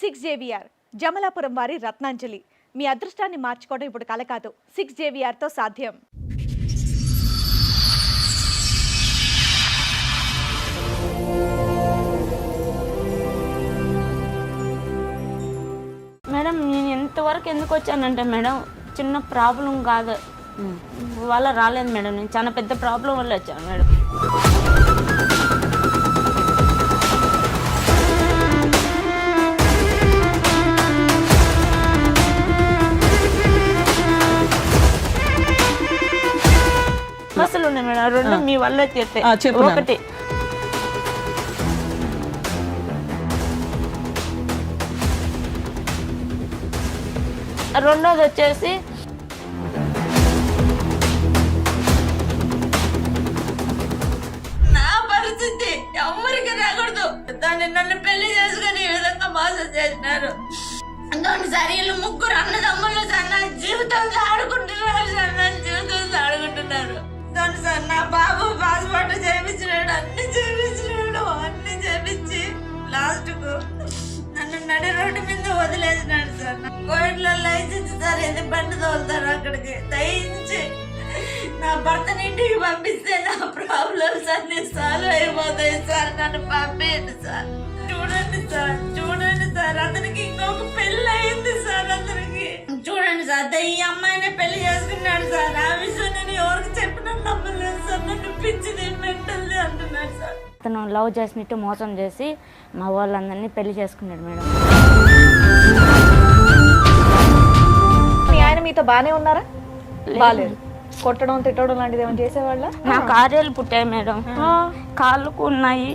6JVR Jamalapuram వారి రత్నాంజలి. మీ అదృష్టాన్ని మార్చుకోవడం ఇప్పుడు కల కాదు, 6JVRతో సాధ్యం. మేడం నేను ఎంతవరకు ఎందుకు వచ్చానంటే మేడం చిన్న ప్రాబ్లం కాదు వల్ల రాలేదు మేడం, నేను చాలా పెద్ద ప్రాబ్లం వల్ల వచ్చాను మేడం. అసలు ఉన్నాయి మేడం రెండు మీ వల్ల తీర్తే. ఒకటి రెండోది వచ్చేసి నా పరిస్థితి ఎవరికి రాకూడదు. దాన్ని నన్ను పెళ్లి చేసుకుని ఈ విధంగా మోసం చేసినారు. దాని సరైన ముగ్గురు అన్నదమ్ములు సార్ నా జీవితంతో ఆడుకుంటున్నారు సార్, నా జీవితంతో ఆడుకుంటున్నారు. దాని సార్ నా బాబు పాస్పోర్ట్ చేయించినాడు, అన్ని చేయించి లాస్ట్ కు నన్ను నడి రోడ్డు మీద వదిలేసినాడు సార్. కోవిడ్లో లైసెన్స్ సార్ ఏది బండి తోలుతారు అక్కడికి. దయించి నా భర్తని ఇంటికి పంపిస్తే నా ప్రాబ్లమ్స్ అన్ని సాల్వ్ అయిపోతాయి సార్, నన్ను పంపేయండి సార్. చూడండి సార్ అతనికి ఇంకొక పెళ్లి అయింది సార్. అతనికి చూడండి సార్ ఈ అమ్మాయిని పెళ్లి చేసుకున్నాడు సార్. ఆ విషయం నేను ఎవరికి చెప్పినా నమ్మలేదు సార్, నన్ను పిచ్చిది మెంటల్ది అంటున్నాడు సార్. అతను లవ్ చేసినట్టు మోసం చేసి మా వాళ్ళందరినీ పెళ్లి చేసుకున్నాడు మేడం. మీ ఆయన మీతో బానే ఉన్నారా? బాలేదు. కొట్టడం తిట్టడం లాంటిది ఏమైనా చేసేవాళ్ళ? నా కార్యాలు పుట్టాయి మేడం, కాళ్ళకు ఉన్నాయి,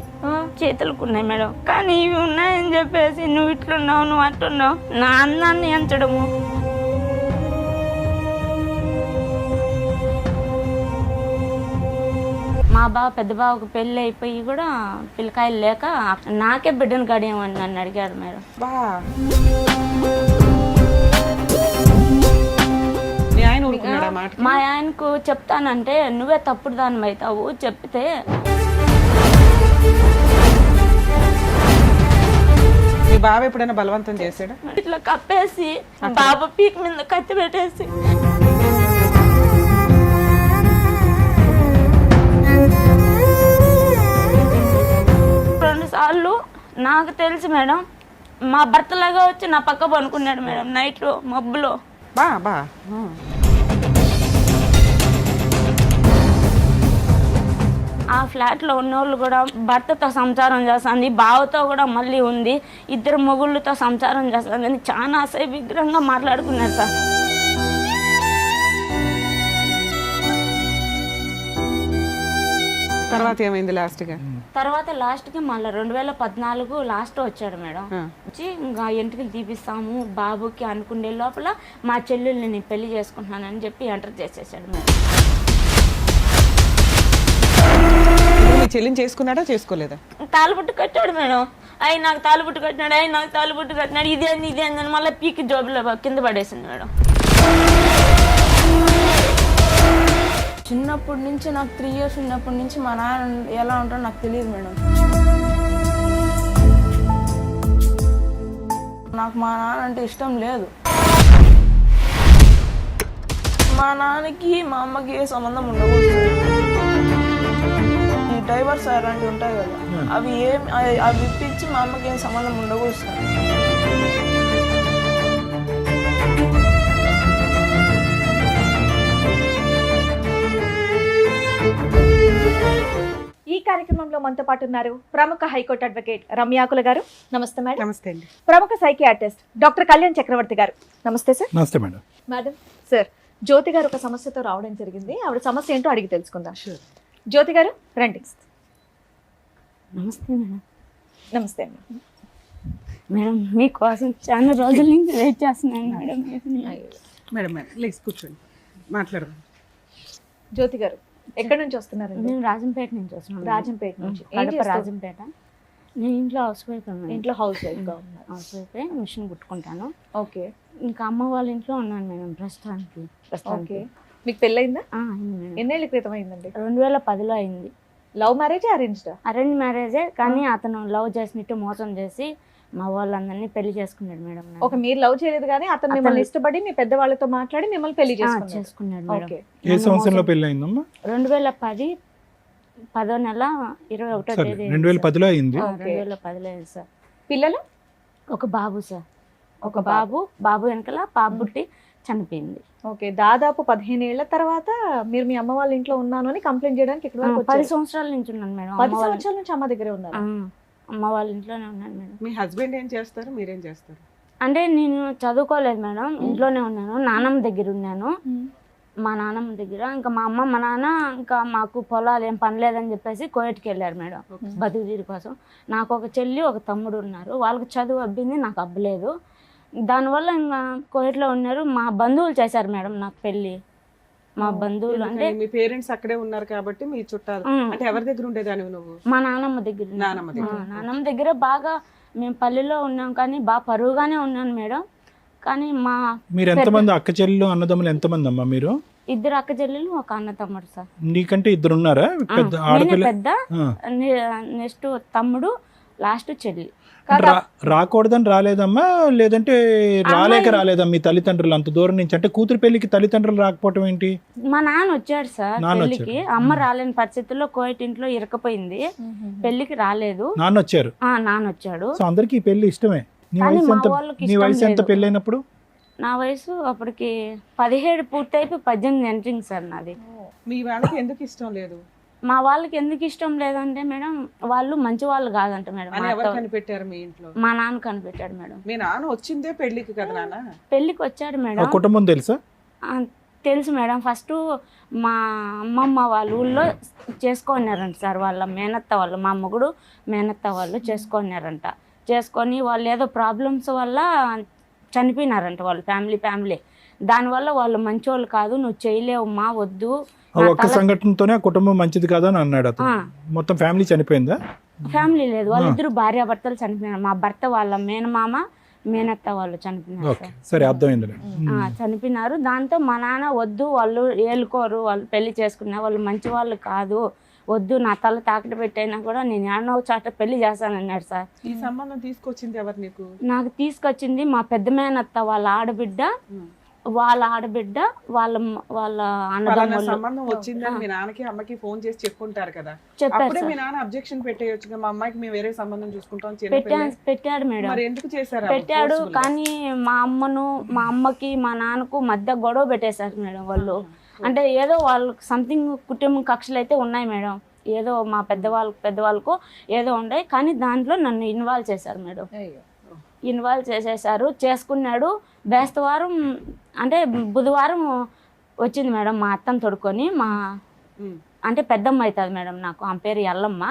చేతులకు ఉన్నాయి మేడం. కానీ ఇవి ఉన్నాయని చెప్పేసి నువ్వు ఇట్లున్నావు, నువ్వు అట్లున్నావు, నా అందాన్ని ఎంచడము. మా పెద్ద బావకు పెళ్ళి అయిపోయి కూడా పిల్లకాయలు లేక నాకే బిడ్డను గడియమని నన్ను అడిగాడు మేడం. మా ఆయనకు చెప్తానంటే నువ్వే తప్పుడు దాని అవుతావు చెప్తే మీ బావ ఎప్పుడైనా బలవంతం చేశాడు? ఇట్లా కప్పేసి బాబా పీక్ మీద కత్తి పెట్టేసి రెండు సార్లు నాకు తెలుసు మేడం మా భర్తలాగా వచ్చి నా పక్క పనుకున్నాడు మేడం నైట్ లో మబ్బులో. ఆ ఫ్లాట్లో ఉన్నోళ్ళు కూడా భర్తతో సంసారం చేస్తుంది, బావతో కూడా మళ్ళీ ఉంది, ఇద్దరు మొగుళ్ళతో సంసారం చేస్తుంది అని చాలా అసహ్యంగా మాట్లాడుకున్నారు సార్. తర్వాత ఏమైంది లాస్ట్గా? తర్వాత లాస్ట్కి మళ్ళీ 2014 లాస్ట్ వచ్చాడు మేడం. వచ్చి ఇంకా ఎంటికలు తీపిస్తాము బాబుకి అనుకునే లోపల మా చెల్లెల్ని నేను పెళ్లి చేసుకుంటున్నానని చెప్పి ఎంటర్ చేసేసాడు మేడం. మీ చెల్లిని చేసుకున్నాడా చేసుకోలేదా? తాలుబుట్టు కట్టాడు మేడం. ఆయన నాకు తాలుబుట్టు కట్టినాడు, ఇదే అని మళ్ళీ పీకి జోబులో కింద పడేసింది మేడం. చిన్నప్పటి నుంచి నాకు 3 years ఉన్నప్పటి నుంచి మా నాన్న ఎలా ఉంటాడో నాకు తెలియదు మేడం. నాకు మా నాన్న అంటే ఇష్టం లేదు. మా నాన్నకి మా అమ్మకి ఏ సంబంధం ఉండకూడదు. ఈ డైవర్స్ అలాంటివి ఉంటాయి కదా, అవి ఇప్పించి మా అమ్మకి ఏం సంబంధం ఉండకూడదు సార్. ఈ కార్యక్రమంలో మనతో పాటు ఉన్నారు ప్రముఖ హైకోర్టు అడ్వకేట్ రమ్యాకుల గారు. నమస్తే మేడం. నమస్తే అండి. ప్రముఖ సైకియాట్రిస్ట్ డాక్టర్ కళ్యాణ్ చక్రవర్తి గారు. నమస్తే సార్. నమస్తే మేడం. మేడం సార్, జ్యోతి గారు ఒక సమస్యతో రావడం జరిగింది. ఆవిడ సమస్య ఏంటో అడిగి తెలుసుకుందాం. జ్యోతి గారు రండి. నమస్తే మేడం. నమస్తే అండి. మేడం మీకోసం చాలా రోజుల నుంచి వెయిట్ చేస్తున్నాను మేడం. మేడం ప్లీజ్ కూర్చోండి, మాట్లాడదాం. జ్యోతి గారు ఎక్కడి నుంచి వస్తున్నారు? మేము రాజంపేట నుంచి వస్తున్నాం. రాజంపేట నుంచి. రాజంపేట. నేను ఇంట్లో హౌస్ వైఫ్. ఇంట్లో హౌస్ వైఫ్గా ఉన్నారు. హౌస్ వైఫ్, మిషన్ కుట్టుకుంటాను. ఓకే. ఇంకా అమ్మ వాళ్ళ ఇంట్లో ఉన్నాను మేడం ప్రస్తుతానికి. ఓకే. మీకు పెళ్ళయిందా? అయింది మేడం. ఎన్నేళ్ళ క్రితం అయిందండి? 2010లో అయింది. Love marriage arranged? అరేంజ్ మ్యారేజే, కానీ అతను లవ్ చేసినట్టు మోసం చేసి మా వాళ్ళందరినీ పెళ్లి చేసుకున్నాడు మేడం. ఒక మీరు లవ్ చేయలేదు కానీ అతను మిమ్మల్ని ఇష్టపడి మీ పెద్దవాళ్ళతో మాట్లాడి మిమ్మల్ని పెళ్లి చేసుకున్నాడు మేడం. ఓకే. ఏ సంవత్సరంలో పెళ్లి అయిందమ్మా? 2010 10వ నెల 21వ తేదీ 2010లో అయింది. 2010లో అయింది సార్. పిల్లలు? ఒక బాబు సార్, ఒక బాబు వెనకాల పాప పుట్టి చనిపోయింది. ఓకే. దాదాపు 15 ఏళ్ల తర్వాత మీరు మీ అమ్మ వాళ్ళ ఇంట్లో ఉన్నాను అని కంప్లైంట్ చేయడానికి ఇక్కడ వరకు 10 సంవత్సరాల నుంచి ఉన్నాను మేడం. 10 సంవత్సరాల నుంచి అమ్మ దగ్గరే ఉన్నారు? అమ్మ వాళ్ళ ఇంట్లోనే ఉన్నాను మేడం. మీ హస్బెండ్ ఏం చేస్తారు, మీరేం చేస్తారు? అంటే నేను చదువుకోలేదు మేడం, ఇంట్లోనే ఉన్నాను. నానమ్మ దగ్గర ఉన్నాను, మా నాన్నమ్మ దగ్గర. ఇంకా మా అమ్మ మా నాన్న ఇంకా మాకు పొలాలు ఏం పనిలేదని చెప్పేసి కోయట్కి వెళ్ళారు మేడం బతుకు తీరు కోసం. నాకు ఒక చెల్లి ఒక తమ్ముడు ఉన్నారు, వాళ్ళకి చదువు అబ్బింది, నాకు అబ్బలేదు. దానివల్ల ఇంకా కోయట్లో ఉన్నారు. మా బంధువులు చేశారు మేడం నాకు పెళ్ళి. మా బంధువులు అంటే మీ పేరెంట్స్ అక్కడే ఉన్నారు కాబట్టి మీ చుట్టాలు. అంటే ఎవరి దగ్గర ఉండేదానివి నువ్వు? మా నాన్నమ్మ దగ్గర. నానమ్మ దగ్గర బాగా మేము పల్లెలో ఉన్నాం, కానీ బాగా పరువుగానే ఉన్నాను మేడం. కానీ మా మీరు ఎంతమంది అక్క చెల్లెలు అన్నదమ్ములు ఎంతమంది అమ్మా మీరు? 2 అక్క చెల్లెలు ఒక అన్న తమ్ముడు సార్. నీకంటే 2 ఉన్నారా? పెద్ద నేనే ఆడపిల్ల పెద్ద, నెక్స్ట్ తమ్ముడు, లాస్ట్ చెల్లి. రాకూడదని రాలేదమ్మా, లేదంటే రాలేక రాలేదా మీ తల్లిదండ్రులు అంత దూరం నుంచి? అంటే కూతురు పెళ్లికి తల్లిదండ్రులు రాకపోవటం ఏంటి? మా నాన్న వచ్చాడు సార్ పెళ్లికి. అమ్మ రాలేని పరిస్థితుల్లో కోయట్ ఇంట్లో ఇరకపోయింది, పెళ్లికి రాలేదు. నాన్న వచ్చారు? నాన్న వచ్చాడు. సో అందరికి ఈ పెళ్లి ఇష్టమే. నీ వయసు ఎంత పెళ్ళైనప్పుడు? నా వయసు అప్పటికి 17 పూర్తయిపోయి 18 ఎంట్రింగ్ సార్ నాది. మీ వాళ్ళకి ఎందుకు ఇష్టం లేదు? మా వాళ్ళకి ఎందుకు ఇష్టం లేదంటే మేడం, వాళ్ళు మంచి వాళ్ళు కాదంట మేడం. ఎవరు కనిపెట్టారు మీ ఇంట్లో? మా నాన్న కనిపెట్టాడు మేడం. మీ నాన్న వచ్చిందే పెళ్లికి కదా నాన్న? పెళ్లికి వచ్చాడు మేడం. కుటుంబం తెలుసా? తెలుసు మేడం. ఫస్ట్ మా అమ్మమ్మ వాళ్ళ ఊళ్ళో చేసుకున్నారంట సార్, వాళ్ళ మేనత్త వాళ్ళు, మా మొగుడు మేనత్త వాళ్ళు చేసుకున్నారంట. చేసుకొని వాళ్ళు ఏదో ప్రాబ్లమ్స్ వల్ల చనిపోయినారంట వాళ్ళ ఫ్యామిలీ. దానివల్ల వాళ్ళు మంచోళ్ళు కాదు, నువ్వు చేయలేవు మా వద్దు. ఒక్క సంఘటనతోనే ఆ కుటుంబం మంచిది కాదని అన్నాడు అతను. మొత్తం ఫ్యామిలీ చనిపోయిందా? ఫ్యామిలీ లేదు, వాళ్ళిద్దరు భార్యాభర్తలు చనిపోయినారు. మా భర్త వాళ్ళ మేనమామ మేనత్త వాళ్ళు చనిపోయినారు సార్. సరే, అర్థమైంది. చనిపోయినారు. దాంతో మా నాన్న వద్దు, వాళ్ళు ఏలుకోరు, వాళ్ళు పెళ్లి చేసుకున్నారు, వాళ్ళు మంచి వాళ్ళు కాదు, వద్దు, నా తల తాకట పెట్టైనా కూడా నేను ఏడనో చాట పెళ్లి చేస్తానన్నాడు సార్. ఈ సంబంధం తీసుకొచ్చింది ఎవరు నీకు? నాకు తీసుకొచ్చింది మా పెద్ద మేనత్త వాళ్ళ ఆడబిడ్డ, వాళ్ళ అన్నదమ్ములు. సంబంధం వచ్చిందని మీ నాన్నకి అమ్మకి ఫోన్ చేసి చెప్పుకుంటారు కదా, అప్పుడే మీ నాన్న అబ్జెక్షన్ పెట్టేయొచ్చు, మా అమ్మాయికి మేము వేరే సంబంధం చూసుకుంటాం. పెట్టాడు మేడం, మరి ఎందుకు చేశారు? పెట్టాడు. కానీ మా అమ్మకి మా నాన్నకు మధ్య గొడవ పెట్టేశారు మేడం వాళ్ళు. అంటే ఏదో వాళ్ళకి సంథింగ్ కుటుంబం కక్షలు అయితే ఉన్నాయి మేడం, ఏదో మా పెద్దవాళ్ళకు ఏదో ఉన్నాయి. కానీ దాంట్లో నన్ను ఇన్వాల్వ్ చేశారు మేడం. ఇన్వాల్వ్ చేసేసారు. చేసుకున్నాడు. బేస్తవారం అంటే బుధవారం వచ్చింది మేడం మా అత్తను తొడుకొని. అంటే పెద్దమ్మ అవుతుంది మేడం నాకు, ఆమె పేరు ఎల్లమ్మ.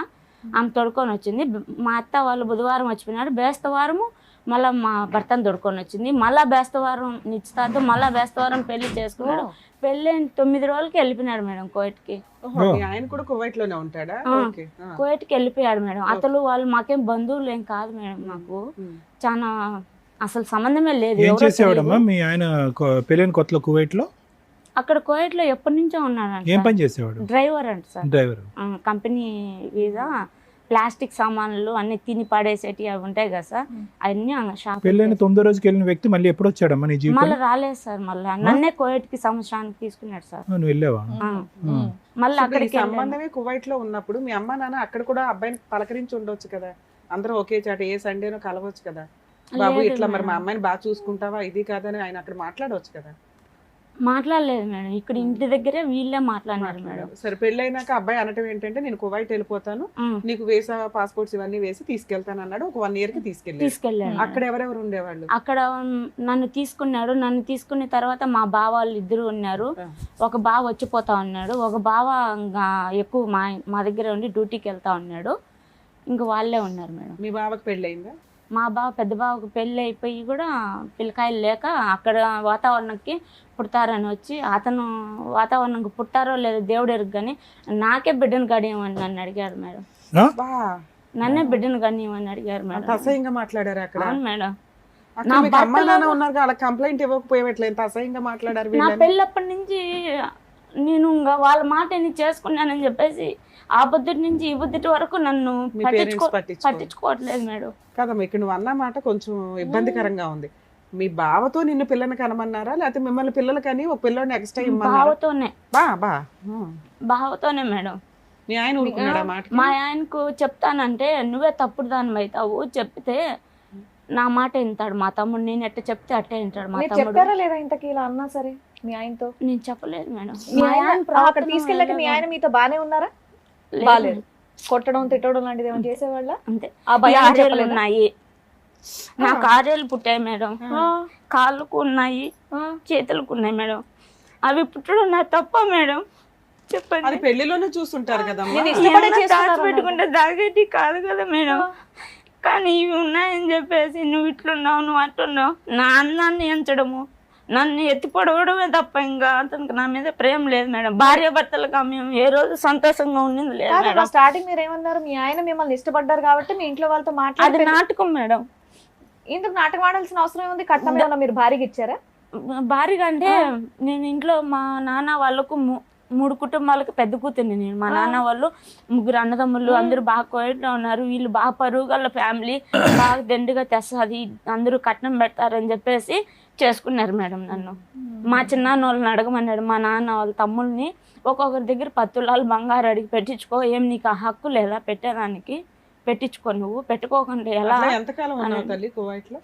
ఆమె తొడుకొని వచ్చింది. మా అత్త వాళ్ళు బుధవారం వచ్చిపోయినాడు. బేస్తవారము మళ్ళీ మా భర్తను తొడుకొని వచ్చింది. మళ్ళీ బేస్తవారం నిశ్చితార్థం, మళ్ళీ బేస్తవారం పెళ్లి చేసుకున్నాడు. పెళ్ళి 9 రోజులకి వెళ్ళిపోయినాడు మేడం కోయట్కి. ఆయన కూడా కువైట్ లోనే ఉంటాడా? కోయట్కి వెళ్ళిపోయాడు మేడం. అతను వాళ్ళు మాకేం బంధువులు ఏం కాదు మేడం, మాకు చాలా అసలు సంబంధమే లేదు. ఏం చేసేవాడమ్మా మీ ఆయన పెళ్ళైన కొత్తలో కువైట్ లో? అక్కడ కోయట్ లో ఎప్పటి నుంచో ఉన్నాడు. ఏం పని చేసేవాడు? డ్రైవర్ అంట sir. Driver. Company visa, plastic సామాన్లు అన్ని తిని పడేసేటి అవి ఉంటాయి కదా సార్, అన్ని షాప్. పెళ్ళైన 9వ రోజుకి వెళ్ళిన వ్యక్తి మళ్ళీ ఎప్పుడు వచ్చాడమ్మా నీ జీవితం? మళ్ళీ రాలేదు సార్. మళ్ళీ నన్నే కోయట్ కి సంవత్సరానికి తీసుకున్నాడు సార్. నువ్వు వెళ్ళావా? మళ్ళీ అక్కడికి సంబంధమే కువైట్ లో ఉన్నప్పుడు మీ అమ్మ నాన్న అక్కడ కూడా అబ్బాయిని పలకరించి ఉండొచ్చు కదా, అందరూ ఒకే చాట ఏ సండేనో కలవచ్చు కదా, బాబు ఇట్లా మరి మా అమ్మాయిని బాగా చూసుకుంటావా ఇది కాదని ఆయన అక్కడ మాట్లాడవచ్చు కదా. మాట్లాడలేదు మేడం, ఇక్కడ ఇంటి దగ్గరే వీళ్ళే మాట్లాడినారు మేడం. సరే, పెళ్ళైనాక అబ్బాయి అనటం ఏంటంటే నేను కువైట్ వెళ్ళిపోతాను, నీకు వీసా పాస్పోర్ట్స్ ఇవన్నీ వేసి తీసుకెళ్తాను అన్నాడు. ఒక 1 year కి తీసుకెళ్ళాడు. అక్కడ ఎవరెవరు ఉండేవాళ్ళు? అక్కడ నన్ను తీసుకున్నాడు. నన్ను తీసుకున్న తర్వాత మా బావ వాళ్ళు 2 ఉన్నారు. ఒక బావ వచ్చిపోతా ఉన్నాడు, ఒక బావ ఎక్కువ మా దగ్గర ఉండి డ్యూటీకి వెళ్తా ఉన్నాడు. ఇంకా వాళ్ళే ఉన్నారు మేడం. మీ బావకి పెళ్ళయిందా? మా బావ పెద్ద బావకు పెళ్ళి అయిపోయి కూడా పిల్లకాయలు లేక అక్కడ వాతావరణంకి పుడతారని వచ్చి, అతను వాతావరణంకి పుట్టారో లేదో దేవుడు ఎరుగు, కానీ నాకే బిడ్డను గడియమని నన్ను అడిగారు మేడం. నన్నే బిడ్డను గడియమని అడిగారు మేడం. అసహ్యంగా మాట్లాడారు అక్కడ? అవును మేడం. అమ్మ నాన్న ఉన్నారు, కంప్లైంట్ ఇవ్వకపోయేట్లేదు, అసహ్యంగా మాట్లాడారు. నా పెళ్ళప్పటి నుంచి నేను ఇంకా వాళ్ళ మాట నేను చేసుకున్నానని చెప్పేసి ఆ బుద్ధుడి నుంచి ఈ బుద్ధుడి వరకు నన్ను మీ పేరెంట్స్ పట్టించుకో పట్టించుకోవట్లేదు మేడం. కదమ్మా, ఇక్కడ నువ్వు అన్న మాట కొంచెం ఇబ్బందికరంగా ఉంది. మీ బావతో నిన్ను పిల్లని కనమన్నారా, లేకపోతే మిమ్మల్ని పిల్లలు కానీ ఒక పిల్లని ఎక్స్ట్రా ఇమ్మన్నారా? బావతోనే బా బావతోనే మేడం. మీ ఆయన ఊరుకున్నాడా మాట? మా ఆయనకు చెప్తానంటే నువ్వే తప్పుడు దాని అవుతావు, చెప్తే నా మాట వింటాడు మా తమ్ముడు. నేను ఎట్ట చెప్తే అట్టే వింటాడు మా మీరు తమ్ముడు. చెప్పారా లేదా ఇంతకీ ఇలా అన్నా సరే మీ ఆయనతో? నేను చెప్పలేదు మేడం. మీ మా ఆయన ఆయన అక్కడ ప్రవర్తన తీసుకెళ్ళాక మీ ఆయన మీతో బానే ఉన్నారా? లేదు. బాలేదు. కొట్టడం తిట్టడం లాంటిది ఏమైనా చేసేవాళ్ళ? అంతే. ఆ భయం ఆరేళ్ళు చెప్పలేదా? ఉన్నాయి నాకు, ఆరేళ్ళు పుట్టాయి మేడం. కాళ్ళకు ఉన్నాయి, చేతులకు ఉన్నాయి మేడం. అవి పుట్టడం నా తప్ప మేడం? అది చెప్పండి. పెళ్లిలోనే చూస్తుంటారు కదమ్మా. నేను ఇష్టపడే ఏమన్నా చేసుకున్నారు దాచిపెట్టుకుంటే దాగేటి కాదు కదా మేడం. కానీ ఇవి ఉన్నాయని చెప్పేసి నువ్వు ఇట్లున్నావు, నువ్వు అట్లున్నావు, నా అన్నాన్ని ఎంచడము, నన్ను ఎత్తి పొడవడమే తప్ప ఇంకా అతనికి నా మీద ప్రేమ లేదు మేడం. భార్య భర్తలుగా మేము ఏ రోజు సంతోషంగా ఉండింది లేదు మేడం. స్టార్టింగ్ మీరు ఏమన్నారు? మీ ఆయన మిమ్మల్ని ఇష్టపడ్డారు కాబట్టి మీ ఇంట్లో వాళ్ళతో అది మాట్లాడి నాటకం మేడం. ఇందుకు నాటకం ఆడాల్సిన అవసరం ఉంది? కట్నం ఏమన్నా మీరు భారీగా ఇచ్చారా? భారీగా అంటే నేను ఇంట్లో మా నాన్న వాళ్ళకు 3 కుటుంబాలకు పెద్ద కూతుర్ని నేను. మా నాన్న వాళ్ళు 3 అన్నదమ్ములు, అందరూ బాగా కోయట్లో ఉన్నారు. వీళ్ళు బాగా పరుగుల ఫ్యామిలీ, బాగా దండిగా తెస్తుంది, అందరూ కట్నం పెడతారని చెప్పేసి చేసుకున్నారు మేడం నన్ను. మా చిన్నాన్న వాళ్ళని అడగమన్నాడు మా నాన్న వాళ్ళ తమ్ముళ్ళని, ఒక్కొక్కరి దగ్గర 10 తులాలు బంగారు అడిగి పెట్టించుకో, ఏం నీకు ఆ హక్కు లేదా పెట్టేదానికి? పెట్టించుకో, నువ్వు పెట్టుకోకుండా ఎలా? ఎంతకాలం ఉన్నావు తల్లి కువైట్ లో?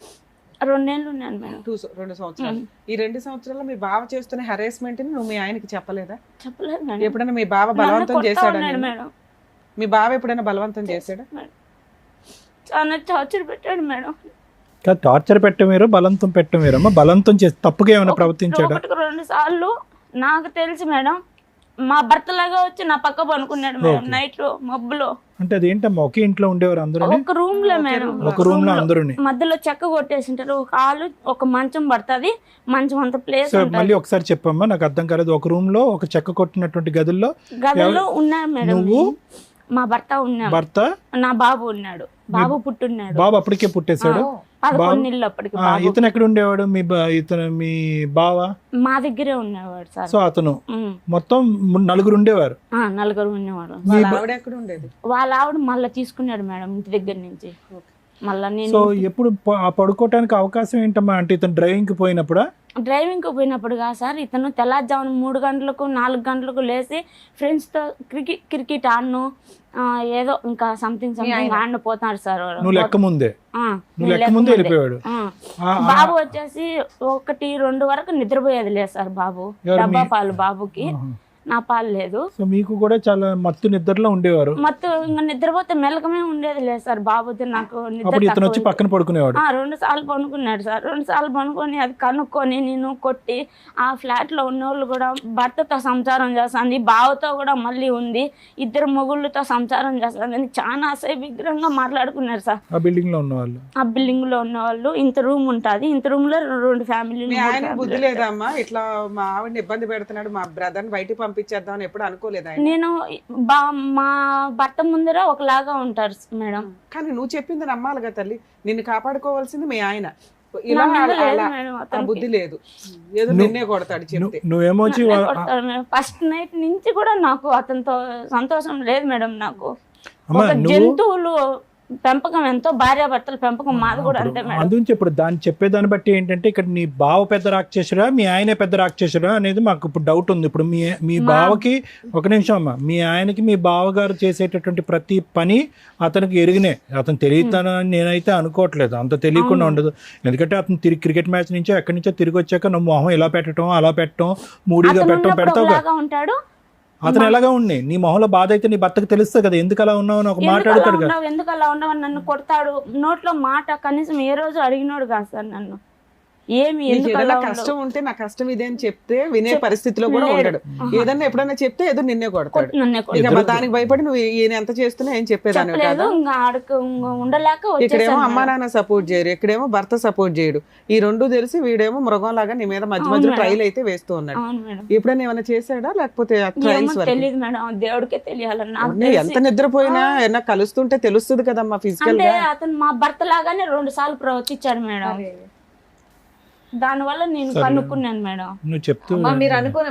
2 ఏళ్ళు ఉన్నాను మేడం. 2 సంవత్సరాలు. ఈ 2 సంవత్సరాల్లో మీ బావ చేస్తున్న హెరాస్మెంట్ ని నువ్వు మీ ఆయనకి చెప్పలేదా? చెప్పలేదు మేడం. ఎప్పుడైనా మీ బావ బలవంతం చేశాడా? మేడం మీ బావ ఎప్పుడైనా బలవంతం చేశాడా? చాలా టార్చర్ పెట్టాడు మేడం. టార్చర్ పెట్ట మీరు, బలంతం పెట్ట మీరు. అమ్మ బలంతం చేసి తప్పుగా ఏమైనా ప్రవర్తించాడా? 1-2 సార్లు నాకు తెలిసి మేడం మా భర్తలాగా వచ్చి నా పక్క పనుకున్నాడు మేడం. నైట్ లో మబ్బులో. అంటే అదేంటమ్మా, ఒకే ఇంట్లో ఉండేవారు అందరూ? ఒక రూమ్ లో మేడం, ఒక రూమ్ లో అందరూ మధ్యలో చెక్క కొట్టేసింటారు. ఒక హాలు, ఒక మంచం పడుతుంది, మంచం అంత ప్లేస్. మళ్ళీ ఒకసారి చెప్పమ్మా, నాకు అర్థం కాలేదు. ఒక రూమ్ లో ఒక చెక్క కొట్టినటువంటి గదుల్లో ఉన్నారు మేడం. నువ్వు, మా భర్త ఉన్నాడు, భర్త, నా బాబు ఉన్నాడు. బాబు పుట్టున్నాడు. బాబు అప్పటికే పుట్టేశాడు. 11 నెలలు అప్పటికి. ఇతను ఎక్కడ ఉండేవాడు? ఇతను మీ బావ మా దగ్గరే ఉండేవాడు సార్. సో అతను మొత్తం 4 ఉండేవారు. 4 ఉండేవాడు. వాళ్ళ ఆవిడ ఎక్కడ ఉండేది? వాళ్ళ ఆవిడ మళ్ళీ తీసుకున్నాడు మేడం ఇంటి దగ్గర నుంచి. మళ్ళీ నేను సో ఎప్పుడు పడుకోవటానికి అవకాశం ఏంటమ్మా? అంటే ఇతను డ్రైవింగ్ కి పోయినప్పుడా? డ్రైవింగ్కి పోయినప్పుడు కాదు సార్, ఇతను తెల్లారుజామున 3 గంటలకు 4 గంటలకు లేచి ఫ్రెండ్స్తో క్రికెట్ ఆడను, ఏదో ఇంకా సంథింగ్ ఆడిన పోతాడు సార్. నువ్వు లెక్క ముందే వెళ్ళిపోయాడు. బాబు వచ్చేసి 1-2 వరకు నిద్రపోయేది లేదు సార్. బాబు డబ్బా పాలు బాబుకి, నా పాలు లేదు. సో మీకు కూడా చాలా మత్తు నిద్రలో ఉండేవారు. మత్తు ఇంకా నిద్రపోతే మెలకమే ఉండేది లేదు సార్. బాబుతో నాకు అప్పుడు ఇతను వచ్చి పక్కన పడుకునేవాడు. 2 సార్లు పనుకున్నాడు సార్. 2 సార్లు పనుకొని అది కనుక్కొని నేను కొట్టి, ఆ ఫ్లాట్ లో ఉన్న వాళ్ళు కూడా భర్తతో సంసారం చేస్తుంది, బావతో కూడా మళ్ళీ ఉంది, 2 మొగుళ్ళతో సంసారం చేస్తుంది అని చాలా విగ్రహంగా మాట్లాడుకున్నారు సార్. ఆ బిల్డింగ్ లో ఉన్న వాళ్ళు, ఆ బిల్డింగ్ లో ఉన్న వాళ్ళు. ఇంత రూమ్ ఉంటుంది, ఇంత రూమ్ లో 2 ఫ్యామిలీలు. మీ ఆయన బుద్ధి లేదమ్మా? ఇట్లా మా ఆవిడని ఇబ్బంది పెడుతున్నాడు, మా బ్రదర్ని బయటికి పంపించేద్దాం ఎప్పుడు అనుకోలేదు ఆయన? నేను మా భర్త ముందర ఒకలాగా ఉంటారు మేడం. కానీ నువ్వు చెప్పింది నమ్మాలిగా తల్లి. నిన్ను కాపాడుకోవాల్సింది మీ ఆయన. ఇలా బుద్ధి లేదు, ఏదో నిన్నే కొడతాడు చెప్తే. నువ్వేమో ఫస్ట్ నైట్ నుంచి కూడా నాకు అతనితో సంతోషం లేదు మేడం. నాకు ఒక జంతువులు పెంపకం ఎంతో, భార్యాభర్తల పెంపకం మాది కూడా అంతే మేడం. అందుకే ఇప్పుడు దాన్ని చెప్పేదాన్ని బట్టి ఏంటంటే, ఇక్కడ నీ బావ పెద్ద రాక్షసుడా మీ ఆయనే పెద్ద రాక్షసుడా అనేది మాకు ఇప్పుడు డౌట్ ఉంది. ఇప్పుడు మీ బావకి, ఒక నిమిషం అమ్మా, మీ ఆయనకి మీ బావగారు చేసేటటువంటి ప్రతి పని అతనికి ఎరిగినే. అతను తెలియతానని నేనైతే అనుకోవట్లేదు, అంత తెలియకుండా ఉండదు. ఎందుకంటే అతను తిరిగి క్రికెట్ మ్యాచ్ నుంచో ఎక్కడి నుంచో తిరిగి వచ్చాక నువ్వు మొహం ఇలా పెట్టడం, అలా పెట్టడం, మూడీగా పెట్టడం పెడతావు. ఉంటాడు అతను ఎలాగా ఉన్నాయి? నీ మొహంలో బాధ అయితే నీ భర్తకు తెలుస్తుంది కదా, ఎందుకు అలా ఉన్నావు అని ఒక మాట్లాడతాడు కదా. ఎందుకు అలా ఉన్నావు, నన్ను కొడతాడు. నోట్లో మాట కనీసం ఏ రోజు అడిగినోడు కాదు సార్ నన్ను. ఏమి ఏదైనా కష్టం ఉంటే నా కష్టం ఇదే అని చెప్తే వినే పరిస్థితిలో కూడా ఉండడు. ఏదన్నా ఎప్పుడన్నా చెప్తే ఏదో నిన్నే కొడతాడు. దానికి భయపడి నువ్వు ఈయన ఎంత చేస్తున్నా ఏం చెప్పేదాన్ని కాదు. ఉండలేక ఇక్కడేమో అమ్మా నాన్న సపోర్ట్ చేయరు, ఇక్కడేమో భర్త సపోర్ట్ చేయడు. ఈ 2 తెలిసి వీడేమో మృగం లాగా నీ మీద మధ్య మధ్యలో ట్రైల్ అయితే వేస్తూ ఉన్నాడు. ఎప్పుడైనా ఏమైనా చేశాడా, లేకపోతే తెలియదు మేడం, దేవుడికే తెలియాలన్నా. ఎంత నిద్రపోయినా ఏమన్నా కలుస్తుంటే తెలుస్తుంది కదమ్మా ఫిజికల్ గా. అతను మా భర్త లాగానే 2 సార్లు ప్రవర్తించాడు మేడం. దానివల్ల నేను సరే. కనుక్కున్నాను మేడం. నువ్వు చెప్తూ అమ్మా,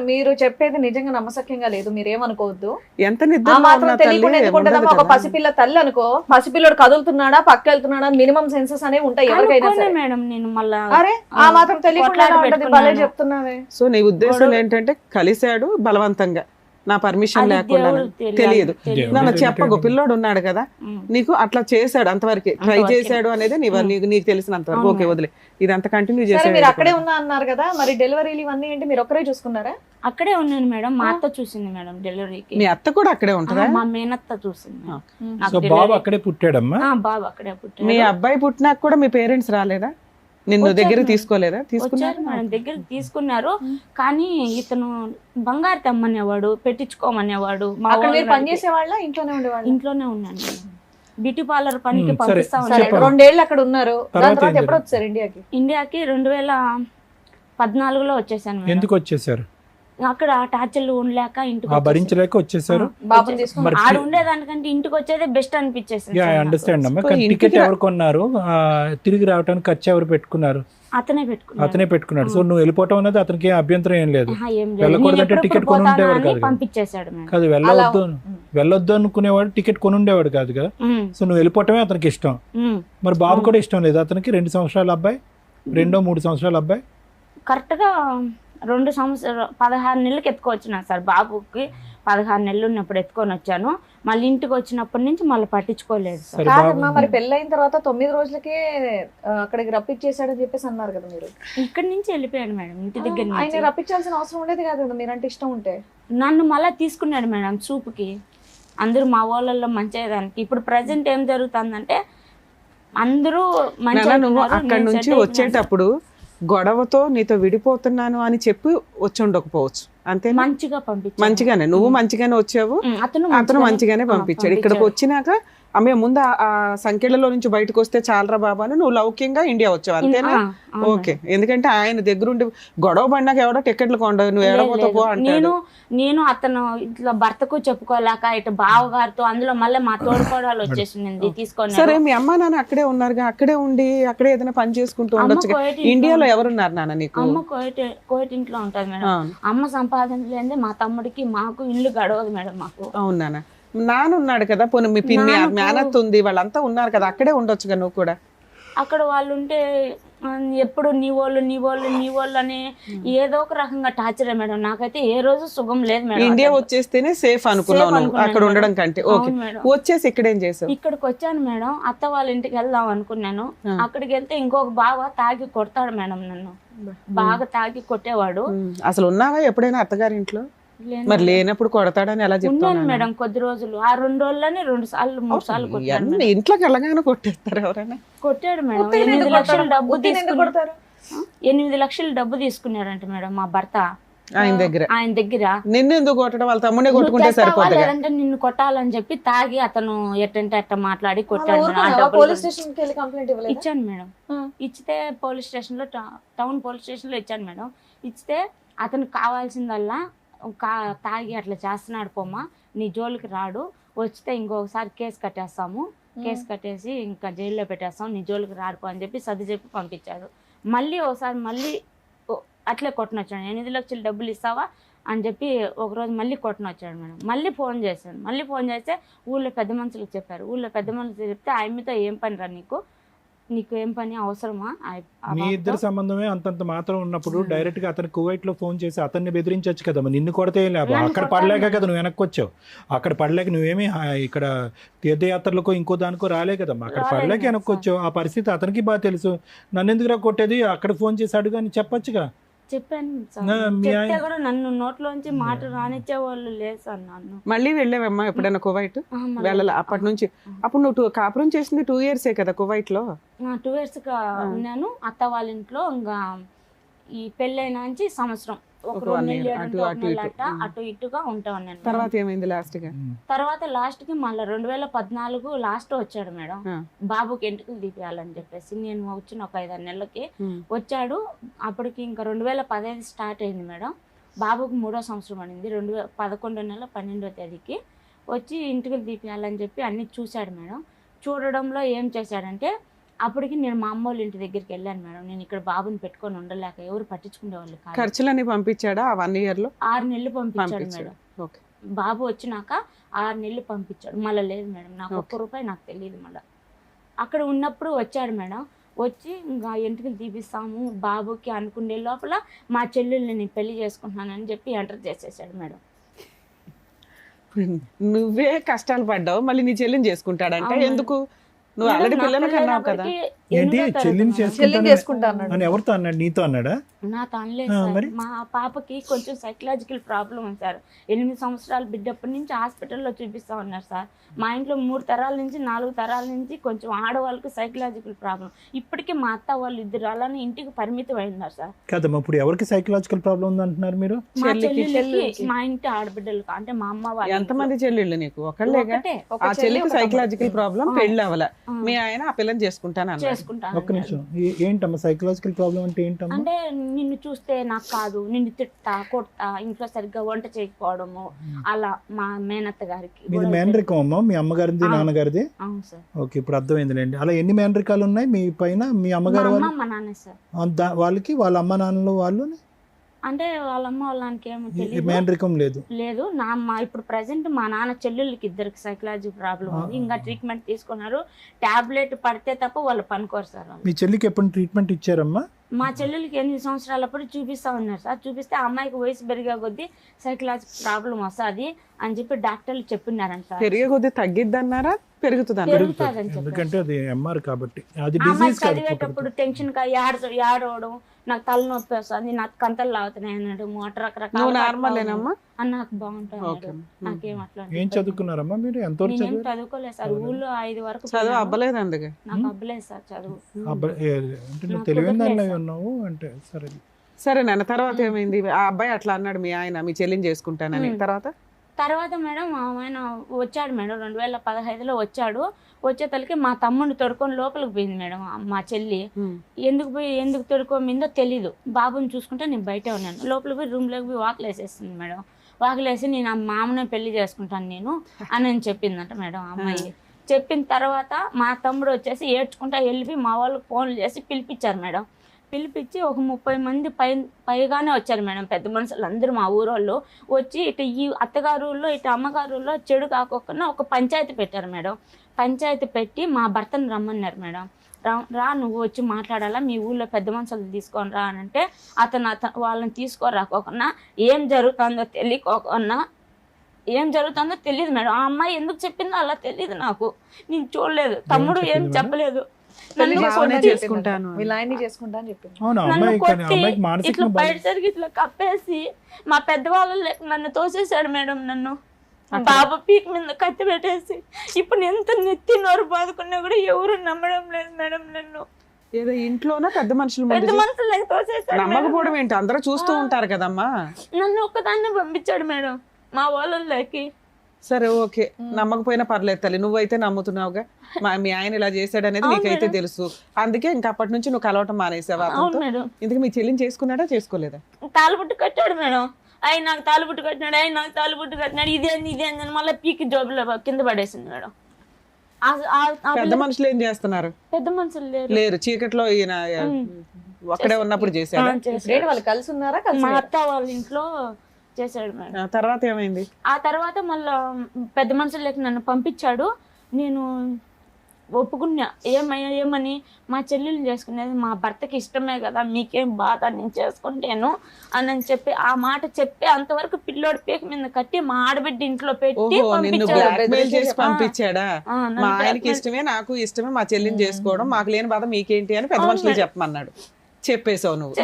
మీరు చెప్పేది నిజంగా నమ్మసక్యంగా లేదు, మీరేమనుకోవద్దు. ఎంత ఆ నిద్ర మాత్రం తెలియకుండా ఎందుకుంటుందమ్మా? ఒక పసిపిల్ల తల్లి అనుకో, పసిపిల్లడు కదులుతున్నాడా పక్క వెళ్తున్నాడా మినిమం సెన్సెస్ అనేవి ఉంటాయి ఎవరికైనా కనుక్కోలే సరే. మేడం నేను మళ్ళా. అరే ఆ మాత్రం తెలియకుండా ఎలా ఉంటది? భలే చెప్తున్నావే. సో నీ ఉద్దేశం ఏంటంటే కలిశాడు బలవంతంగా, నా పర్మిషన్ అది లేకుండా? దేవుడు తెలియదు. తెలియదు. నన్ను చెప్పకు, పిల్లోడు ఉన్నాడు కదా నీకు, అట్లా చేశాడు అంతవరకు ట్రై చేశాడు అనేది నీకు తెలిసినంత వరకు. ఓకే వదిలే, ఇదంతా కంటిన్యూ సరే, చేశాడు. మీరు అక్కడే ఉన్నా అన్నారు కదా, మరి డెలివరీలు ఇవన్నీ ఏంటి మీరు ఒక్కరే చూసుకున్నారా? అక్కడే ఉన్నాను మేడం. మా అత్త చూసింది మేడం డెలివరీకి. మీ అత్త కూడా అక్కడే ఉంటుందా? మా మేనత్త చూసింది. నాకు సో బాబు అక్కడే పుట్టాడమ్మా? బాబు అక్కడే పుట్టాడు. మీ అబ్బాయి పుట్టినాక కూడా మీ పేరెంట్స్ రాలేదా? నిన్ను దగ్గర తీసుకోలేదా? తీసుకున్నారు మేడం, దగ్గర తీసుకున్నారు. కానీ ఇతను బంగారు తెమ్మనేవాడు, పెట్టించుకోమనేవాడు. మా అక్కడ మీరు వాళ్ళు పని చేసేవాళ్ళ ఇంట్లోనే ఉండేవాళ్ళ? ఇంట్లోనే ఉన్నాను మేడం. బ్యూటీ పార్లర్ పనికి సరే. పంపిస్తా సరే, ఉన్నాడు. 2 ఏళ్ళు అక్కడ ఉన్నారు. దాని తర్వాత తర్వాత ఏం ఎప్పుడు వచ్చారు ఇండియాకి? ఇండియాకి 2014లో వచ్చేసాను మేడం. ఎందుకు వచ్చేసారు? అక్కడ టార్చర్లు ఉండలేక ఇంటికి ఆ భరించలేక వచ్చేసారు. బాబుని తీసుకుని మరి ఆడ ఉండేదానికంటే ఇంటికి వచ్చేదే బెస్ట్ అనిపించేసింది యా, సార్ ఐ నాకు. అండర్స్టాండ్ అమ్మా. సో ఇంటికి టికెట్ ఎవరు కొన్నారు? తిరిగి రావడానికి ఖర్చు ఎవరు పెట్టుకున్నారు? అతనే పెట్టుకున్నాడు. అతనే పెట్టుకున్నాడు. సో నువ్వు వెళ్ళిపోవటం అనేది అతనికి అభ్యంతరం ఏం లేదు. ఏం లేదు. వెళ్ళకూడదంటే నేను ఎప్పుడెప్పుడు టికెట్ కొని పోతానా ఉండేవాడు అని కాదు కదా. పంపించేశాడు మేడం. కాదు, వెళ్ళొద్దు అనుకునేవాడు, టికెట్ కొని ఉండేవాడు కాదు కదా. ఉమ్, సో నువ్వు వెళ్ళిపోవటమే అతనికి ఇష్టం. ఉమ్. మరి బాబు కూడా ఇష్టం లేదు అతనికి? 2 సంవత్సరాల అబ్బాయి, 3 సంవత్సరాల అబ్బాయి. కరెక్ట్ గా 2 సంవత్సరాలు 16 నెలలకు ఎత్తుకొచ్చినాను సార్. బాబుకి 16 నెలలు ఉన్నప్పుడు ఎత్తుకొని వచ్చాను. మళ్ళీ ఇంటికి వచ్చినప్పటి నుంచి మళ్ళీ పట్టించుకోలేదు సార్. సరే కాదమ్మా, బాబు మరి పెళ్ళైన తర్వాత 9 రోజులకే అక్కడికి రప్పించేసాడని చెప్పేసి అన్నారు కదా మీరు. ఇక్కడి నుంచి వెళ్ళిపోయాడు మేడం, ఇంటి దగ్గర ఆయన నుంచి. రప్పించాల్సిన అవసరం ఉండేది కాదు కదా, మీరంటే ఇష్టం ఉంటే. నన్ను మళ్ళీ తీసుకున్నాడు మేడం చూపుకి. అందరూ మా వాళ్ళల్లో మంచిదానికి. ఇప్పుడు ప్రజెంట్ ఏం జరుగుతుందంటే అందరూ నాన్న, నువ్వు మంచిగా అక్కడి నుంచి వచ్చేటప్పుడు గొడవతో నీతో విడిపోతున్నాను అని చెప్పి వచ్చి ఉండకపోవచ్చు, అంతే? మంచిగా పంపించాడు. మంచిగానే, నువ్వు మంచిగానే వచ్చావు, అతను అతను మంచిగానే పంపించాడు. ఇక్కడికి వచ్చినాక ఆమె ముందు ఆ సంఖ్యలలో నుంచి బయటకు వస్తే చాలరా బాబా అని నువ్వు లౌక్యంగా ఇండియా వచ్చావు, అంతేనా? ఓకే, ఎందుకంటే ఆయన దగ్గరుండి గొడవ పడినాక ఎవడో టికెట్లు కొండవు, నువ్వు ఎడపోతావు అంటాడు. నేను అతను ఇట్లా భర్తకు చెప్పుకోలేక ఇటు బావగారితో, అందులో మళ్ళీ మా తోడుకోడాలు వచ్చేసింది తీసుకొని. సరే, మీ అమ్మ నాన్న అక్కడే ఉన్నారుగా, అక్కడే ఉండి అక్కడే ఏదైనా పని చేసుకుంటూ ఉండొచ్చు. ఇండియాలో ఎవరున్నారు నాన్న నీకు? అమ్మ కోయట్ ఇంట్లో ఉంటది మేడం. అమ్మ సంపాదించలేదే మా తమ్ముడికి మాకు ఇల్లు గడవదు మేడం మాకు. అవును నాన్న. నాన్న ఉన్నాడు కదా, పోనీ మీ పిన్ని మేనత్ ఉంది, వాళ్ళంతా ఉన్నారు కదా, అక్కడే ఉండొచ్చుగా నువ్వు కూడా. అక్కడ వాళ్ళు ఉంటే ఎప్పుడు నీ వాళ్ళు అని ఏదో ఒక రకంగా టార్చర్ మేడం. నాకైతే ఏ రోజు సుఖం లేదు మేడం. ఇండియా వచ్చేస్తేనే సేఫ్ అనుకున్నావు నువ్వు, అక్కడ ఉండడం కంటే. ఓకే, వచ్చేసి ఇక్కడ ఏం చేసావు? ఇక్కడికి వచ్చాను మేడం, అత్త వాళ్ళ ఇంటికి వెళ్దాం అనుకున్నాను. అక్కడికి వెళ్తే ఇంకొక బావ తాగి కొడతాడు మేడం నన్ను. బాగా తాగి కొట్టేవాడు. అసలు ఉన్నావా ఎప్పుడైనా అత్తగారి ఇంట్లో? మరి లేనప్పుడు కొడతాడని ఎలా ఉన్నాను చెప్తాను మేడం కొద్ది రోజులు. ఆ 2 రోజుల్లోనే 2 సార్లు 3 సార్లు కొట్టాడు మేడం. ఇంట్లోకి వెళ్ళగానే కొట్టేస్తారు ఎవరైనా? కొట్టాడు మేడం. 8 లక్షలు డబ్బు తీసుకున్నాడు. 8 లక్షలు డబ్బు తీసుకున్నాడంట మేడం మా భర్త ఆయన దగ్గర. నిన్ను ఎందుకు కొట్టడం? వాళ్ళ తమ్ముడే కొట్టుకుంటే సరిపోతుంది. లేదంటే నిన్ను కొట్టాలని చెప్పి తాగి అతను ఎట్టంటే అట్ట మాట్లాడి కొట్టాడు మేడం. ఆ డబ్బులు పోలీస్ స్టేషన్ కి వెళ్ళి కంప్లైంట్ ఇవ్వలేదు? ఇచ్చాను మేడం. ఇచ్చితే పోలీస్ స్టేషన్ లో టౌన్ పోలీస్ స్టేషన్ లో ఇచ్చాను మేడం. ఇస్తే అతనికి కావాల్సిందల్లా తాగి అట్లా చేస్తున్నాడు పోమ్మా, నీ జోలికి రాడు, వచ్చితే ఇంకొకసారి కేసు కట్టేస్తాము, కేసు కట్టేసి ఇంకా జైల్లో పెట్టేస్తాం, నీ జోలికి రాడుకో అని చెప్పి సర్ది చెప్పి పంపించాడు. మళ్ళీ ఒకసారి మళ్ళీ అట్లే కొట్టనొచ్చాడు. 8 లక్షలు డబ్బులు ఇస్తావా అని చెప్పి ఒకరోజు మళ్ళీ కొట్టనొచ్చాడు మేడం. మళ్ళీ ఫోన్ చేశాను. మళ్ళీ ఫోన్ చేస్తే ఊళ్ళో పెద్ద మనుషులకు చెప్పారు. ఊళ్ళో పెద్ద మనుషులు చెప్తే ఆయనతో ఏం పని రా నీకు ఏం పని అవసరమా? మీ ఇద్దరు సంబంధమే అంతంత మాత్రం ఉన్నప్పుడు డైరెక్ట్ గా అతను కువైట్ లో ఫోన్ చేసి అతన్ని బెదిరించవచ్చు కదా. నిన్ను కొడితే ఏం లాభం? అక్కడ పడలేక కదా నువ్వు వెనక్కి వచ్చావు. అక్కడ పడలేక నువ్వేమి ఇక్కడ తీర్థయాత్రలకో ఇంకో దానికో రాలే కదమ్మా. అక్కడ పడలేక వెనక్కి వచ్చావు. ఆ పరిస్థితి అతనికి బాగా తెలుసు. నన్ను ఎందుకురా కొట్టేది, అక్కడ ఫోన్ చేసి అడుగు అని చెప్పొచ్చుగా. చెప్పాను చెప్తే కూడా నన్ను నోట్లోంచి మాట రానిచ్చే వాళ్ళు లేదు సార్. నన్ను మళ్ళీ వెళ్ళావమ్మా ఎప్పుడైనా కువైట్? వెళ్ళాలి అప్పటి నుంచి. అప్పుడు నువ్వు కాపురం చేసింది 2 years కదా కువైట్ లో? 2 years ఉన్నాను అత్త వాళ్ళ ఇంట్లో. ఇంకా ఈ పెళ్ళైన నుంచి సంవత్సరం ఒక 2 నెలలు అటు ఇటుగా ఉంటా ఉన్నాను. తర్వాత ఏమైంది లాస్ట్ గా? తర్వాత లాస్ట్ కి మళ్ళీ 2014 లాస్ట్ వచ్చాడు మేడం. బాబుకి ఎంటుకలు తీపియాలని చెప్పేసి. నేను వచ్చిన ఒక 5-6 నెలలకి వచ్చాడు. అప్పటికి ఇంకా 2015 స్టార్ట్ అయింది మేడం. బాబుకి 3వ సంవత్సరం అనింది. 11 నెల 12వ తేదీకి వచ్చి ఇంటికి తీపియాలని చెప్పి అన్ని చూశాడు మేడం. చూడడంలో ఏం చేశాడంటే అప్పటికి నేను మా అమ్మ వాళ్ళ ఇంటి దగ్గరికి వెళ్ళాను మేడం. నేను ఇక్కడ బాబుని పెట్టుకొని ఉండలేక ఎవరు పట్టించుకునే వాళ్ళు కాదు. ఖర్చులన్నీ పంపించాడా ఆ 1 year లో? 6 నెలలు పంపించాడు మేడం. ఓకే. బాబు వచ్చినాక 6 నెలలు పంపించాడు. మళ్ళీ లేదు మేడం, నాకు ఒక్క రూపాయి నాకు తెలియదు. మళ్ళీ అక్కడ ఉన్నప్పుడు వచ్చాడు మేడం. వచ్చి ఇంకా ఎంటుకలు తీపిస్తాము బాబుకి అనుకునే లోపల మా చెల్లెల్ని నేను పెళ్లి చేసుకుంటున్నానని చెప్పి ఎంటర్ చేసేసాడు మేడం. నువ్వే కష్టాలు పడ్డావు, మళ్ళీ నీ చెల్లిని చేసుకుంటాడంటే ఎందుకు? నువ్వు ఆల్రెడీ పిల్లలు కన్నావు కదా. ఏంటి చెల్లిని చెల్లిని చేసుకుంటా అన్నాడు. అని ఎవరితో అన్నాడు? నీతో అన్నాడా? నాతో అనలేదు సార్. మా పాపకి కొంచెం సైకలాజికల్ ప్రాబ్లం ఉంది సార్. 8 సంవత్సరాల బిడ్డప్పటి నుంచి హాస్పిటల్లో చూపిస్తా ఉన్నారు సార్. మా ఇంట్లో 3 తరాల నుంచి 4 తరాల నుంచి కొంచెం ఆడవాళ్ళకి సైకలాజికల్ ప్రాబ్లం. ఇప్పటికీ మా అత్త వాళ్ళు 2 అలానే ఇంటికి పరిమితం అయినారు సార్. కదమ్మా, ఇప్పుడు ఎవరికి సైకలాజికల్ ప్రాబ్లం ఉంది అంటున్నారు మీరు? మా చెల్లెళ్ళకి, మా ఇంటి ఆడబిడ్డలకు, అంటే మా అమ్మ వాళ్ళు. ఎంతమంది చెల్లెళ్ళు నీకు? ఒకళ్ళేగా. ఆ చెల్లికి సైకలాజికల్ ప్రాబ్లం, పెళ్ళి అవ్వల. మీ ఆయన ఆ పిల్లని చేసుకుంటాను చేసుకుంటాను. ఒక్క నిమిషం, ఏంటమ్మా సైకలాజికల్ ప్రాబ్లం అంటే ఏంటమ్మా? అంటే నిన్ను చూస్తే నాకు కాదు, నిన్ను తిట్టా కొడతా, ఇంట్లో సరిగ్గా వంట చేయకపోవడము, అలా మా మేనత్త గారికి. మీది మేనరికం అమ్మా? మీ అమ్మగారిది నాన్నగారిది? అవును సార్. ఓకే, ఇప్పుడు అర్థమైందిలేండి. అలా ఎన్ని మేనరికాలు ఉన్నాయి మీ పైన? మీ అమ్మగారు మా అమ్మ మా నాన్న సార్. వాళ్ళకి వాళ్ళ అమ్మ నాన్నలు వాళ్ళు అంటే వాళ్ళమ్మ వాళ్ళకి ఏమో తెలియదు, మేనరికం లేదు. లేదు నా ఇప్పుడు ప్రెసెంట్ మా నాన్న చెల్లెళ్ళకి 2 సైకలాజీ ప్రాబ్లం ఉంది. ఇంకా ట్రీట్మెంట్ తీసుకున్నారు. టాబ్లెట్ పడితే తప్ప వాళ్ళు పనుకోరు సార్. మీ చెల్లికి ఎప్పుడు ట్రీట్మెంట్ ఇచ్చారమ్మా? మా చెల్లెలకి 8 సంవత్సరాలప్పుడు చూపిస్తా ఉన్నారు సార్. చూపిస్తే ఆ అమ్మాయికి వయసు పెరిగే కొద్దీ సైకలాజికల్ ప్రాబ్లం వస్తుంది అని చెప్పి డాక్టర్లు చెప్పినారంట. పెరిగే కొద్దీ తగ్గిద్ది అన్నారా, పెరుగుతుందని? పెరుగుతుందని చెప్పి. ఎందుకంటే అది ఎంఆర్ కాబట్టి. అది అమ్మాయి డిసీజ్ కాదు. చదివేటప్పుడు టెన్షన్ గా ఏడవడం, నాకు తలనొప్పి వస్తుంది, నాకు కంతలు లాగుతున్నాయి అన్నాడు. రకరకాల నార్మలేనమ్మా? నాకు బాగుంటుంది. నాకేం అట్లా ఏం చదువుకున్నారమ్మా మీరు? ఎంతవరకు నేనేం చదువుకోలేదు సార్. ఊళ్ళో 5 వరకు చదువు అవ్వలేదు, అందుకే నాకు అవ్వలేదు సార్ చదువు. అంటే నువ్వు తెలివైన దానిలో ఉన్నావు అంటే. సరే సరే నాన్న, తర్వాత ఏమైంది? ఆ అబ్బాయి అట్లా అన్నాడు మీ ఆయన, మీ చెల్లిని చేసుకుంటానని. తర్వాత మేడం ఆయన వచ్చాడు మేడం. 2015లో వచ్చాడు. వచ్చేతలకి మా తమ్ముడిని తొడుకొని లోపలికి పోయింది మేడం మా చెల్లి. ఎందుకు తొడుకోమిందో తెలీదు. బాబుని చూసుకుంటే నేను బయటే ఉన్నాను. లోపలికి పోయి రూమ్లోకి పోయి వాకిలు వేసేస్తుంది మేడం. వాకిలు వేసి నేను ఆ మామనే పెళ్లి చేసుకుంటాను నేను అని చెప్పిందంట మేడం అమ్మాయి. చెప్పిన తర్వాత మా తమ్ముడు వచ్చేసి ఏడ్చుకుంటా వెళ్ళి మా వాళ్ళకి ఫోన్లు చేసి పిలిపించారు మేడం. పిలిపించి ఒక 30 మంది పైగానే వచ్చారు మేడం. పెద్ద మనుషులు అందరూ మా ఊరోళ్ళు వచ్చి ఇటు ఈ అత్తగారుల్లో ఇటు అమ్మగారుల్లో చెడు కాకుండా ఒక పంచాయతీ పెట్టారు మేడం. పంచాయతీ పెట్టి మా భర్తను రమ్మన్నారు మేడం. రా నువ్వు వచ్చి మాట్లాడాలా, మీ ఊళ్ళో పెద్ద మనుషులు తీసుకొని రా అని అంటే అతను వాళ్ళని తీసుకొని ఏం జరుగుతుందో తెలియకోకుండా, ఏం జరుగుతుందో తెలియదు మేడం. ఆ అమ్మాయి ఎందుకు చెప్పిందో అలా తెలియదు నాకు. నేను చూడలేదు. తమ్ముడు ఏం చెప్పలేదు. చేసుకుంటాను ఇట్లా బయట జరిగి ఇట్లా కప్పేసి మా పెద్దవాళ్ళు నన్ను తోసేశాడు మేడం. నన్ను బాబా పీక్ మీద కత్తి పెట్టేసి ఇప్పుడు ఎంత నెత్తి నోరు బాదుకున్నా కూడా ఎవరు నమ్మడం లేదు మేడం నన్ను. ఏదో ఇంట్లోనా పెద్ద మనుషులు తోసేశాడు. నమ్మకపోవడం ఏంటి? అందరూ చూస్తూ ఉంటారు కదమ్మా. నన్ను ఒక్కదాన్ని పంపించాడు మేడం మా వాళ్ళకి. సరే ఓకే, నమ్మకపోయినా పర్లేదు తల్లి, నువ్వైతే నమ్ముతున్నావుగా. మీ ఆయన ఇలా చేశాడు అనేది నీకైతే తెలుసు, అందుకే ఇంకా అప్పటి నుంచి నువ్వు కలవటం మానేసావా? ఇందుకు మీ చెల్లిని చేసుకున్నాడా చేసుకోలేదా? తాళబుట్టు కట్టాడు మేడం. ఆయన నాకు తాళబుట్టు కట్టినాడు. ఇదే అని మళ్ళీ పీకి జోబులో కింద పడేసింది మేడం. పెద్ద మనుషులు ఏం చేస్తున్నారు? పెద్ద మనుషులు లేరు. చీకట్లో ఈయన ఒక్కడే ఉన్నప్పుడు చేశాడు. వాళ్ళు కలిసి ఉన్నారా? మా అత్త వాళ్ళ ఇంట్లో చేశాడు మేడం. తర్వాత ఏమైంది? ఆ తర్వాత మళ్ళా పెద్ద మనుషులకి నన్ను పంపించాడు. నేను ఒప్పుకున్నా. ఏమని మా చెల్లెలు చేసుకునేది మా భర్తకి ఇష్టమే కదా, మీకేం బాధ, నేను చేసుకుంటాను అని చెప్పి ఆ మాట చెప్పి అంతవరకు పిల్లోడి పీక మీద కట్టి మా ఆడబిడ్డ ఇంట్లో పెట్టి పంపించాడా? మా ఆయనకి ఇష్టమే, నాకు ఇష్టమే, మా చెల్లిని చేసుకోవడం, మాకు లేని బాధ మీకేంటి అని పెద్ద మనుషులు చెప్పమన్నాడు. చెప్పేసావు నువ్వు.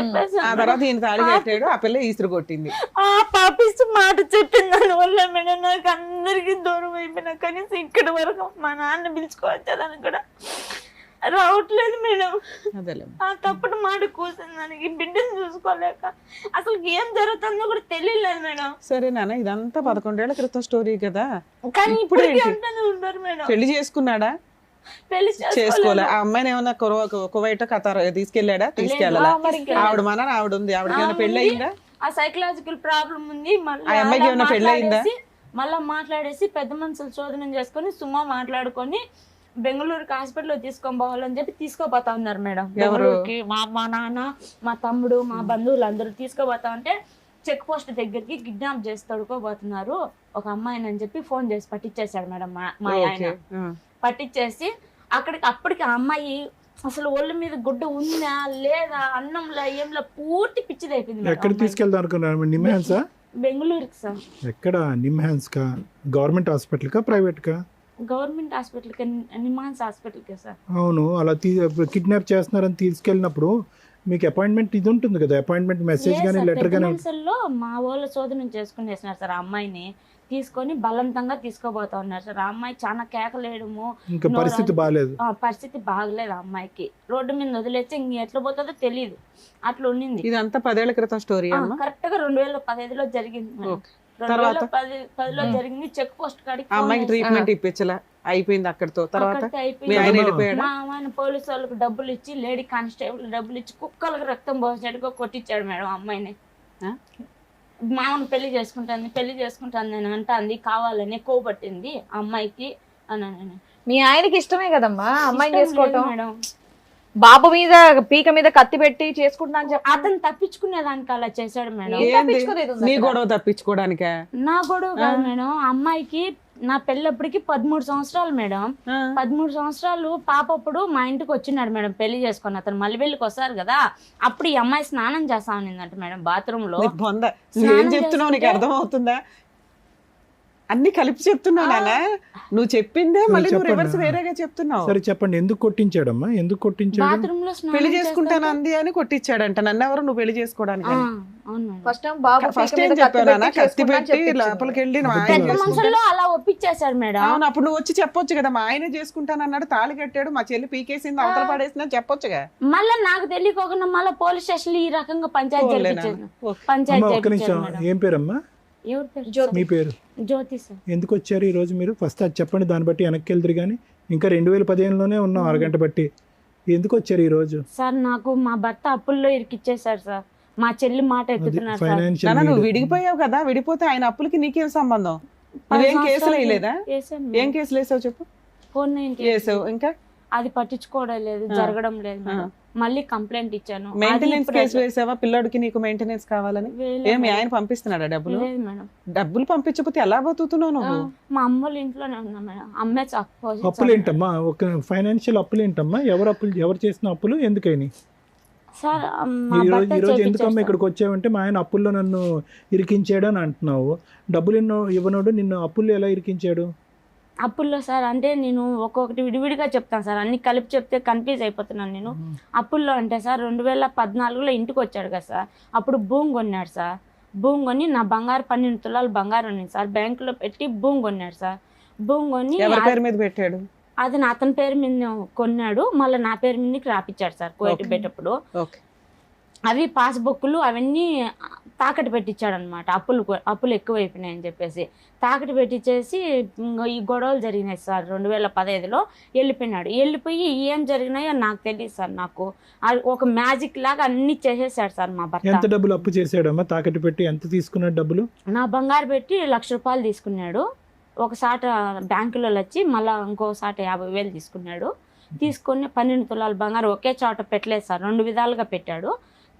ఆ తర్వాత ఈయన తాళి కట్టాడు, ఆ పిల్ల ఈసురు కొట్టింది. ఆ పాపిస్తూ మాట చెప్పిన దాని వల్ల మేడం నాకు అందరికి దూరం అయిపోయినా. కనీసం ఇక్కడ వరకు మా నాన్న పిలుచుకోవచ్చాలని కూడా రావట్లేదు మేడం. ఆ తప్పుడు మాట కూర్చుని దానికి బిడ్డను చూసుకోలేక అసలు ఏం జరుగుతుందో కూడా తెలియలేదు మేడం. సరే నాన్న, ఇదంతా 11 ఏళ్ల క్రితం స్టోరీ కదా. కానీ ఇప్పుడు ఉంటారు మేడం. పెళ్లి చేసుకున్నాడా? పెళ్లి చేసుకోలే. ఆ అమ్మాయిని ఏమన్నా కువైట్ ఖతార్ తీసుకెళ్ళాడా? తీసుకెళ్ళాలా? ఆవిడ మన ఆవిడ ఉంది, ఆవిడకి ఏమైనా పెళ్లి అయిందా? ఆ సైకలాజికల్ ప్రాబ్లం ఉంది. ఆ అమ్మాయికి ఏమైనా పెళ్లి అయిందా? మళ్ళా మాట్లాడేసి పెద్ద మనుషులు శోధనం చేసుకొని సుమా మాట్లాడుకొని బెంగళూరుకి హాస్పిటల్లో తీసుకొని పోవాలని చెప్పి తీసుకోపోతా ఉన్నారు మేడం. బెంగళూరుకి మా నాన్న, మా తమ్ముడు, మా బంధువులు అందరూ తీసుకోపోతా ఉంటే చెక్ పోస్ట్ దగ్గరికి కిడ్నాప్ చేసి తడుకోబోతున్నారు ఒక అమ్మాయిని అని చెప్పి ఫోన్ చేసి పట్టించేశాడు మేడం మా ఆయన. పట్టించేసి అప్పటికి ఆ అమ్మాయి అసలు ఒళ్ళు మీద గుడ్డ ఉందా లేదా అన్నంలో ఏంలో పూర్తి పిచ్చిది అయిపోయింది. ఎక్కడ తీసుకెళ్దాం అనుకున్నారు? నిమ్హాన్సా? బెంగళూరుకి సార్. ఎక్కడ? నిమ్హాన్స్ కా? గవర్నమెంట్ హాస్పిటల్ కా ప్రైవేట్ కా? గవర్నమెంట్ హాస్పిటల్కి, నిమాన్స్ హాస్పిటల్కి సార్. అవును, అలా కిడ్నాప్ చేస్తున్నారని తీసుకెళ్ళినప్పుడు మీకు అపాయింట్మెంట్ ఇది ఉంటుంది కదా, అపాయింట్మెంట్ మెసేజ్ కానీ లెటర్ కానీ. లో మా వాళ్ళు శోధనం చేసుకునేసినారు సార్. ఆ అమ్మాయిని తీసుకొని బలవంతంగా తీసుకోబోతా ఉన్నారు సార్. ఆ అమ్మాయి చాలా కేకలేయడము, ఇంకా పరిస్థితి బాగాలేదు. పరిస్థితి బాగలేదు ఆ అమ్మాయికి. రోడ్డు మీద వదిలేస్తే ఇంక ఎట్లా పోతుందో తెలియదు, అట్లా ఉండింది. ఇదంతా 10 ఏళ్ల క్రితం స్టోరీ. కరెక్ట్ గా 2015లో జరిగింది. 2010లో జరిగింది. చెక్ పోస్ట్ కాడికి అమ్మాయికి ట్రీట్మెంట్ ఇప్పించలా, అయిపోయింది అక్కడితో. తర్వాత మా ఆయన పోలీసు వాళ్ళకి డబ్బులు ఇచ్చి, లేడీ కానిస్టేబుల్ డబ్బులు ఇచ్చి కుక్కలకు రక్తం పోసినట్టుగా కొట్టించాడు మేడం అమ్మాయిని. మామను పెళ్లి చేసుకుంటాను అని అంటాంది, కావాలని కోపట్టింది అమ్మాయికి అని. మీ ఆయనకి ఇష్టమే కదమ్మా అమ్మాయిని చేసుకోవటం మేడం. బాబు మీద పీక మీద కత్తి పెట్టి చేసుకుంటా అని చెప్పి అతను తప్పించుకునేదానికి అలా చేశాడు మేడం. నీ గొడవ తప్పించుకోవడానికే? నా గొడవ కాదు మేడం. అమ్మాయికి నా పెళ్ళప్పటికి 13 సంవత్సరాలు మేడం. 13 సంవత్సరాలు పాపప్పుడు మా ఇంటికి వచ్చినాడు మేడం పెళ్లి చేసుకుని. అతను మల్లెబెల్లికి వస్తారు కదా, అప్పుడు ఈ అమ్మాయి స్నానం చేస్తా ఉన్నిందంట మేడం బాత్రూమ్ లో. ఏం చెప్తున్నావు నీకు అర్థం అవుతుందా? అన్ని కలిపి చెప్తున్నానా? నువ్వు చెప్పిందే మళ్ళీ నువ్వు రివర్స్ వేరేగా చెప్తున్నావు. సరే చెప్పండి, ఎందుకు కొట్టించాడమ్మా? ఎందుకు కొట్టించాడు? బాత్రూమ్ లో పెళ్లి చేసుకుంటాను అంది అని కొట్టించాడంట. నన్ను ఎవరు నువ్వు పెళ్లి చేసుకోవడానికి? ఫస్ట్ టైం బాబు ఫస్ట్ ఏం చెప్పానా? కత్తి పెట్టి లోపలికి వెళ్ళి పెద్ద మనుషుల్లో అలా ఒప్పించేశాడు మేడం. అవును, అప్పుడు నువ్వు వచ్చి చెప్పొచ్చు కదా, మా ఆయన చేసుకుంటాను అన్నాడు, తాళి కట్టాడు, మా చెల్లి పీకేసింది, అవతల పడేసింది అని చెప్పొచ్చుగా. మళ్ళీ నాకు తెలియకోకుండా మళ్ళీ పోలీస్ స్టేషన్ ఈ రకంగా పంచాయతీ ఏం పేరమ్మా? మీ పేరు? జ్యోతి సార్. ఎందుకు వచ్చారు ఈ రోజు మీరు? ఫస్ట్ అది చెప్పండి, దాన్ని బట్టి వెనక్కి వెళ్తారు. కానీ ఇంకా 2015లోనే ఉన్నాం, అరగంట బట్టి. ఎందుకు వచ్చారు ఈ రోజు? సార్ నాకు మా భర్త అప్పుల్లో ఇరికిచ్చేసారు సార్. మా చెల్లి మాట ఎత్తుతున్నారు సార్. నువ్వు విడిగిపోయావు కదా, విడిపోతే ఆయన అప్పులకి నీకేం సంబంధం? నువ్వేం కేసులు వేయలేదా? ఏం కేసులు వేసావు చెప్పు? వేసావు. ఇంకా అది పట్టించుకోవడం లేదు, జరగడం లేదు మేడం. మళ్ళీ కంప్లైంట్ ఇచ్చాను. మెయింటెనెన్స్ కేసు వేసావా? పిల్లడికి నీకు మెయింటెనెన్స్ కావాలని ఏమి ఆయన పంపిస్తున్నాడా డబ్బులు? డబ్బులు పంపించకపోతే ఎలా బతుకుతున్నావు నువ్వు? మా అమ్మోళ్ళ ఇంట్లోనే ఉన్నా మేడం. అమ్మే అప్పులు ఏంటమ్మా? ఒక ఫైనాన్షియల్ అప్పులు ఏంటమ్మా? ఎవరు చేసిన అప్పులు ఎందుకని? సార్ ఈ రోజు ఎందుకమ్మా ఇక్కడికి వచ్చావంటే మా ఆయన అప్పుల్లో నన్ను ఇరికించాడు అని అంటున్నావు. డబ్బులు ఇవ్వనోడు నిన్ను అప్పుల్లో ఎలా ఇరికించాడు? అప్పుల్లో సార్ అంటే నేను ఒక్కొక్కటి విడివిడిగా చెప్తాను సార్, అన్ని కలిపి చెప్తే కన్ఫ్యూజ్ అయిపోతున్నాను నేను. అప్పుల్లో అంటే సార్ 2014లో ఇంటికి వచ్చాడు కదా సార్, అప్పుడు భూమి కొన్నాడు సార్. భూమి కొని నా బంగారు 12 తులాలు బంగారం ఉంది సార్, బ్యాంకులో పెట్టి భూమి కొన్నాడు సార్. భూమి కొని ఎవరి పేరు మీద పెట్టాడు? అది అతని పేరు మీద కొన్నాడు, మళ్ళీ నా పేరు మీదకి రాపిచ్చాడు సార్ కోయిట్ పెట్టేటప్పుడు. అవి పాస్బుక్లు అవన్నీ తాకట్టు పెట్టించాడు అనమాట. అప్పులు ఎక్కువైపోయినాయని చెప్పేసి తాకట్టు పెట్టించేసి ఈ గొడవలు జరిగినాయి సార్. 2015లో వెళ్ళిపోయినాడు. వెళ్ళిపోయి ఏం జరిగినాయో నాకు తెలియదు సార్. నాకు ఒక మ్యాజిక్ లాగా అన్ని చేసేసాడు సార్ మా భర్త. ఎంత డబ్బులు అప్పు చేసాడమ్మా? తాకట్టు పెట్టి ఎంత తీసుకున్నాడు డబ్బులు? నా బంగారు పెట్టి 1,00,000 రూపాయలు తీసుకున్నాడు. ఒకసాట బ్యాంకులో వచ్చి మళ్ళీ ఇంకోసాట 50,000 తీసుకున్నాడు. తీసుకుని 12 తులాల బంగారు ఒకే చోట పెట్టలేదు సార్, 2 విధాలుగా పెట్టాడు.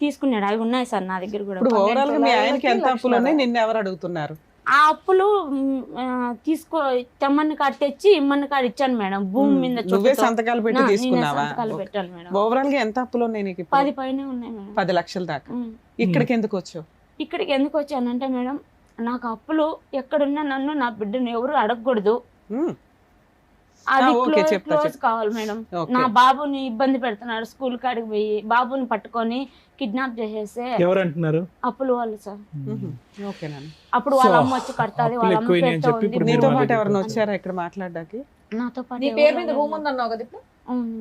తీసుకున్నాడు. అవి ఉన్నాయి సార్ నా దగ్గర కూడా. ఓవరాల్ గా మీ ఆయనకి ఎంత అప్పులు ఉన్నాయి? నిన్ను ఎవరు అడుగుతున్నారు? ఆ అప్పులు తెమ్మని కాడ తెచ్చి ఇమ్మని కాడ ఇచ్చాను మేడం. భూమి మీద నువ్వే సంతకాలు పెట్టి తీసుకున్నావా? పెట్టాను మేడం. ఓవరాల్ గా ఎంత అప్పులు ఉన్నాయి నీకు? 10 పైనే ఉన్నాయి మేడం. 10 లక్షల దాకా. ఇక్కడికి ఎందుకు వచ్చావు? ఇక్కడికి ఎందుకు వచ్చానంటే మేడం, నాకు అప్పులు ఎక్కడున్నా నన్ను నా బిడ్డను ఎవరు అడగకూడదు, అది క్లోజ్ కావాలి మేడం. నా బాబుని ఇబ్బంది పెడుతున్నాడు, స్కూల్ కాడికి పోయి బాబుని పట్టుకొని కిడ్నాప్ చేసేస్తే ఎవరంటున్నారు? అప్పులు వాళ్ళు సార్. అప్పుడు వాళ్ళ అమ్మ వచ్చి కడతాది, వాళ్ళ అమ్మ నీతో పాటు ఎవరైనా వచ్చారా ఇక్కడ మాట్లాడడానికి? నాతో పాటు. నీ పేరు మీద భూమి ఉందన్నావు కదా ఇప్పుడు,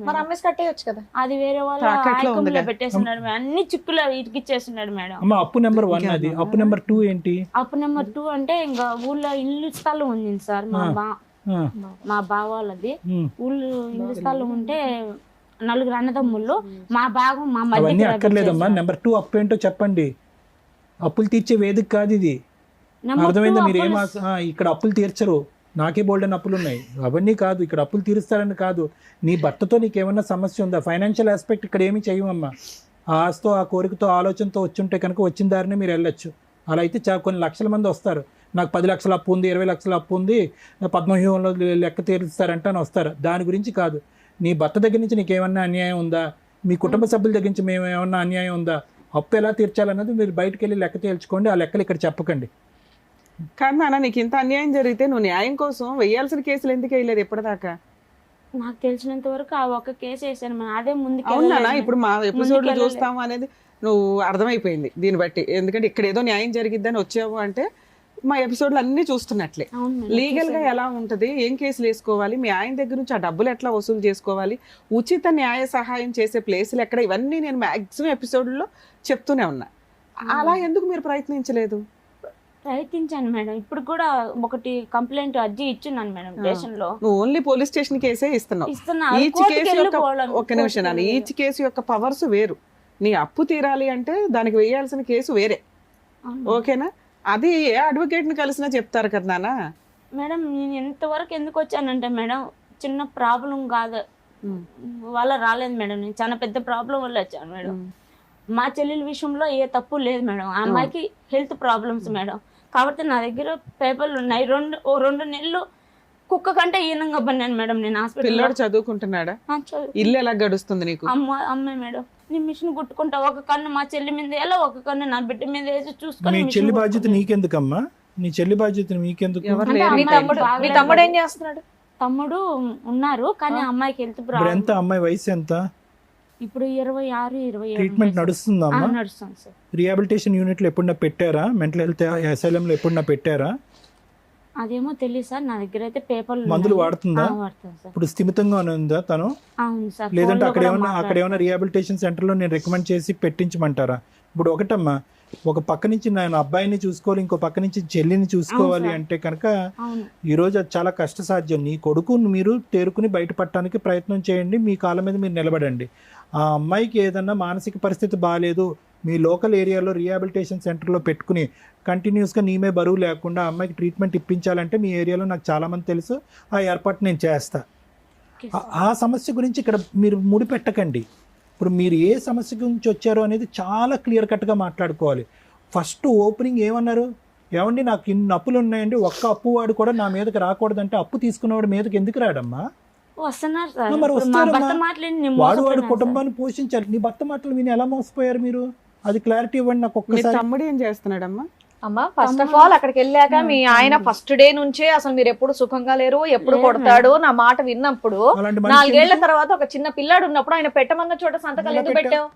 మరి అమ్మేసి కట్టేయచ్చు కదా. అది వేరే వాళ్ళు పెట్టేస్తున్నాడు, అన్ని చిక్కులు ఇరికిచ్చేస్తున్నాడు మేడం. అప్పు నెంబర్ 1 అది. అప్పు నెంబర్ 2 ఏంటి? అప్పు నెంబర్ 2 అంటే ఇంకా ఊళ్ళో ఇల్లు స్థలం ఉంది సార్ మా బావ వాళ్ళది. ఊళ్ళు ఇల్లు స్థలం ఉంటే 4 అన్నదమ్ముళ్ళు, మా భాగం మా మధ్య. అక్కర్లేదమ్మా. నెంబర్ 2 అప్పు ఏంటో చెప్పండి. అప్పులు తీర్చే వేదిక కాదు ఇది, అర్థమైందా? మీరు ఇక్కడ అప్పులు తీర్చరు. నాకే బోల్డెన్ అప్పులు ఉన్నాయి. అవన్నీ కాదు, ఇక్కడ అప్పులు తీరుస్తారని కాదు. నీ భర్తతో నీకేమన్నా సమస్య ఉందా? ఫైనాన్షియల్ ఆస్పెక్ట్ ఇక్కడ ఏమీ చేయమమ్మా. ఆ ఆశతో, ఆ కోరికతో, ఆలోచనతో వచ్చుంటే కనుక వచ్చిన దారినే మీరు వెళ్ళొచ్చు. అలా అయితే కొన్ని లక్షల మంది వస్తారు. నాకు 10 లక్షల అప్పు ఉంది, 20 లక్షల అప్పు ఉంది, పద్మవ్యూహంలో లెక్క తీరుస్తారంటే అని వస్తారు. దాని గురించి కాదు. నీ భర్త దగ్గర నుంచి నీకేమన్నా అన్యాయం ఉందా? మీ కుటుంబ సభ్యుల దగ్గర నుంచి మేము ఏమన్నా అన్యాయం ఉందా? అప్పు ఎలా తీర్చాలన్నది మీరు బయటకు వెళ్ళి లెక్క తేల్చుకోండి. ఆ లెక్కలు ఇక్కడ చెప్పకండి. కానీ నాన్న, నీకు ఇంత అన్యాయం జరిగితే నువ్వు న్యాయం కోసం వేయాల్సిన కేసులు ఎందుకు వేయలేదు ఇప్పటిదాకా? నాకు తెలిసినంత వరకు ఆ ఒక్క కేసు వేసాను మేడం. అదే ముందుకు అవునా? వెళ్ళలేదు. ఇప్పుడు మా ఎపిసోడ్ లో చూస్తాము అనేది నువ్వు అర్థమైపోయింది దీన్ని బట్టి. ఎందుకంటే ఇక్కడ ఏదో న్యాయం జరిగిద్దని వచ్చావు అంటే మా ఎపిసోడ్లు అన్ని చూస్తున్నట్లే. అవును మేడం. లీగల్ గా ఎలా ఉంటది, ఏం కేసులు వేసుకోవాలి, మీ ఆయన దగ్గర నుంచి ఆ డబ్బులు ఎట్లా వసూలు చేసుకోవాలి, ఉచిత న్యాయ సహాయం చేసే ప్లేసులు ఎక్కడ, ఇవన్నీ నేను మాక్సిమం ఎపిసోడ్లో చెప్తూనే ఉన్నా. అలా ఎందుకు మీరు ప్రయత్నించలేదు? ప్రయత్నించాను మేడం. ఇప్పుడు కూడా ఒకటి కంప్లైంట్ అర్జీ ఇచ్చున్నాను మేడం స్టేషన్ లో. నువ్వు ఓన్లీ పోలీస్ స్టేషన్ కేసే ఇస్తున్నావు. ఇస్తున్నా. ఈచ్ కేసు యొక్క ఒక్క నిమిషం నాన్న, ఈచ్ కేసు యొక్క పవర్స్ వేరు. నీ అప్పు తీరాలి అంటే దానికి వేయాల్సిన కేసు వేరే. ఓకేనా? అది ఏ అడ్వకేట్ ని కలిసినా చెప్తారు కదా నాన్న. మేడం నేను ఎంతవరకు ఎందుకు వచ్చానంటే మేడం, చిన్న ప్రాబ్లం కాదు వల్ల రాలేదు మేడం. నేను చాలా పెద్ద ప్రాబ్లం వల్ల వచ్చాను మేడం. మా చెల్లెల విషయంలో ఏ తప్పు లేదు మేడం. ఆ అమ్మాయికి హెల్త్ ప్రాబ్లమ్స్ మేడం. కాబట్టి నా దగ్గర పేపర్లు ఉన్నాయి. 2 నెలలు కుక్క కంటే ఈనంగా పన్నాను మేడం నేను హాస్పిటల్. పిల్లోడు చదువుకుంటున్నాడా? ఇల్లు ఎలా గడుస్తుంది నీకు? అమ్మాయి మేడం, నేను మిషన్ కుట్టుకుంటా. ఒక కన్ను మా చెల్లి మీద ఎలా, ఒక కన్ను నా బిడ్డ మీద వేసి చూసుకొని. మీ చెల్లి బాధ్యత నీకెందుకమ్మా? నీ చెల్లి బాధ్యత నీకెందుకు? మీ తమ్ముడు ఏం చేస్తున్నాడు? తమ్ముడు ఉన్నారు కానీ అమ్మాయికి హెల్త్ ఇప్పుడు ప్రాబ్లం. ఎంత అమ్మాయి వయసు ఎంత? ఇప్పుడు 26-27 ట్రీట్మెంట్ నడుస్తుందమ్మా? నడుస్తుంది సార్. రిహాబిలిటేషన్ యూనిట్లో ఎప్పుడన్నా పెట్టారా? మెంటల్ హెల్త్ అసైలంలో ఎప్పుడన్నా పెట్టారా? అదేమో తెలియదు సార్. నా దగ్గర అయితే పేపర్లు మందులు వాడుతుందా? వాడుతుంది సార్. ఇప్పుడు స్థిమితంగానే ఉందా తను? అవును సార్. లేదంటే అక్కడ ఏమైనా రిహాబిలిటేషన్ సెంటర్లో నేను రికమెండ్ చేసి పెట్టించమంటారా? ఇప్పుడు ఒకటమ్మా, ఒక పక్క నుంచి నేను అబ్బాయిని చూసుకోవాలి, ఇంకో పక్క నుంచి చెల్లిని చూసుకోవాలి అంటే కనుక ఈరోజు అది చాలా కష్టసాధ్యం. నీ కొడుకు మీరు తేరుకుని బయటపడటానికి ప్రయత్నం చేయండి. మీ కాళ్ళ మీద మీరు నిలబడండి. ఆ అమ్మాయికి ఏదన్నా మానసిక పరిస్థితి బాగాలేదు, మీ లోకల్ ఏరియాలో రిహాబిలిటేషన్ సెంటర్లో పెట్టుకుని కంటిన్యూస్గా నీమే బరువు లేకుండా అమ్మాయికి ట్రీట్మెంట్ ఇప్పించాలంటే మీ ఏరియాలో నాకు చాలామంది తెలుసు. ఆ ఏర్పాటు నేను చేస్తా. ఆ సమస్య గురించి ఇక్కడ మీరు ముడిపెట్టకండి. ఇప్పుడు మీరు ఏ సమస్య గురించి వచ్చారో అనేది చాలా క్లియర్ కట్గా మాట్లాడుకోవాలి. ఫస్ట్ ఓపెనింగ్ ఏమన్నారు? ఏమండి నాకు ఇన్ని అప్పులు ఉన్నాయండి, ఒక్క అప్పు వాడు కూడా నా మీదకి రాకూడదంటే అప్పు తీసుకున్నవాడు మీదకి ఎందుకు రాడమ్మా? వస్తున్నారు సార్. మరి వాడు వస్తున్నారు. కుటుంబాన్ని పోషించాలి. నీ భర్త మాటలు విని ఎలా మోసపోయారు మీరు? అది క్లారిటీ ఇవ్వండి నాకు మీ ఒక్కసారి. తమ్ముడు ఏం చేస్తున్నాడమ్మా? అమ్మా, ఫస్ట్ ఆఫ్ ఆల్ అక్కడికి వెళ్ళాక మీ ఆయన ఫస్ట్ డే నుంచే అసలు మీరు ఎప్పుడు సుఖంగా లేరు, ఎప్పుడు కొడతాడు నా మాట విన్నప్పుడు, అలాంటి 4 ఏళ్ల తర్వాత ఒక చిన్న పిల్లాడు ఉన్నప్పుడు ఆయన పెట్టమన్న చోట సంతకాలు ఎందుకు పెట్టావు?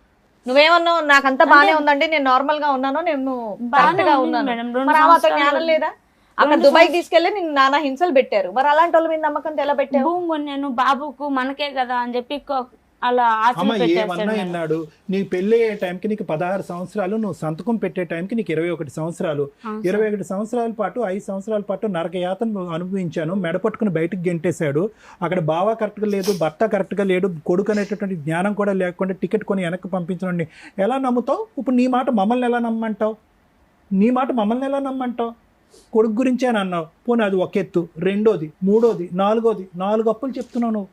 నువ్వేమన్నావు? నాకంతా బానే ఉందండి, నేను నార్మల్ గా ఉన్నాను, నేను కరెక్ట్ గా ఉన్నాను. మరి ఆ మాత్రం జ్ఞానం లేదా? అక్కడ దుబాయ్ తీసుకెళ్లి నిన్ను నానా హింసలు పెట్టారు. మరి అలాంటి వాళ్ళ మీద నమ్మకంతో ఎలా పెట్టావు? భూమి కొన్నాను బాబుకు మనకే కదా అని చెప్పి అలా అమ్మ ఆశ ఏమన్నా అన్నాడు. నీ పెళ్లి అయ్యే టైంకి నీకు 16 సంవత్సరాలు, నువ్వు సంతకం పెట్టే టైంకి నీకు 21 సంవత్సరాలు. 21 సంవత్సరాల పాటు 5 సంవత్సరాల పాటు నరక యాతన అనుభవించాను. మెడపట్టుకుని బయటకు గెంటేశాడు. అక్కడ బావ కరెక్ట్గా లేదు, భర్త కరెక్ట్గా లేడు, కొడుకు అనేటటువంటి జ్ఞానం కూడా లేకుండా టికెట్ కొని వెనక్కి పంపించండి. ఎలా నమ్ముతావు? ఇప్పుడు నీ మాట మమ్మల్ని ఎలా నమ్మంటావు? నీ మాట మమ్మల్ని ఎలా నమ్మంటావు? కొడుకు గురించే అని అన్నావు. పోనీ అది ఒక ఎత్తు. రెండోది, మూడోది, నాలుగోది, 4 అప్పులు చెప్తున్నావు నువ్వు.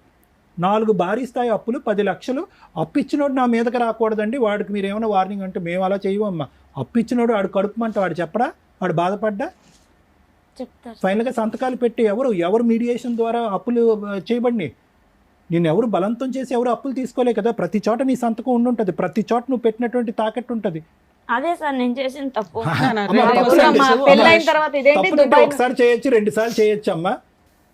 4 భారీ స్థాయి అప్పులు, 10 లక్షలు. అప్పు ఇచ్చినోడు నా మీదకి రాకూడదండి, వాడికి మీరు ఏమైనా వార్నింగ్ అంటే మేము అలా చేయవమ్మా. అప్పు ఇచ్చినోడు వాడు కడుపుమంట వాడు చెప్పడా? వాడు బాధపడ్డా? చెప్తారు. ఫైనల్గా సంతకాలు పెట్టి ఎవరు మీడియేషన్ ద్వారా అప్పులు చేయబడి నేను ఎవరు బలవంతం చేసి ఎవరు అప్పులు తీసుకోలే కదా. ప్రతి చోట నీ సంతకం ఉండుంటది, ప్రతి చోట నువ్వు పెట్టినటువంటి తాకట్టు ఉంటుంది. అదే సార్ నేను చేసిన తప్పు. పెళ్ళైన తర్వాత ఇదేంటి? ఒకసారి చేయొచ్చు, 2 సార్లు చేయొచ్చు అమ్మా.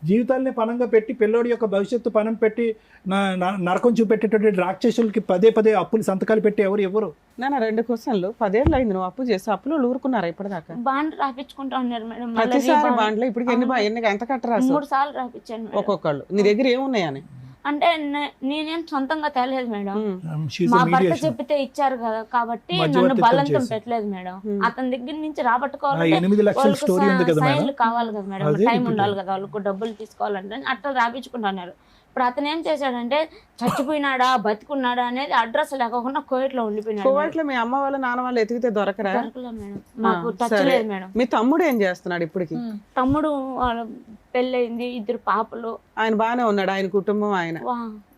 జీవితాలని పనంగా పెట్టి పిల్లోడి యొక్క భవిష్యత్తు పనం పెట్టి నరకం చూపెట్టేటువంటి రాక్షసులకి పదే అప్పులు సంతకాలు పెట్టి ఎవరు? నాన్న 2 క్వశ్చన్లు. 10 ఏళ్ళు అయింది నువ్వు అప్పు చేసి, అప్పులు ఊరుకున్నారా ఇప్పటిదాకా? బాండ్ రాపించుకుంటా ఉన్నారు మేడం. ప్రతిసారి బాండ్లు ఇప్పుడు ఎంత కట్టరా? 3 సార్లు రాపించాను ఒక్కొక్కళ్ళు. నీ దగ్గర ఏమున్నాయని? అంటే నేనేం సొంతంగా తేలేదు మేడం. మా భర్త చెప్పితే ఇచ్చారు కదా కాబట్టి నన్ను బలంతం పెట్టలేదు మేడం. అతని దగ్గర నుంచి రాబట్టుకోవాలి, 8 లక్షల స్టోరీ ఉంది కదా మేడం. సైన్లు కావాలి కదా మేడం, టైం ఉండాలి కదా వాళ్ళకు, డబ్బులు తీసుకోవాలంటే అట్లా రాపించుకుంటున్నారు. ఇప్పుడు అతను ఏం చేశాడంటే చచ్చిపోయినాడా బతికున్నాడా అనేది అడ్రస్ లేకుండా కోవిట్లో ఉండిపోయినాడు. కోవిట్లో మీ అమ్మ వాళ్ళ నాన్న వాళ్ళు ఎతికితే దొరకరా? దొరకలేదు మేడం, మాకు టచ్ లేదు మేడం. మీ తమ్ముడు ఏం చేస్తున్నాడు ఇప్పటికి? తమ్ముడు పెళ్ళయింది, 2 పాపలు. ఆయన బాగానే ఉన్నాడు, ఆయన కుటుంబం ఆయన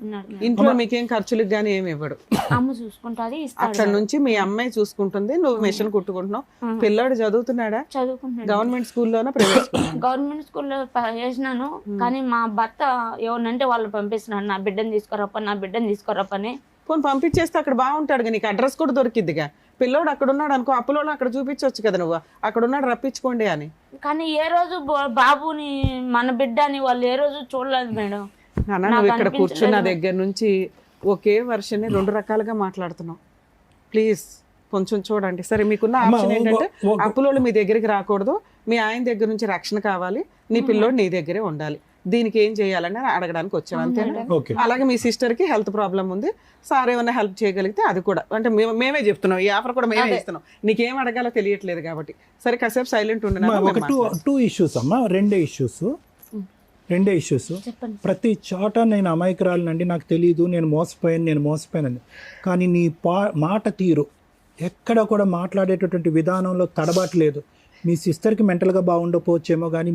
ఉన్నాడు మేడం. ఇంట్లో మీకేం ఖర్చులకు గానీ ఏమి ఇవ్వడు, అమ్మ చూసుకుంటాది, ఇస్తాడు అక్కడ నుంచి మీ అమ్మాయి చూసుకుంటుంది, నువ్వు మిషన్ కుట్టుకుంటున్నావు. పిల్లాడు చదువుతున్నాడా? చదువుకుంటున్నాడు. గవర్నమెంట్ స్కూల్లోనా ప్రైవేట్ స్కూల్? గవర్నమెంట్ స్కూల్లో వేసినాను, కానీ మా భర్త ఎవరినంటే వాళ్ళు పంపిస్తున్నాడు, నా బిడ్డను తీసుకోరప్పని. పోనీ పంపించేస్తే అక్కడ బాగుంటాడు, నీకు అడ్రస్ కూడా దొరికిద్దిగా. పిల్లోడు అక్కడ ఉన్నాడు అనుకో, అప్పులోడు అక్కడ చూపించవచ్చు కదా, నువ్వు అక్కడ ఉన్నాడు రప్పించుకోండి అని. కానీ ఏ రోజు బాబుని మన బిడ్డ అని వాళ్ళు ఏ రోజు చూడలేదు మేడం. నాన్న నువ్వు ఇక్కడ కూర్చున్న దగ్గర నుంచి ఒకే వర్షన్ని 2 రకాలుగా మాట్లాడుతున్నావు. ప్లీజ్ కొంచెం చూడండి. సరే, మీకున్న ఆప్షన్ ఏంటంటే అప్పులోళ్ళు మీ దగ్గరికి రాకూడదు, మీ ఆయన దగ్గర నుంచి రక్షణ కావాలి, నీ పిల్లోడు నీ దగ్గరే ఉండాలి. దీనికి ఏం చేయాలని అడగడానికి వచ్చాను, అంతేనా? అలాగే మీ సిస్టర్ కి హెల్త్ ప్రాబ్లం ఉంది, సార్ ఏమైనా హెల్ప్ చేయగలిగితే అది కూడా, అంటే మేమే చెప్తున్నాం, ఈ ఆఫర్ కూడా మేమే ఇస్తున్నాం, నీకేం అడగాలో తెలియట్లేదు కాబట్టి. సరే కాసేపు సైలెంట్ ఉండండి. ఒక 2 ఇష్యూస్ అమ్మా, రెండే ఇష్యూస్. ప్రతి చోట నేను అమాయకురాలనండి, నాకు తెలియదు, నేను మోసపోయాను. కానీ నీ మాట తీరు ఎక్కడ కూడా మాట్లాడేటటువంటి విధానంలో తడబాట్లేదు. మీ సిస్టర్కి మెంటల్గా బాగుండకపోవచ్చేమో, కానీ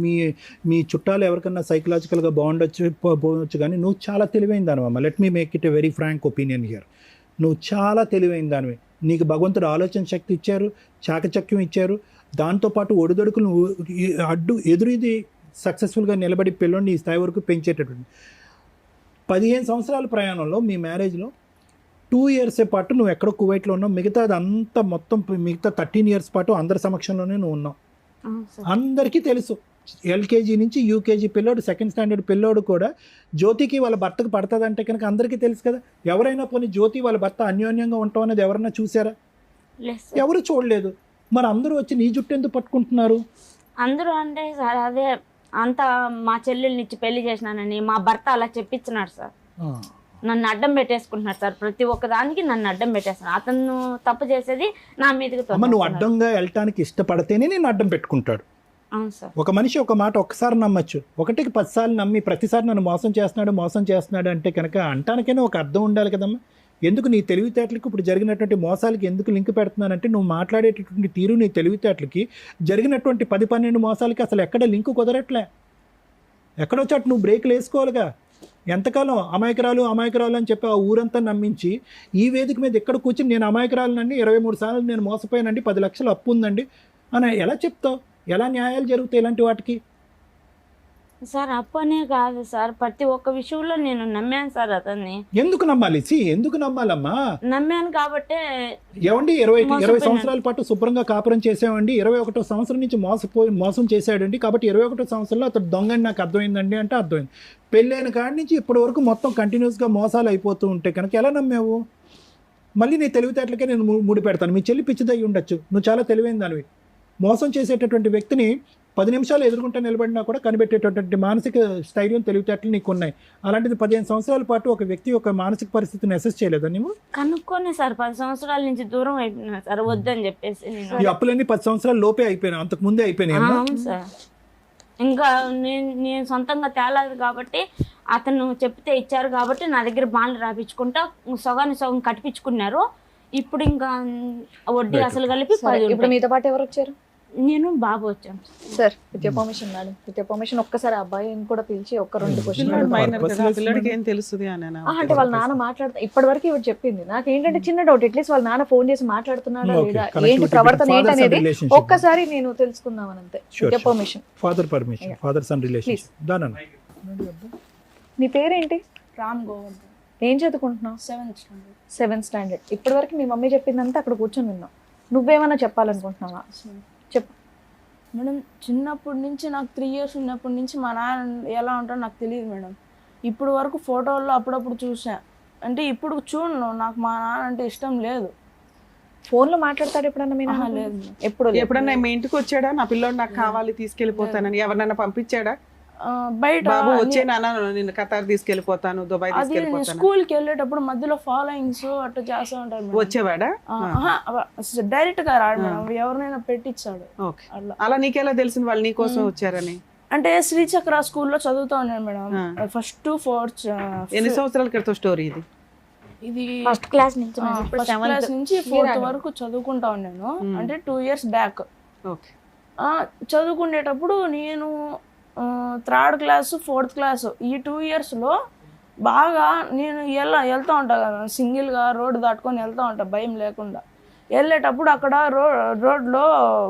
మీ చుట్టాలు ఎవరికన్నా సైకలాజికల్గా పోవచ్చు, కానీ నువ్వు చాలా తెలివైన దానివమ్మ. Let me make it a very frank opinion here. నువ్వు చాలా తెలివైన దానివి. నీకు భగవంతుడు ఆలోచన శక్తి ఇచ్చారు, చాకచక్యం ఇచ్చారు, దాంతోపాటు ఒడిదొడుకులు ఎదురుది సక్సెస్ఫుల్గా నిలబడి పిల్లోడిని ఈ స్థాయి వరకు పెంచేటటువంటి 15 సంవత్సరాల ప్రయాణంలో మీ మ్యారేజ్లో 2 years పాటు నువ్వు ఎక్కడో కువైట్లో ఉన్నావు, మిగతా మొత్తం 13 years పాటు అందరి సమక్షంలోనే నువ్వు ఉన్నావు. అందరికీ తెలుసు, LKG నుంచి UKG పిల్లోడు, 2nd standard పిల్లోడు కూడా జ్యోతికి వాళ్ళ భర్తకు పడుతుందంటే కనుక అందరికీ తెలుసు కదా. ఎవరైనా పోనీ జ్యోతి వాళ్ళ భర్త అన్యోన్యంగా ఉంటాం అనేది ఎవరన్నా చూసారా? ఎవరు చూడలేదు. మరి అందరూ వచ్చి నీ జుట్టు ఎందుకు పట్టుకుంటున్నారు? అందరూ అంటే సార్ అదే అంత మా చెల్లెల్ని ఇచ్చి పెళ్లి చేసినానని మా భర్త అలా చెప్పించినాడు సార్. నన్ను అడ్డం పెట్టేసుకుంటున్నాడు సార్, ప్రతి ఒక్క దానికి నన్ను అడ్డం పెట్టేస్తున్నాడు. అతను తప్పు చేసేది నా మీదకి. నువ్వు అడ్డంగా వెళ్ళటానికి ఇష్టపడితేనే నేను అడ్డం పెట్టుకుంటాడు. అవును సార్. ఒక మనిషి ఒక మాట ఒక్కసారి నమ్మచ్చు, 1కి 10 సార్లు నమ్మి ప్రతిసారి నన్ను మోసం చేస్తున్నాడు అంటే కనుక అంటానికైనా ఒక అర్థం ఉండాలి కదమ్మా. ఎందుకు నీ తెలివితేటలకి ఇప్పుడు జరిగినటువంటి మోసాలకి ఎందుకు లింక్ పెడుతున్నానంటే, నువ్వు మాట్లాడేటటువంటి తీరు నీ తెలివితేటలకి జరిగినటువంటి 10-12 మోసాలకి అసలు ఎక్కడ లింక్ కుదరట్లే. ఎక్కడో చోట నువ్వు బ్రేక్లు వేసుకోవాలిగా. ఎంతకాలం అమాయకురాలు అని చెప్పి ఆ ఊరంతా నమ్మించి ఈ వేదిక మీద ఎక్కడ కూర్చుని నేను అమాయకురాలనండి, 23 సార్లు నేను మోసపోయానండి, 10 లక్షలు అప్పు ఉందండి అని ఎలా చెప్తావు? ఎలా న్యాయాలు జరుగుతాయి ఇలాంటి వాటికి? సార్ అప్పనే కాదు సార్, ప్రతి ఒక్క విషయంలో నేను నమ్మాను సార్ అతన్ని. ఎందుకు నమ్మాలి? ఎందుకు నమ్మాలమ్మా? నమ్మాను కాబట్టి. ఏమండి 20 సంవత్సరాల పాటు శుభ్రంగా కాపురం చేసామండి, 21వ సంవత్సరం నుంచి మోసం చేశాడండి, కాబట్టి 21వ సంవత్సరంలో అతడు దొంగని నాకు అర్థమైందండి అంటే అర్థమైంది. పెళ్ళైన కాడి నుంచి ఇప్పటి వరకు మొత్తం కంటిన్యూస్గా మోసాలు అయిపోతూ ఉంటే కనుక ఎలా నమ్మావు? మళ్ళీ నీ తెలివితేటలకే నేను ముడి పెడతాను. మీ చెల్లి పిచ్చిదయ్యి ఉండొచ్చు, నువ్వు చాలా తెలివైన దానివి. మోసం చేసేటటువంటి వ్యక్తిని 10 నిమిషాలు ఎదుర్కొంటే నిలబడినా కూడా కనిపెట్టేటటువంటి మానసిక స్థైర్యం, తెలివితేటలు నీకు ఉన్నాయి. అలాంటిది 15 సంవత్సరాల పాటు ఒక వ్యక్తి యొక్క మానసిక పరిస్థితిని అసెస్ చేయలేదా నువ్వు? కనుక్కొని సార్ 10 సంవత్సరాల నుంచి దూరం అయిపోయినా సార్, వద్దని చెప్పేసి. ఈ అప్పులన్నీ 10 సంవత్సరాల లోపే అయిపోయినా, అంతకు ముందే అయిపోయినాయి. అవును సార్. ఇంకా నేను సొంతంగా తేలేదు కాబట్టి, అతను చెప్తే ఇచ్చారు కాబట్టి నా దగ్గర బాండ్లు రాపించుకుంటా సగాన్ని సగం కట్టించుకున్నారు. ఇప్పుడు ఇంకా వడ్డీ అసలు కలిపి 10. ఇప్పుడు మీతో పాటు ఎవరు వచ్చారు? నేను బాబు వచ్చాను sir. With your permission madam, with your permission ఒక్కసారి అబ్బాయిని కూడా పిలిచి 1-2 క్వశ్చన్ పిల్లడికి ఏం తెలుస్తుంది అని అంటే వాళ్ళ నాన్న మాట్లాడుతా ఇప్పటి వరకు ఇవి చెప్పింది. నాకు ఏంటంటే చిన్న డౌట్, అట్లీస్ట్ వాళ్ళ నాన్న ఫోన్ చేసి మాట్లాడుతున్నాడా లేదా, ఏంటి ప్రవర్తన ఏంటనేది ఒక్కసారి నేను తెలుసుకుందామని అంతే. With your permission. Father son relationship. నీ పేరేంటి? రామ్ గోవర్ధన్. ఏం చదువుకుంటున్నావు? 7th standard. ఇప్పటి వరకు మీ మమ్మీ చెప్పిందంతా అక్కడ కూర్చొని విన్నావు. నువ్వేమన్నా చెప్పాలనుకుంటున్నావా? చెప్పు మేడం. చిన్నప్పటి నుంచి నాకు 3 years ఉన్నప్పటి నుంచి మా నాన్న ఎలా ఉంటాడో నాకు తెలియదు మేడం. ఇప్పుడు వరకు ఫోటోల్లో అప్పుడప్పుడు చూసా, అంటే ఇప్పుడు చూడను. నాకు మా నాన్న అంటే ఇష్టం లేదు. ఫోన్ లో మాట్లాడతాడు ఎప్పుడన్నా? మీ నాన్న లేదు. ఎప్పుడన్నా మీ ఇంటికి వచ్చాడా? నా పిల్లోడు నాకు కావాలి తీసుకెళ్లిపోతానని ఎవరినైనా పంపించాడా? బయట వచ్చే నాన్న నిన్ను ఖతార్ తీసుకెళ్లిపోతాను, దుబాయ్ తీసుకెళ్లిపోతాను. స్కూల్కి వెళ్ళేటప్పుడు మధ్యలో ఫాలోయింగ్స్ అట్లా చేస్తూ ఉంటారు. వచ్చేవాడా? డైరెక్ట్ గా రాడు మేడం, ఎవరినైనా పెట్టించాడు. అలా నీకెలా తెలిసింది వాళ్ళు నీ కోసం వచ్చారని? అంటే శ్రీచక్ర స్కూల్లో చదువుతా ఉన్నాను మేడం. First to fourth. ఎన్ని సంవత్సరాల క్రితం స్టోరీ ఇది? ఇది ఫస్ట్ క్లాస్ నుంచి నుంచి 4th వరకు చదువుకుంటా ఉన్నాను. అంటే 2 years బ్యాక్. చదువుకునేటప్పుడు నేను థర్డ్ క్లాసు 4th క్లాసు ఈ 2 ఇయర్స్లో బాగా నేను వెళ్తూ ఉంటా కదా సింగిల్గా రోడ్డు దాటుకొని వెళ్తూ ఉంటా భయం లేకుండా. వెళ్ళేటప్పుడు అక్కడ రోడ్లో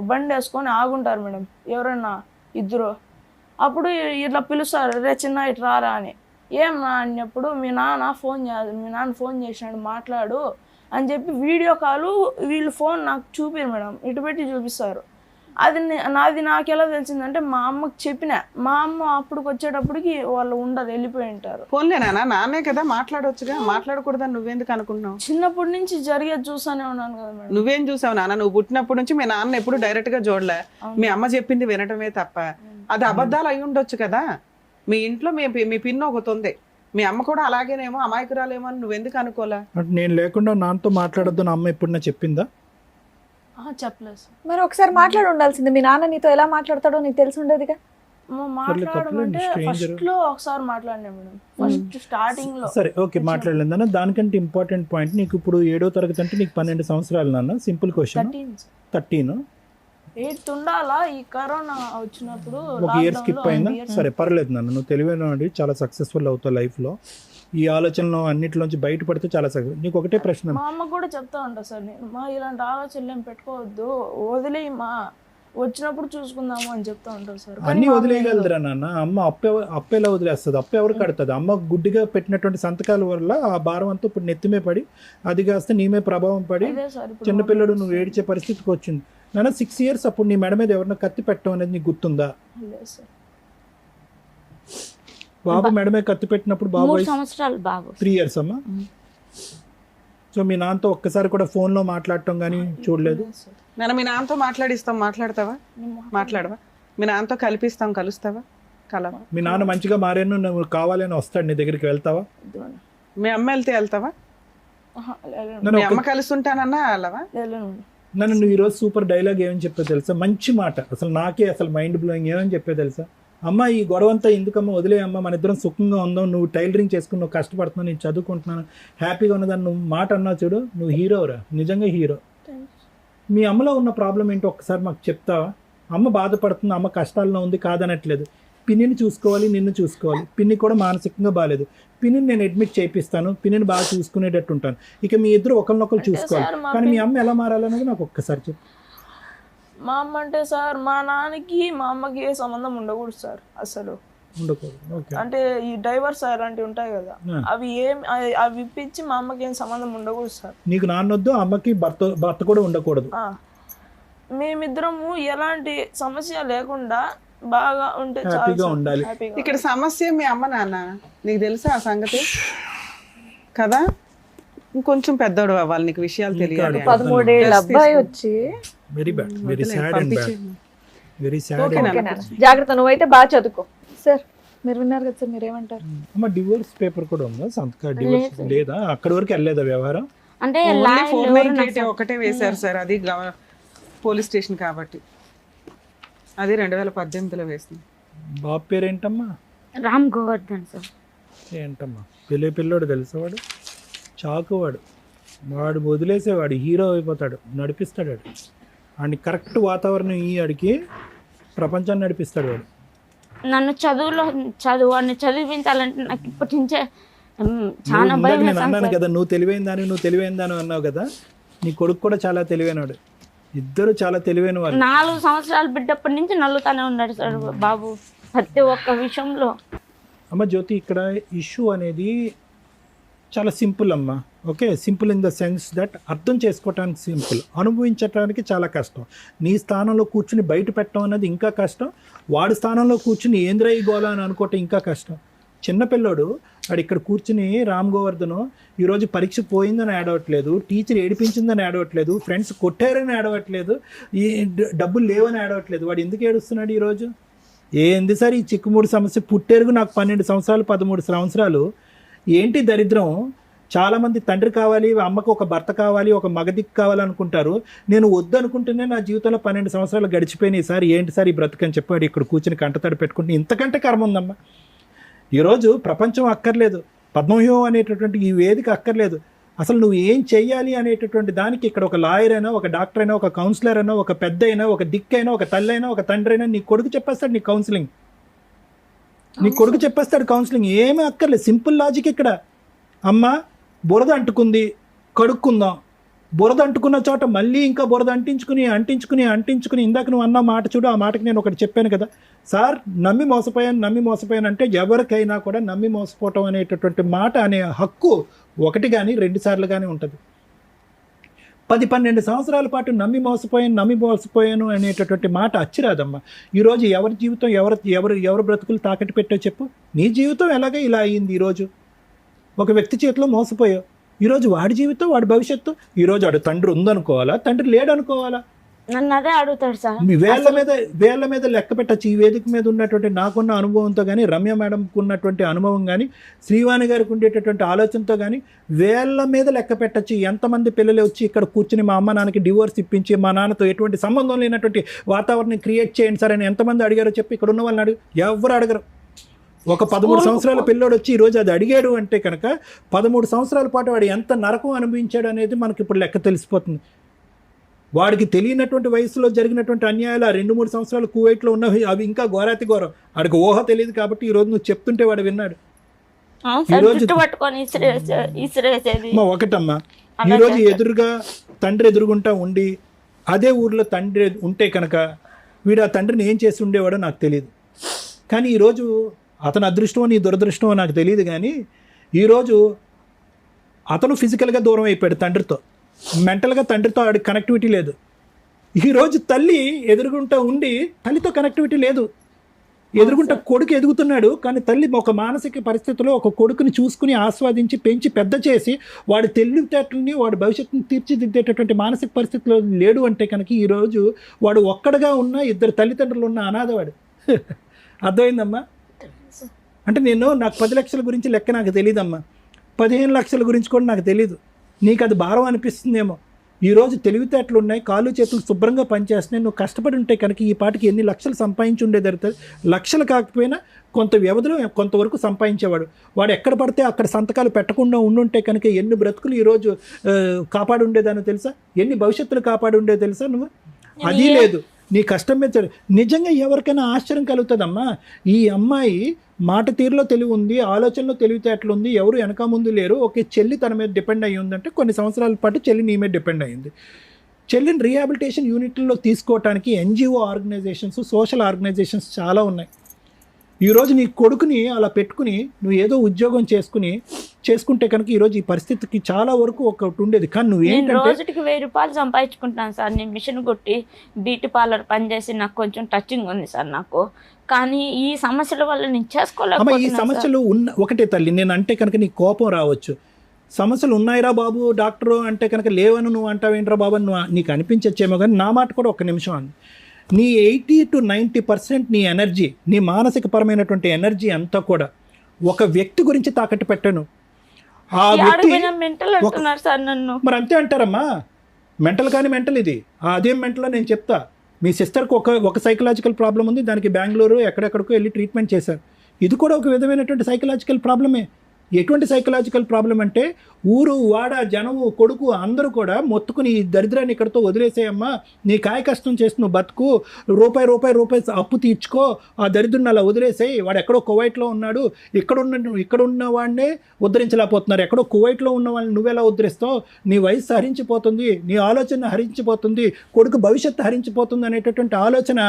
బండి వేసుకొని ఆగుంటారు మేడం ఎవరైనా ఇద్దరు. అప్పుడు ఇట్లా పిలుస్తారు, రే చిన్న ఇటు రారా అని. ఏం నా అన్నప్పుడు మీ నాన్న ఫోన్ చేసినాడు మాట్లాడు అని చెప్పి వీడియో కాలు వీళ్ళు ఫోన్ నాకు చూపిరు మేడం, ఇటు పెట్టి చూపిస్తారు. నాది నాకు ఎలా తెలిసిందంటే మా అమ్మకి చెప్పిన, మా అమ్మ అప్పటికి వచ్చేటప్పటికి వాళ్ళు ఉండరు, వెళ్ళిపోయి ఉంటారు. ఫోన్లే నాన్నే కదా మాట్లాడొచ్చుగా, మాట్లాడకూడదని నువ్వెందుకు అనుకున్నావు? చిన్నప్పటి నుంచి జరిగేది చూసానే ఉన్నాను కదా మేడం. నువ్వేం చూసావు నాన్న? నువ్వు పుట్టినప్పటి నుంచి మీ నాన్న ఎప్పుడు డైరెక్ట్ గా చూడలే, మీ అమ్మ చెప్పింది వినటమే తప్ప. అది అబద్ధాలు అయి ఉండొచ్చు కదా. మీ ఇంట్లో మీ పిన్న ఒకటి ఉంది, మీ అమ్మ కూడా అలాగేనేమో అమాయకురాలేమో అని నువ్వెందుకు అనుకోలే? అంటే నేను లేకుండా నాన్నతో మాట్లాడొద్దు నా అమ్మ ఎప్పుడన్నా చెప్పిందా? చెప్పలేదు సార్. మరి ఒకసారి మాట్లాడి ఉండాల్సింది. మీ నాన్న నీతో ఎలా మాట్లాడతాడో నీకు తెలిసి ఉండేదిగా. మాట్లాడడం అంటే ఫస్ట్ లో ఒకసారి మాట్లాడినా మేడం, ఫస్ట్ స్టార్టింగ్ లో. సరే ఓకే మాట్లాడలేదు. దానికంటే ఇంపార్టెంట్ పాయింట్, నీకు ఇప్పుడు 7వ తరగతి అంటే నీకు 12 సంవత్సరాలు నాన్న. Simple question. 13 8 ఉండాలా? ఈ కరోనా వచ్చినప్పుడు ఒక ఇయర్ స్కిప్ అయిందా? సరే పర్లేదు నాన్న, నువ్వు తెలివైన చాలా సక్సెస్ఫుల్ అవుతావు లైఫ్లో. ఈ ఆలోచనలో అన్నిటిలోంచి బయటపడితే చాలా సక్సెస్. నీకు ఒకటే ప్రశ్న. మా అమ్మ కూడా చెప్తా ఉంటా సార్, నేను ఇలాంటి ఆలోచనలు ఏం పెట్టుకోవద్దు, వదిలేయి మా వచ్చినప్పుడు చూసుకుందాము అని చెప్తా ఉంటారు సార్. అన్ని వదిలేయగలదురా నాన్న. అమ్మ అప్పు ఎలా వదిలేస్తుంది? అప్పు ఎవరు కడుతుంది? అమ్మ గుడ్డిగా పెట్టినటువంటి సంతకాల వల్ల ఆ భారం అంతా ఇప్పుడు నెత్తిమే పడి అది కాస్త నీమే ప్రభావం పడి చిన్నపిల్లడు నువ్వు ఏడ్చే పరిస్థితికి వచ్చింది నాన్న. 6 years అప్పుడు నీ మెడ మీద ఎవరన్నా కత్తి పెట్టడం అనేది నీకు గుర్తుందా? బాబు మెడ మీద కత్తి పెట్టినప్పుడు బాబు 3 సంవత్సరాలు బాబు 3 years అమ్మా. సో మీ నాన్నతో ఒక్కసారి కూడా ఫోన్లో మాట్లాడటం కానీ చూడలేదు? నేను మీ నాన్నతో మాట్లాడిస్తాం, మాట్లాడతావా? మాట్లాడవా? మీ నాన్నతో కలుస్తావా? కలవా? మీ నాన్న మంచిగా మారాను నువ్వు కావాలని వస్తాడు నీ దగ్గరికి, వెళ్తావా? మీ అమ్మ వెళ్తే వెళ్తావా? మీ అమ్మ కలుస్తుంటానన్నా వెళ్ళవా? నన్ను నువ్వు ఈరోజు సూపర్ డైలాగ్ ఏమని చెప్పే తెలుసా? మంచి మాట, అసలు నాకే అసలు మైండ్ బ్లోయింగ్. ఏమని చెప్పే తెలుసా? అమ్మ ఈ గొడవంతా ఎందుకమ్మా, వదిలే అమ్మ, మన ఇద్దరం సుఖంగా ఉందాం, నువ్వు టైలరింగ్ చేసుకుని నువ్వు కష్టపడుతున్నావు, నేను చదువుకుంటున్నాను, హ్యాపీగా ఉన్నదాన్ని నువ్వు మాట అన్నావు చూడు, నువ్వు హీరోరా, నిజంగా హీరో. మీ అమ్మలో ఉన్న ప్రాబ్లం ఏంటో ఒక్కసారి మాకు చెప్తావా? అమ్మ బాధపడుతుంది, అమ్మ కష్టాల్లో ఉంది కాదనట్లేదు. పిన్నిని చూసుకోవాలి, నిన్ను చూసుకోవాలి. పిన్ని కూడా మానసికంగా బాగాలేదు, పిన్నిని నేను అడ్మిట్ చేయిస్తాను, పిన్నిని బాగా చూసుకునేటట్టు ఉంటాను. ఇక మీ ఇద్దరు ఒకరినొకరు చూసుకోవాలి. కానీ మీ అమ్మ ఎలా మారాలనేది నాకు ఒక్కసారి చెప్పు. మా అమ్మ అంటే సార్ మా నాన్నకి మా అమ్మకి ఏ సంబంధం ఉండకూడదు సార్, అసలు ఉండకూడదు. అంటే ఈ డైవర్స్ అలాంటివి ఉంటాయి కదా, అవి ఇప్పించి మా అమ్మకి ఏం సంబంధం ఉండకూడదు సార్. నీకు నాన్నొద్దు, అమ్మకి భర్త కూడా ఉండకూడదు. మేమిద్దరము ఎలాంటి సమస్య లేకుండా బాగా ఉంటే హ్యాపీగా ఉండాలి. ఇక్కడ సమస్య మీ అమ్మ నాన్న, నీకు తెలుసా ఆ సంగతి కదా? ఇంకొంచెం పెద్దోడు అవ్వాలి, నీకు విషయాలు తెలియాలి. 13 ఏళ్ళ అబ్బాయి వచ్చి very bad, very sad and bad, very sad. జాగ్రత్త, నువ్వైతే బాగా చదువుకో. సార్ మీరు విన్నారు కదా సార్, మీరేమంటారు? అమ్మ డివోర్స్ పేపర్ కూడా ఉందా? సంతకా డివోర్స్ లేదా? అక్కడి వరకు వెళ్ళలేదా వ్యవహారం? అంటే 498 ఒకటే వేశారు సార్, అది పోలీస్ స్టేషన్ కాబట్టి, అది 2018లో వేసింది. బాబు పేరు ఏంటమ్మా? రామ్ గోవర్ధన్ సార్. ఏంటమ్మా పిల్లోడు తెలుసా? వాడు చాకువాడు, వాడు వదిలేసేవాడు, హీరో అయిపోతాడు, నడిపిస్తాడు వాడు. వాడిని కరెక్ట్ వాతావరణం ఈ ఆడికి ప్రపంచాన్ని నడిపిస్తాడు వాడు. నన్ను వాడిని చదివించాలంటే నాకు ఇప్పటి నుంచే చాలా భయం. నేను అన్నాను కదా నువ్వు తెలివైందని అన్నావు కదా, నీ కొడుకు కూడా చాలా తెలివైనవాడు, ఇద్దరు చాలా తెలివైన వాళ్ళు. 4 సంవత్సరాలు బిడ్డప్పటి నుంచి నల్లుతానే ఉన్నాడు సార్ బాబు ప్రతి ఒక్క విషయంలో. అమ్మ జ్యోతి, ఇక్కడ ఇష్యూ అనేది చాలా సింపుల్ అమ్మ. Okay, simple in the sense that అర్థం చేసుకోవటానికి సింపుల్, అనుభవించడానికి చాలా కష్టం. నీ స్థానంలో కూర్చుని బయట పెట్టడం అనేది ఇంకా కష్టం, వాడి స్థానంలో కూర్చుని ఏంద్రా ఈ గోళ అని అనుకోవటం ఇంకా కష్టం. చిన్నపిల్లోడు వాడు ఇక్కడ కూర్చుని రామ్ గోవర్ధన్ ఈరోజు పరీక్ష పోయిందని ఏడవట్లేదు, టీచర్ ఏడిపించిందని ఏడవట్లేదు, ఫ్రెండ్స్ కొట్టారని ఏడవట్లేదు, ఈ డబ్బులు లేవని ఏడవట్లేదు. వాడు ఎందుకు ఏడుస్తున్నాడు ఈరోజు? ఏంది సార్ ఈ చిక్కుముడి సమస్య? పుట్టేరుగు నాకు 12 సంవత్సరాలు 13 సంవత్సరాలు. ఏంటి దరిద్రం? చాలామంది తండ్రి కావాలి, అమ్మకు ఒక భర్త కావాలి, ఒక మగదిక్కు కావాలనుకుంటారు. నేను వద్దు అనుకుంటేనే నా జీవితంలో 12 సంవత్సరాలు గడిచిపోయినాయి సార్, ఏంటి సార్ ఈ బ్రతుకని చెప్పాడు ఇక్కడ కూర్చుని కంటతడి పెట్టుకుంటే. ఇంతకంటే కర్మ ఉందమ్మా. ఈరోజు ప్రపంచం అక్కర్లేదు, పద్మవ్యూహం అనేటటువంటి ఈ వేదిక అక్కర్లేదు. అసలు నువ్వు ఏం చెయ్యాలి అనేటటువంటి దానికి ఇక్కడ ఒక లాయర్ అయినా, ఒక డాక్టర్ అయినా, ఒక కౌన్సిలర్ అయినా, ఒక పెద్ద అయినా, ఒక దిక్కైనా, ఒక తల్లి అయినా, ఒక తండ్రి అయినా నీ కొడుకు చెప్పేస్తాడు నీ కౌన్సిలింగ్. నీ కొడుకు చెప్పేస్తాడు కౌన్సిలింగ్, ఏమీ అక్కర్లేదు, సింపుల్ లాజిక్ ఇక్కడ. అమ్మ బురద అంటుకుంది, కడుక్కుందాం. బురద అంటుకున్న చోట మళ్ళీ ఇంకా బురద అంటించుకుని ఇందాక నువ్వు అన్న మాట చూడు, ఆ మాటకి నేను ఒకటి చెప్పాను కదా సార్, నమ్మి మోసపోయాను అంటే ఎవరికైనా కూడా నమ్మి మోసపోవటం అనేటటువంటి మాట అనే హక్కు ఒకటి కానీ 2 సార్లు కానీ ఉంటుంది. 10-12 సంవత్సరాల పాటు నమ్మి మోసపోయాను అనేటటువంటి మాట అచ్చిరాదమ్మా. ఈరోజు ఎవరి జీవితం ఎవరు బ్రతుకులు తాకట్టు పెట్టో చెప్పు. నీ జీవితం ఎలాగే ఇలా అయ్యింది. ఈరోజు ఒక వ్యక్తి చేతిలో మోసపోయావు, ఈరోజు వాడి జీవితం, వాడి భవిష్యత్తు. ఈరోజు వాడు తండ్రి ఉందనుకోవాలా, తండ్రి లేడనుకోవాలా? నన్ను అదే అడుగుతాడు సార్. మీ వేళ్ళ మీద లెక్క పెట్టచ్చు. ఈ వేదిక మీద ఉన్నటువంటి నాకున్న అనుభవంతో కానీ, రమ్య మేడంకు ఉన్నటువంటి అనుభవం కానీ, శ్రీవాణి గారికి ఉండేటటువంటి ఆలోచనతో కానీ వేళ్ళ మీద లెక్క పెట్టచ్చు. ఎంతమంది పిల్లలు వచ్చి ఇక్కడ కూర్చుని మా అమ్మ నాన్నకి డివోర్స్ ఇప్పించి మా నాన్నతో ఎటువంటి సంబంధం లేనటువంటి వాతావరణం క్రియేట్ చేయండి సార్ అని ఎంతమంది అడిగారో చెప్పి ఇక్కడ ఉన్న వాళ్ళని అడుగు. ఎవరు అడగరు. ఒక 13 సంవత్సరాల పిల్లోడు వచ్చి ఈరోజు అది అడిగాడు అంటే కనుక 13 సంవత్సరాల పాటు వాడు ఎంత నరకం అనుభవించాడు అనేది మనకి ఇప్పుడు లెక్క తెలిసిపోతుంది. వాడికి తెలియనటువంటి వయసులో జరిగినటువంటి అన్యాయాలు, ఆ 2-3 సంవత్సరాలు కువైట్లో ఉన్నవి, అవి ఇంకా ఘోరాతి ఘోరం. వాడికి ఊహ తెలియదు కాబట్టి ఈరోజు నువ్వు చెప్తుంటే వాడు విన్నాడు. ఒకటమ్మా, ఈరోజు ఎదురుగా తండ్రి ఎదురుగుంటా ఉండి అదే ఊర్లో తండ్రి ఉంటే కనుక వీడు ఆ తండ్రిని ఏం చేసి ఉండేవాడో నాకు తెలియదు. కానీ ఈరోజు అతను అదృష్టమో నీ దురదృష్టమో నాకు తెలియదు, కానీ ఈరోజు అతను ఫిజికల్గా దూరం అయిపోయాడు తండ్రితో, మెంటల్గా తండ్రితో ఆడికి కనెక్టివిటీ లేదు. ఈరోజు తల్లి ఎదురుగుంటా ఉండి తల్లితో కనెక్టివిటీ లేదు. ఎదురుగుంటా కొడుకు ఎదుగుతున్నాడు, కానీ తల్లి ఒక మానసిక పరిస్థితిలో ఒక కొడుకుని చూసుకుని ఆస్వాదించి పెంచి పెద్ద చేసి వాడి తెలివితేటలని వాడి భవిష్యత్తుని తీర్చిదిద్దేటటువంటి మానసిక పరిస్థితిలో లేడు అంటే కనుక ఈరోజు వాడు ఒక్కడగా ఉన్న 2 తల్లిదండ్రులు ఉన్న అనాథవాడు. అర్థమైందమ్మా? అంటే నాకు 10 లక్షల గురించి లెక్క నాకు తెలియదమ్మా, 15 లక్షల గురించి కూడా నాకు తెలీదు. నీకు అది భారం అనిపిస్తుందేమో. ఈరోజు తెలివితేటలు ఉన్నాయి, కాళ్ళు చేతులు శుభ్రంగా పనిచేస్తున్నాయి. నువ్వు కష్టపడి ఉంటే కనుక ఈ పాటికి ఎన్ని లక్షలు సంపాదించి ఉండేది. లక్షలు కాకపోయినా కొంత వ్యవధిలో కొంతవరకు సంపాదించేవాడు. వాడు ఎక్కడ పడితే అక్కడ సంతకాలు పెట్టకుండా ఉండుంటే కనుక ఎన్ని బ్రతుకులు ఈరోజు కాపాడి ఉండేదానో తెలుసా? ఎన్ని భవిష్యత్తులు కాపాడి ఉండేదో తెలుసా? నువ్వు అది లేదు. నీ కష్టం మీద నిజంగా ఎవరికైనా ఆశ్చర్యం కలుగుతుందమ్మా. ఈ అమ్మాయి మాట తీరులో తెలివి ఉంది, ఆలోచనలో తెలివితేటలు ఉంది, ఎవరు వెనక ముందు లేరు. ఓకే, చెల్లి తన మీద డిపెండ్ అయ్యి ఉందంటే కొన్ని సంవత్సరాల పాటు చెల్లి నీ మీద డిపెండ్ అయ్యింది. చెల్లిని రీహాబిలిటేషన్ యూనిట్లలో తీసుకోవడానికి NGO ఆర్గనైజేషన్స్, సోషల్ ఆర్గనైజేషన్స్ చాలా ఉన్నాయి. ఈరోజు నీ కొడుకుని అలా పెట్టుకుని నువ్వు ఏదో ఉద్యోగం చేసుకుంటే కనుక ఈరోజు ఈ పరిస్థితికి చాలా వరకు ఒకటి ఉండేది. కానీ నువ్వేంటంటే రోజుకి 1000 రూపాయలు సంపాదించుకుంటాను సార్. నేను మిషన్ కొట్టి బ్యూటీ పార్లర్ పనిచేసి నాకు కొంచెం టచింగ్ ఉంది సార్ నాకు. కానీ ఈ సమస్యల వల్ల నేను చేసుకోలేకపోతున్నా. ఈ సమస్యలు ఒకటే తల్లి, నేను అంటే కనుక నీకు కోపం రావచ్చు. సమస్యలు ఉన్నాయిరా బాబు డాక్టరు అంటే కనుక లేవను నువ్వు అంటావేంట్రా బాబు నీకు అనిపించచ్చేమో, కానీ నా మాట కూడా 1 నిమిషం అంది. నీ 80 to 90% నీ ఎనర్జీ, నీ మానసిక పరమైనటువంటి ఎనర్జీ అంతా కూడా ఒక వ్యక్తి గురించి తాకట్టు పెట్టాను. ఆ వ్యక్తి మరి అంతే అంటారమ్మా. మెంటల్ కానీ మెంటల్ ఇది. అదేం మెంటలో నేను చెప్తా. మీ సిస్టర్కి ఒక సైకలాజికల్ ప్రాబ్లం ఉంది, దానికి బెంగళూరు ఎక్కడెక్కడికో వెళ్ళి ట్రీట్మెంట్ చేశారు. ఇది కూడా ఒక విధమైనటువంటి సైకలాజికల్ ప్రాబ్లమే. ఎటువంటి సైకలాజికల్ ప్రాబ్లం అంటే ఊరు వాడ జనము కొడుకు అందరూ కూడా మొత్తుకుని ఈ దరిద్రాన్ని ఇక్కడితో వదిలేసేయమ్మా, నీ కాయ కష్టం చేసి నువ్వు బతుకు, రూపాయి అప్పు తీర్చుకో, ఆ దరిద్రుని అలా వదిలేసేయి. వాడు ఎక్కడో కువైట్లో ఉన్నాడు, ఇక్కడున్న వాడినే ఉద్ధరించలేకపోతున్నారు, ఎక్కడో కువైట్లో ఉన్న వాళ్ళని నువ్వెలా ఉద్ధరిస్తావు? నీ వయసు హరించిపోతుంది, నీ ఆలోచన హరించిపోతుంది, కొడుకు భవిష్యత్తు హరించిపోతుంది అనేటటువంటి ఆలోచన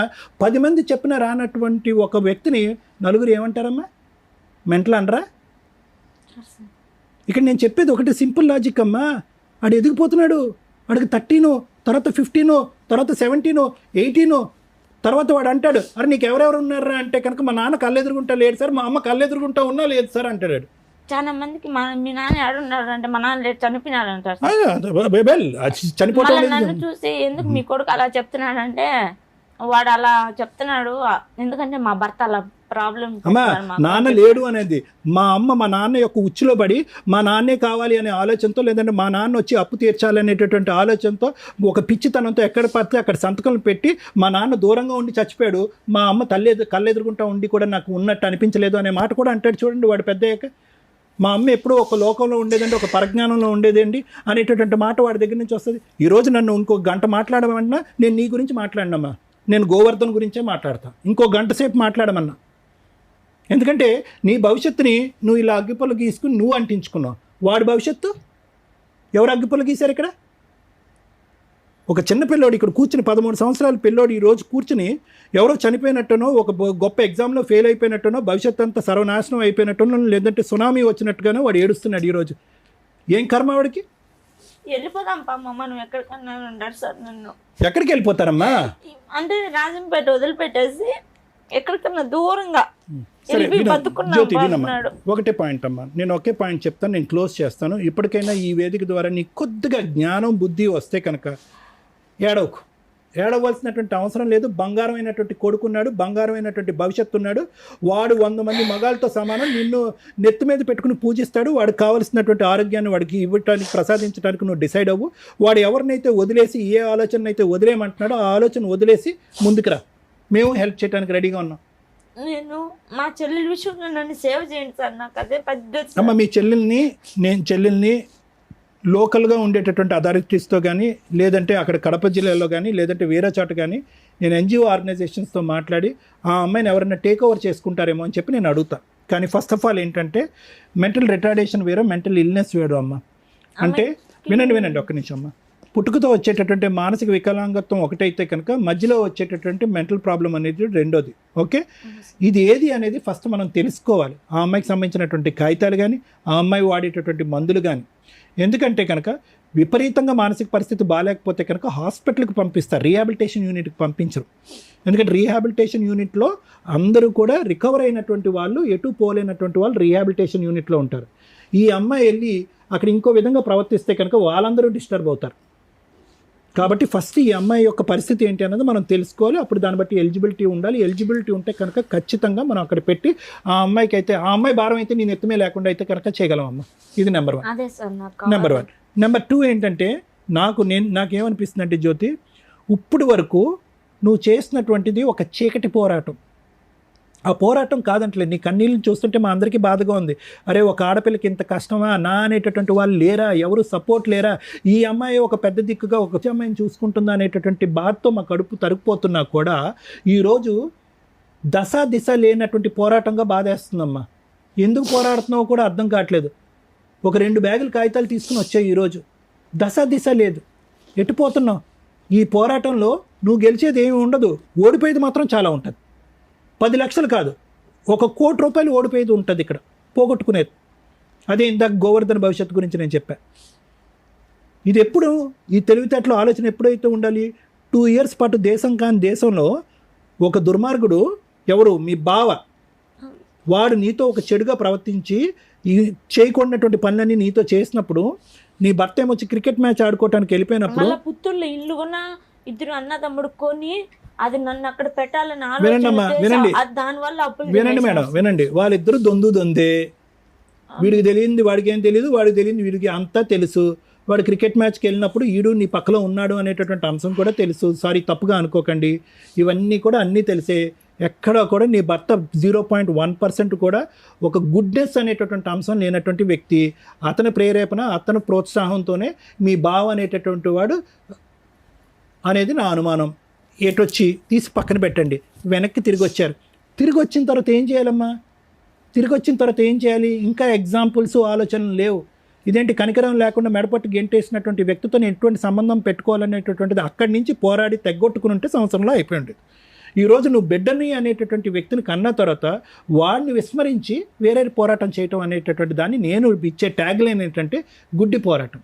10 మంది చెప్పినా రానటువంటి ఒక వ్యక్తిని నలుగురు ఏమంటారమ్మా? మెంటల్ అనరా? ఇక్కడ నేను చెప్పేది ఒకటి సింపుల్ లాజిక్ అమ్మా. ఆడు ఎదిగిపోతున్నాడు, వాడికి 13, తర్వాత 15, తర్వాత 17, 18, తర్వాత వాడు అంటాడు, అరే నీకు ఎవరెవరు ఉన్నారా అంటే కనుక మా నాన్న కళ్ళెదురుగుంటా లేడు సార్, మా అమ్మ కళ్ళెదురుగుంటా ఉన్నా లేదు సార్ అంటాడు. చాలా మందికి మీ నాన్న ఏడున్నాడు అంటే మా నాన్న లేడు చనిపోయినాడు అంటారు. చనిపోవడం నన్ను చూసి ఎందుకు మీ కొడుకు అలా చెప్తున్నాడంటే వాడు అలా చెప్తున్నాడు ఎందుకంటే మా భర్త అలా ప్రాబ్లం. అమ్మా నాన్న లేడు అనేది మా అమ్మ మా నాన్న యొక్క ఉచ్చులో పడి మా నాన్నే కావాలి అనే ఆలోచనతో, లేదంటే మా నాన్న వచ్చి అప్పు తీర్చాలనేటటువంటి ఆలోచనతో ఒక పిచ్చితనంతో ఎక్కడ పడితే అక్కడ సంతకాలు పెట్టి మా నాన్న దూరంగా ఉండి చచ్చిపోయాడు, మా అమ్మ కళ్ళెదురుకుంటా ఉండి కూడా నాకు ఉన్నట్టు అనిపించలేదు అనే మాట కూడా అంటాడు. చూడండి వాడు పెద్దయ్యాక మా అమ్మ ఎప్పుడూ ఒక లోకంలో ఉండేదండి, ఒక పరిజ్ఞానంలో ఉండేదండి అనేటటువంటి మాట వాడి దగ్గర నుంచి వస్తుంది. ఈరోజు నన్ను ఇంకో గంట మాట్లాడమన్నా నేను నీ గురించి మాట్లాడినమ్మా, నేను గోవర్ధన్ గురించే మాట్లాడతా. ఇంకో గంట సేపు మాట్లాడమన్నా ఎందుకంటే నీ భవిష్యత్తుని నువ్వు ఇలా అగ్గిపుల్ల గీసుకుని నువ్వు అంటించుకున్నావు. వాడి భవిష్యత్తు ఎవరు అగ్గిపుల్ల గీశారు ఇక్కడ? ఒక చిన్న పిల్లోడు ఇక్కడ కూర్చుని 13 సంవత్సరాల పిల్లోడు ఈరోజు కూర్చుని ఎవరో చనిపోయినట్టునో, ఒక గొప్ప ఎగ్జామ్లో ఫెయిల్ అయిపోయినట్టునో, భవిష్యత్తు అంతా సర్వనాశనం అయిపోయినట్టునో, లేదంటే సునామీ వచ్చినట్టుగానో వాడు ఏడుస్తున్నాడు ఈరోజు. ఏం కర్మ వాడికి? వెళ్ళిపోదాం పామ్మ, నువ్వు ఎక్కడికన్నా ఉంటాడు సార్. నన్ను ఎక్కడికి వెళ్ళిపోతారమ్మా? అంటే రాజంపేట వదిలిపెట్టేసి ఎక్కడికన్నా దూరంగా సరే వెళ్ళి విను, బతుకున్నాం జ్యోతి వినమ్మా, అంటున్నాడు. ఒకటే పాయింట్ అమ్మా, నేను ఒకే పాయింట్ చెప్తాను, నేను క్లోజ్ చేస్తాను. ఇప్పటికైనా ఈ వేదిక ద్వారా నీకు కొద్దిగా జ్ఞానం బుద్ధి వస్తే కనుక ఏడవకు, ఏడవలసినటువంటి అవసరం లేదు. బంగారమైనటువంటి కొడుకున్నాడు, బంగారమైనటువంటి భవిష్యత్తు ఉన్నాడు. వాడు 100 మంది మగాళ్ళతో సమానం. నిన్ను నెత్తి మీద పెట్టుకుని పూజిస్తాడు. వాడికి కావలసినటువంటి ఆరోగ్యాన్ని వాడికి ఇవ్వటానికి, ప్రసాదించడానికి నువ్వు డిసైడ్ అవ్వు. వాడు ఎవరినైతే వదిలేసి, ఏ ఆలోచన అయితే వదిలేయమంటున్నాడో ఆ ఆలోచన వదిలేసి ముందుకు రా. మేము హెల్ప్ చేయడానికి రెడీగా ఉన్నాం. నేను మా చెల్లెల విషయంలో నన్ను సేవ చేయండి సార్, నాకు అదే పెద్ద అమ్మ, మీ చెల్లెల్ని లోకల్గా ఉండేటటువంటి అథారిటీస్తో కానీ, లేదంటే అక్కడ కడప జిల్లాలో కానీ, లేదంటే వేరే చోట కానీ నేను ఎన్జిఓ ఆర్గనైజేషన్స్తో మాట్లాడి ఆ అమ్మాయిని ఎవరైనా టేక్ ఓవర్ చేసుకుంటారేమో అని చెప్పి నేను అడుగుతా. కానీ ఫస్ట్ ఆఫ్ ఆల్ ఏంటంటే మెంటల్ రిటార్డేషన్ వేరే, మెంటల్ ఇల్నెస్ వేరు అమ్మ. అంటే వినండి ఒక్క నిమిషం అమ్మ. పుట్టుకతో వచ్చేటటువంటి మానసిక వికలాంగత్వం ఒకటైతే కనుక మధ్యలో వచ్చేటటువంటి మెంటల్ ప్రాబ్లం అనేది రెండోది. ఓకే, ఇది ఏది అనేది ఫస్ట్ మనం తెలుసుకోవాలి. ఆ అమ్మాయికి సంబంధించినటువంటి కాగితాలు కానీ, ఆ అమ్మాయి వాడేటటువంటి మందులు కానీ. ఎందుకంటే కనుక విపరీతంగా మానసిక పరిస్థితి బాగాలేకపోతే కనుక హాస్పిటల్కి పంపిస్తారు, రీహాబిలిటేషన్ యూనిట్కి పంపించరు. ఎందుకంటే రీహాబిలిటేషన్ యూనిట్లో అందరూ కూడా రికవర్ అయినటువంటి వాళ్ళు, ఎటు పోలేనటువంటి వాళ్ళు రీహాబిలిటేషన్ యూనిట్లో ఉంటారు. ఈ అమ్మాయి వెళ్ళి అక్కడ ఇంకో విధంగా ప్రవర్తిస్తే కనుక వాళ్ళందరూ డిస్టర్బ్ అవుతారు. కాబట్టి ఫస్ట్ ఈ అమ్మాయి యొక్క పరిస్థితి ఏంటి అన్నది మనం తెలుసుకోవాలి. అప్పుడు దాన్ని బట్టి ఎలిజిబిలిటీ ఉండాలి. ఎలిజిబిలిటీ ఉంటే కనుక ఖచ్చితంగా మనం అక్కడ పెట్టి ఆ అమ్మాయికి అయితే, ఆ అమ్మాయి భారం అయితే నేను ఎత్తుమే లేకుండా అయితే కనుక చేయగలం అమ్మ. ఇది నెంబర్ 1. అదే సార్ నాకు నెంబర్ 1. నెంబర్ 2 ఏంటంటే నాకేమనిపిస్తుంది అంటే జ్యోతి, ఇప్పుడు వరకు నువ్వు చేసినటువంటిది ఒక చీకటి పోరాటం. ఆ పోరాటం కాదంటలేదు, నీ కన్నీళ్ళని చూస్తుంటే మా అందరికీ బాధగా ఉంది. అరే, ఒక ఆడపిల్లకి ఇంత కష్టమా నా అనేటటువంటి వాళ్ళు లేరా, ఎవరు సపోర్ట్ లేరా, ఈ అమ్మాయి ఒక పెద్ద దిక్కుగా ఒక అమ్మాయిని చూసుకుంటుందా అనేటటువంటి బాధతో మా కడుపు తరుక్కుపోతున్నా కూడా ఈరోజు దిశ లేనటువంటి పోరాటంగా బాధేస్తుందమ్మా. ఎందుకు పోరాడుతున్నావో కూడా అర్థం కావట్లేదు. ఒక 2 బ్యాగులు కాగితాలు తీసుకుని వచ్చాయి, ఈరోజు దిశ లేదు. ఎటుపోతున్నావు? ఈ పోరాటంలో నువ్వు గెలిచేది ఏమి ఉండదు, ఓడిపోయేది మాత్రం చాలా ఉంటుంది. 10 లక్షలు కాదు, 1 కోటి రూపాయలు ఓడిపోయేది ఉంటుంది ఇక్కడ, పోగొట్టుకునేది. అదే ఇందాక గోవర్ధన్ భవిష్యత్తు గురించి నేను చెప్పాను. ఇది ఎప్పుడు, ఈ తెలివితేటలో ఆలోచన ఎప్పుడైతే ఉండాలి? 2 ఇయర్స్ పాటు దేశం కాని దేశంలో ఒక దుర్మార్గుడు, ఎవరు, మీ బావ, వాడు నీతో ఒక చెడుగా ప్రవర్తించి ఈ చేయకూడనటువంటి పనులన్నీ నీతో చేసినప్పుడు, నీ భర్త ఏమొచ్చి క్రికెట్ మ్యాచ్ ఆడుకోవటానికి వెళ్ళిపోయినప్పుడు, మళ్ళీ పుత్తూరులో ఇల్లు కొన్నా, 2 అన్నదమ్ముడు కొని అది నన్ను అక్కడ పెట్టాలని వినండి దానివల్ల అప్పులు. వినండి మేడం, వినండి. వాళ్ళిద్దరు దొందే. వీడికి తెలియంది వాడికి ఏం తెలియదు, వాడికి తెలియంది వీడికి అంతా తెలుసు. వాడు క్రికెట్ మ్యాచ్కి వెళ్ళినప్పుడు ఈడు నీ పక్కలో ఉన్నాడు అనేటటువంటి అంశం కూడా తెలుసు. సారీ, తప్పుగా అనుకోకండి. ఇవన్నీ కూడా అన్నీ తెలిసే. ఎక్కడా కూడా నీ భర్త 0.1% కూడా ఒక గుడ్నెస్ అనేటటువంటి అంశం లేనటువంటి వ్యక్తి. అతని ప్రేరేపణ, అతని ప్రోత్సాహంతోనే మీ బావ అనేటటువంటి వాడు అనేది నా అనుమానం. ఎటొచ్చి తీసి పక్కన పెట్టండి. వెనక్కి తిరిగి వచ్చారు. తిరిగి వచ్చిన తర్వాత ఏం చేయాలమ్మా? తిరిగి వచ్చిన తర్వాత ఏం చేయాలి? ఇంకా ఎగ్జాంపుల్స్, ఆలోచనలు లేవు. ఇదేంటి కనికరం లేకుండా మెడపట్టు గెంటేసినటువంటి వ్యక్తితో నేను ఎటువంటి సంబంధం పెట్టుకోవాలనేటటువంటిది అక్కడి నుంచి పోరాడి తెగొట్టుకుని ఉంటే సంవత్సరంలో అయిపోయి ఉండేది. ఈరోజు నువ్వు బిడ్డని అనేటటువంటి వ్యక్తిని కన్న తర్వాత వాడిని విస్మరించి వేరే పోరాటం చేయటం అనేటటువంటి దాన్ని నేను ఇచ్చే ట్యాగ్ లైన్ ఏంటంటే గుడ్డి పోరాటం.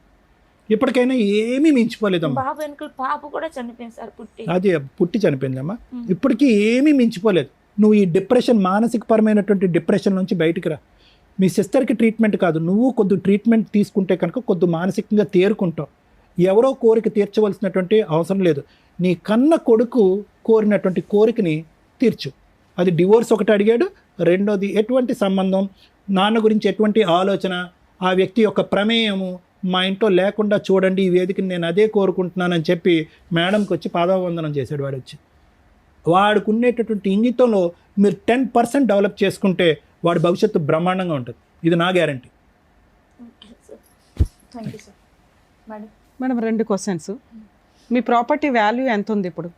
ఇప్పటికైనా ఏమీ మించిపోలేదమ్మా. బాబు వెనుకలు పాప కూడా చనిపోయింది సార్, అది పుట్టి చనిపోయిందమ్మా. ఇప్పటికీ ఏమీ మించిపోలేదు. నువ్వు ఈ డిప్రెషన్, మానసిక పరమైనటువంటి డిప్రెషన్ నుంచి బయటికి రా. మీ సిస్టర్కి ట్రీట్మెంట్ కాదు, నువ్వు కొద్ది ట్రీట్మెంట్ తీసుకుంటే కనుక కొద్ది మానసికంగా తేరుకుంటావు. ఎవరో కోరిక తీర్చవలసినటువంటి అవసరం లేదు. నీ కన్న కొడుకు కోరినటువంటి కోరికని తీర్చు. అది డివోర్స్ ఒకటి అడిగాడు, రెండోది ఎటువంటి సంబంధం, నాన్న గురించి ఎటువంటి ఆలోచన, ఆ వ్యక్తి యొక్క ప్రమేయము మా ఇంట్లో లేకుండా చూడండి, ఈ వేదికని నేను అదే కోరుకుంటున్నానని చెప్పి మేడంకి వచ్చి పాదావందనం చేశాడు. వాడు వచ్చి వాడికి ఉండేటటువంటి ఇంగితంలో మీరు 10% డెవలప్ చేసుకుంటే వాడి భవిష్యత్తు బ్రహ్మాండంగా ఉంటుంది. ఇది నా గ్యారంటీ. Madam 2 questions. మీ ప్రాపర్టీ వాల్యూ ఎంత ఉంది ఇప్పుడు?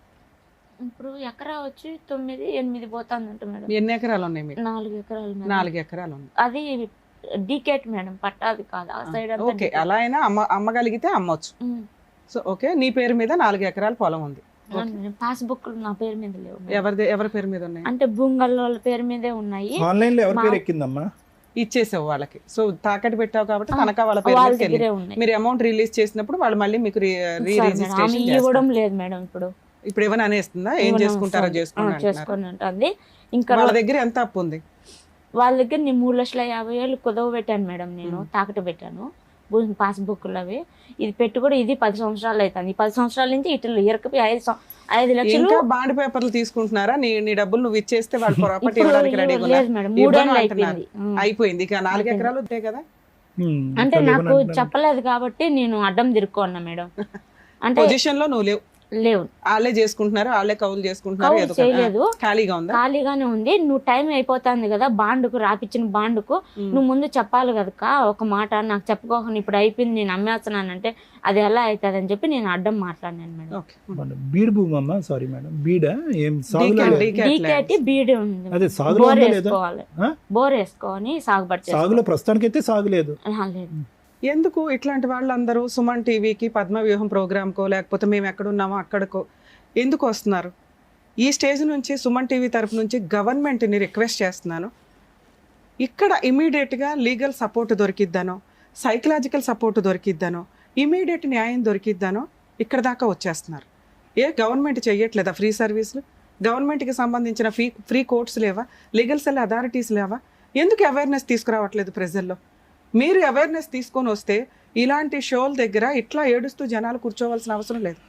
ఇప్పుడు ఎకరా వచ్చి 9-8 పోతుందంట మేడం. ఎన్ని ఎకరాలు ఉన్నాయి మీకు? 4 ఎకరాలు మేడం. 4 ఎకరాలు ఉంది. అది డీకేట్ మేడం, పట్టాది కాదు ఆ సైడ్ అంతా. ఓకే, అలా అయినా అమ్మగలిగితే అమ్మొచ్చు. సో ఓకే, నీ పేరు మీద 4 ఎకరాల పొలం ఉంది. పాస్బుక్ నా పేరు మీద లేవు. ఎవరి పేరు మీద ఉన్నాయి? అంటే భూంగల్ వాళ్ళ పేరు మీదే ఉన్నాయి. ఆన్లైన్ లో ఎవరి పేరు ఎక్కిందమ్మా? ఇచ్చేసావు వాళ్ళకి. సో తాకట్టు పెట్టావు కాబట్టి తనఖా వాళ్ళ పేరు వాళ్ళ మీదకి దగ్గరే వెళ్ళింది. ఉన్నాయి. మీరు అమౌంట్ రిలీజ్ చేసినప్పుడు వాళ్ళు మళ్ళీ మీకు ఆమె ఇవ్వడం లేదు మేడం. ఇప్పుడు ఏమైనా అనేస్తుందా? ఏం చేసుకుంటారో చేసుకోండి అంటున్నారు. చేసుకోండి అంటుంది. ఇంకా వాళ్ళ దగ్గర ఎంత అప్పు ఉంది? వాళ్ళ దగ్గర నేను 3,50,000 కుదవ పెట్టాను మేడం. నేను తాకట్టు పెట్టాను పాస్బుక్లు అవి. ఇది పెట్టి కూడా ఇది 10 సంవత్సరాలు అవుతుంది. 10 సంవత్సరాల నుంచి ఇటు ఇరకపోయి 5 లక్షలు. ఇంకా బాండ్ పేపర్లు తీసుకుంటున్నారా? నీ డబ్బులు నువ్వు ఇచ్చేస్తే వాళ్ళు ప్రాపర్టీ ఇవ్వడానికి రెడీగా లేదు మేడం, 3 ఏళ్ళు అయిపోయింది. అయిపోయింది. ఇక 4 ఎకరాలు ఉంటాయి కదా. అంటే నాకు చెప్పలేదు కాబట్టి నేను అడ్డం తిరుక్కున్నా మేడం. అంటే పొజిషన్ లో నువ్వు లేవు. వాళ్ళే చేసుకుంటున్నారు, వాళ్ళే కౌలు చేసుకుంటున్నారు. ఏదో చేయలేదు, ఖాళీగా ఉందా? ఖాళీగానే ఉంది. నువ్వు టైం అయిపోతుంది కదా బాండుకు, రాపిచ్చిన బాండుకు నువ్వు ముందు చెప్పాలి కదా ఒక మాట. నాకు చెప్పుకోకుండా ఇప్పుడు అయిపోయింది నేను అమ్మేస్తున్నానంటే అది ఎలా అవుతుంది అని చెప్పి నేను అడ్డం మాట్లాడినాను మేడం. బీడ్ భూమి అమ్మా, సారీ మేడం, బీడా ఏం డీకేటి బీడ్ ఉంది. అదే బోర్ వేసుకోవాలి, బోర్ వేసుకొని సాగుబడి. సాగులో ప్రస్తుతానికి అయితే సాగులేదు. లేదు. ఎందుకు ఇట్లాంటి వాళ్ళందరూ సుమన్ టీవీకి, పద్మవ్యూహం ప్రోగ్రామ్కో లేకపోతే మేము ఎక్కడున్నామో అక్కడికో ఎందుకు వస్తున్నారు? ఈ స్టేజ్ నుంచి సుమన్ టీవీ తరపు నుంచి గవర్నమెంట్ని రిక్వెస్ట్ చేస్తున్నాను, ఇక్కడ ఇమీడియట్గా లీగల్ సపోర్ట్ దొరికిద్దానో, సైకలాజికల్ సపోర్ట్ దొరికిద్దానో, ఇమీడియట్ న్యాయం దొరికిద్దానో ఇక్కడ దాకా వచ్చేస్తున్నారు. గవర్నమెంట్ చెయ్యట్లేదా ఫ్రీ సర్వీసులు? గవర్నమెంట్కి సంబంధించిన ఫ్రీ కోర్ట్స్ లేవా? లీగల్ సెల్ అథారిటీస్ లేవా? ఎందుకు అవేర్నెస్ తీసుకురావట్లేదు ప్రజల్లో? మీరు అవేర్నెస్ తీసుకొని వస్తే ఇలాంటి షోల దగ్గర ఇట్లా ఏడుస్తూ జనాలు కూర్చోవలసిన అవసరం లేదు.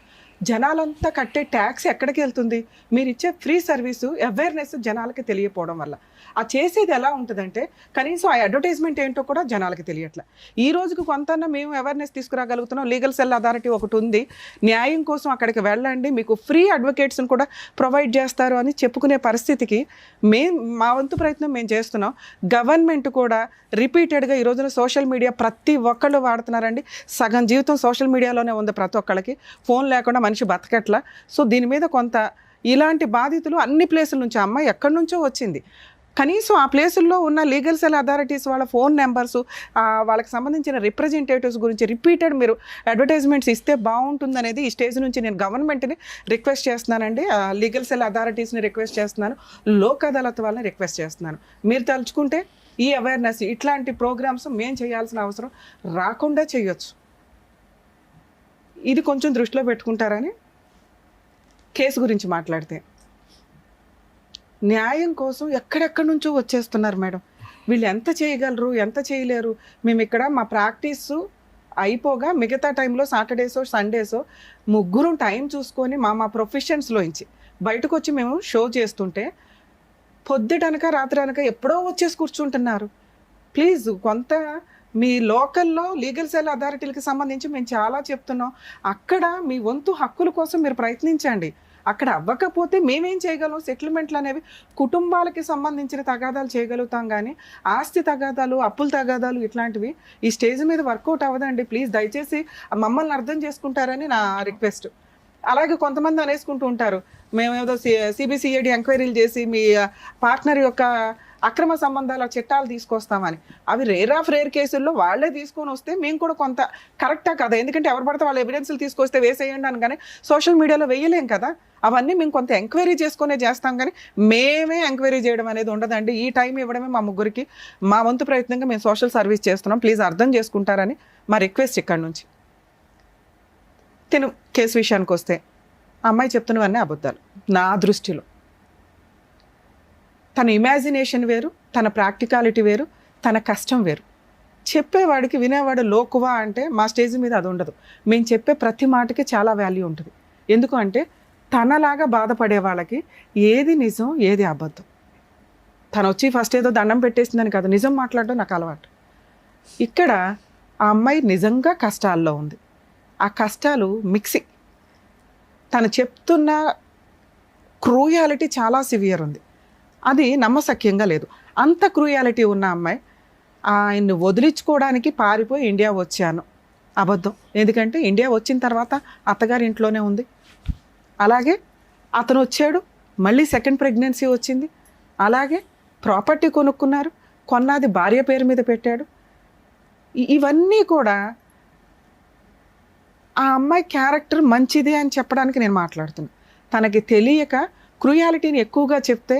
జనాలంతా కట్టే ట్యాక్స్ ఎక్కడికి వెళ్తుంది? మీరు ఇచ్చే ఫ్రీ సర్వీసు అవేర్నెస్ జనాలకి తెలియకపోవడం వల్ల. ఆ చేసేది ఎలా ఉంటుందంటే కనీసం ఆ అడ్వర్టైజ్మెంట్ ఏంటో కూడా జనాలకి తెలియట్లే. ఈ రోజుకు కొంత మేము అవేర్నెస్ తీసుకురాగలుగుతున్నాం. లీగల్ సెల్ అథారిటీ ఒకటి ఉంది, న్యాయం కోసం అక్కడికి వెళ్ళండి, మీకు ఫ్రీ అడ్వకేట్స్ని కూడా ప్రొవైడ్ చేస్తారు అని చెప్పుకునే పరిస్థితికి మా వంతు ప్రయత్నం మేము చేస్తున్నాం. గవర్నమెంట్ కూడా రిపీటెడ్గా ఈ రోజున సోషల్ మీడియా ప్రతి ఒక్కళ్ళు వాడుతున్నారండి. సగం జీవితం సోషల్ మీడియాలోనే ఉంది ప్రతి ఒక్కళ్ళకి. ఫోన్ లేకుండా మనిషి బతకట్లా. సో దీని మీద కొంత ఇలాంటి బాధితులు అన్ని ప్లేసుల నుంచి, అమ్మాయి ఎక్కడి నుంచో వచ్చింది, కనీసం ఆ ప్లేసుల్లో ఉన్న లీగల్ సెల్ అథారిటీస్ వాళ్ళ ఫోన్ నెంబర్సు, వాళ్ళకి సంబంధించిన రిప్రజెంటేటివ్స్ గురించి రిపీటెడ్ మీరు అడ్వర్టైజ్మెంట్స్ ఇస్తే బాగుంటుందనేది ఈ స్టేజ్ నుంచి నేను గవర్నమెంట్ని రిక్వెస్ట్ చేస్తున్నానండి. లీగల్ సెల్ అథారిటీస్ని రిక్వెస్ట్ చేస్తున్నాను, లోక్ అదాలత్ వాళ్ళని రిక్వెస్ట్ చేస్తున్నాను. మీరు తలుచుకుంటే ఈ అవేర్నెస్ ఇట్లాంటి ప్రోగ్రామ్స్ మేము చేయాల్సిన అవసరం రాకుండా చేయొచ్చు. ఇది కొంచెం దృష్టిలో పెట్టుకుంటారని. కేసు గురించి మాట్లాడితే న్యాయం కోసం ఎక్కడెక్కడి నుంచో వచ్చేస్తున్నారు మేడం. వీళ్ళు ఎంత చేయగలరు, ఎంత చేయలేరు? మేము ఇక్కడ మా ప్రాక్టీసు అయిపోగా మిగతా టైంలో సాటర్డేసో సండేసో ముగ్గురు టైం చూసుకొని మా ప్రొఫెషన్స్లోంచి బయటకు వచ్చి మేము షో చేస్తుంటే పొద్దుటనక రాత్రి అనక ఎప్పుడో వచ్చేసి కూర్చుంటున్నారు. ప్లీజ్ కొంత మీ లోకల్లో లీగల్ సెల్ అథారిటీలకు సంబంధించి మేము చాలా చెప్తున్నాం. అక్కడ మీ వంతు హక్కుల కోసం మీరు ప్రయత్నించండి. అక్కడ అవ్వకపోతే మేమేం చేయగలం? సెటిల్మెంట్లు అనేవి కుటుంబాలకి సంబంధించిన తగాదాలు చేయగలుగుతాం, కానీ ఆస్తి తగాదాలు, అప్పుల తగాదాలు ఇట్లాంటివి ఈ స్టేజ్ మీద వర్కౌట్ అవ్వదండి. ప్లీజ్ దయచేసి మమ్మల్ని అర్థం చేసుకుంటారని నా రిక్వెస్ట్. అలాగే కొంతమంది అనేసుకుంటూ ఉంటారు, మేమేదో సిబిసిఐడి ఎంక్వైరీలు చేసి మీ పార్ట్నర్ యొక్క అక్రమ సంబంధాల చట్టాలు తీసుకొస్తామని. అవి రేర్ ఆఫ్ రేర్ కేసుల్లో వాళ్ళే తీసుకొని వస్తే మేము కూడా కొంత కరెక్టా కదా? ఎందుకంటే ఎవరు పడితే వాళ్ళ ఎవిడెన్స్లు తీసుకొస్తే వేసేయండి అని, కానీ సోషల్ మీడియాలో వేయలేం కదా. అవన్నీ మేము కొంత ఎంక్వైరీ చేసుకునే చేస్తాం, కానీ మేమే ఎంక్వైరీ చేయడం అనేది ఉండదండి. ఈ టైం ఇవ్వడమే మా ముగ్గురికి మా వంతు ప్రయత్నంగా మేము సోషల్ సర్వీస్ చేస్తున్నాం. ప్లీజ్ అర్థం చేసుకుంటారని మా రిక్వెస్ట్ ఇక్కడ నుంచి. కేసు విషయానికి వస్తే అమ్మాయి చెప్తున్నవన్నీ అబద్ధాలు నా దృష్టిలో. తన ఇమాజినేషన్ వేరు, తన ప్రాక్టికాలిటీ వేరు, తన కష్టం వేరు. చెప్పేవాడికి వినేవాడు లోకువా అంటే మా స్టేజ్ మీద అది ఉండదు. మేము చెప్పే ప్రతి మాటకి చాలా వాల్యూ ఉంటుంది. ఎందుకు అంటే తనలాగా బాధపడే వాళ్ళకి ఏది నిజం ఏది అబద్ధం. తను వచ్చి ఫస్ట్ ఏదో దండం పెట్టేసిందని కాదు, నిజం మాట్లాడడం నాకు అలవాటు. ఇక్కడ ఆ అమ్మాయి నిజంగా కష్టాల్లో ఉంది. ఆ కష్టాలు మిక్సింగ్. తను చెప్తున్న క్రూయాలిటీ చాలా సివియర్ ఉంది, అది నమ్మశక్యంగా లేదు. అంత క్రూయాలిటీ ఉన్న అమ్మాయి ఆయన్ని వదిలించుకోవడానికి పారిపోయి ఇండియా వచ్చాను, అబద్ధం. ఎందుకంటే ఇండియా వచ్చిన తర్వాత అత్తగారి ఇంట్లోనే ఉంది. అలాగే అతను వచ్చాడు, మళ్ళీ సెకండ్ ప్రెగ్నెన్సీ వచ్చింది, అలాగే ప్రాపర్టీ కొనుక్కున్నారు, కొన్నది భార్య పేరు మీద పెట్టాడు. ఇవన్నీ కూడా ఆ అమ్మాయి క్యారెక్టర్ మంచిది అని చెప్పడానికి నేను మాట్లాడుతున్నాను. తనకి తెలియక క్రూయాలిటీని ఎక్కువగా చెప్తే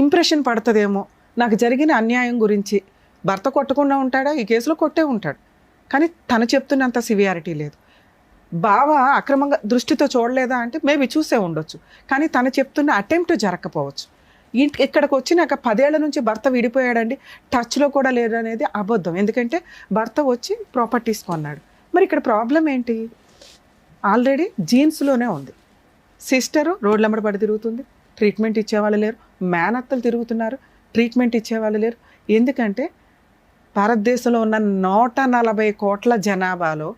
ఇంప్రెషన్ పడుతుందేమో, నాకు జరిగిన అన్యాయం గురించి. భర్త కొట్టకుండా ఉంటాడా? ఈ కేసులో కొట్టే ఉంటాడు, కానీ తను చెప్తున్నంత సివియారిటీ లేదు. బావ అక్రమంగా దృష్టితో చూడలేదా అంటే మేబీ చూసే ఉండొచ్చు, కానీ తను చెప్తున్న అటెంప్ట్ జరగకపోవచ్చు. ఇక్కడికి వచ్చినాక 10 ఏళ్ల నుంచి భర్త విడిపోయాడండి, టచ్లో కూడా లేడు అనేది అబద్ధం. ఎందుకంటే భర్త వచ్చి ప్రాపర్టీస్ కొన్నాడు. మరి ఇక్కడ ప్రాబ్లం ఏంటి? ఆల్రెడీ జీన్స్లోనే ఉంది. సిస్టరు రోడ్లమ్మడి పడి తిరుగుతుంది, ట్రీట్మెంట్ ఇచ్చేవాళ్ళు లేరు. మేనత్తలు తిరుగుతున్నారు, ట్రీట్మెంట్ ఇచ్చేవాళ్ళు లేరు. ఎందుకంటే భారతదేశంలో ఉన్న 140 కోట్ల జనాభాలో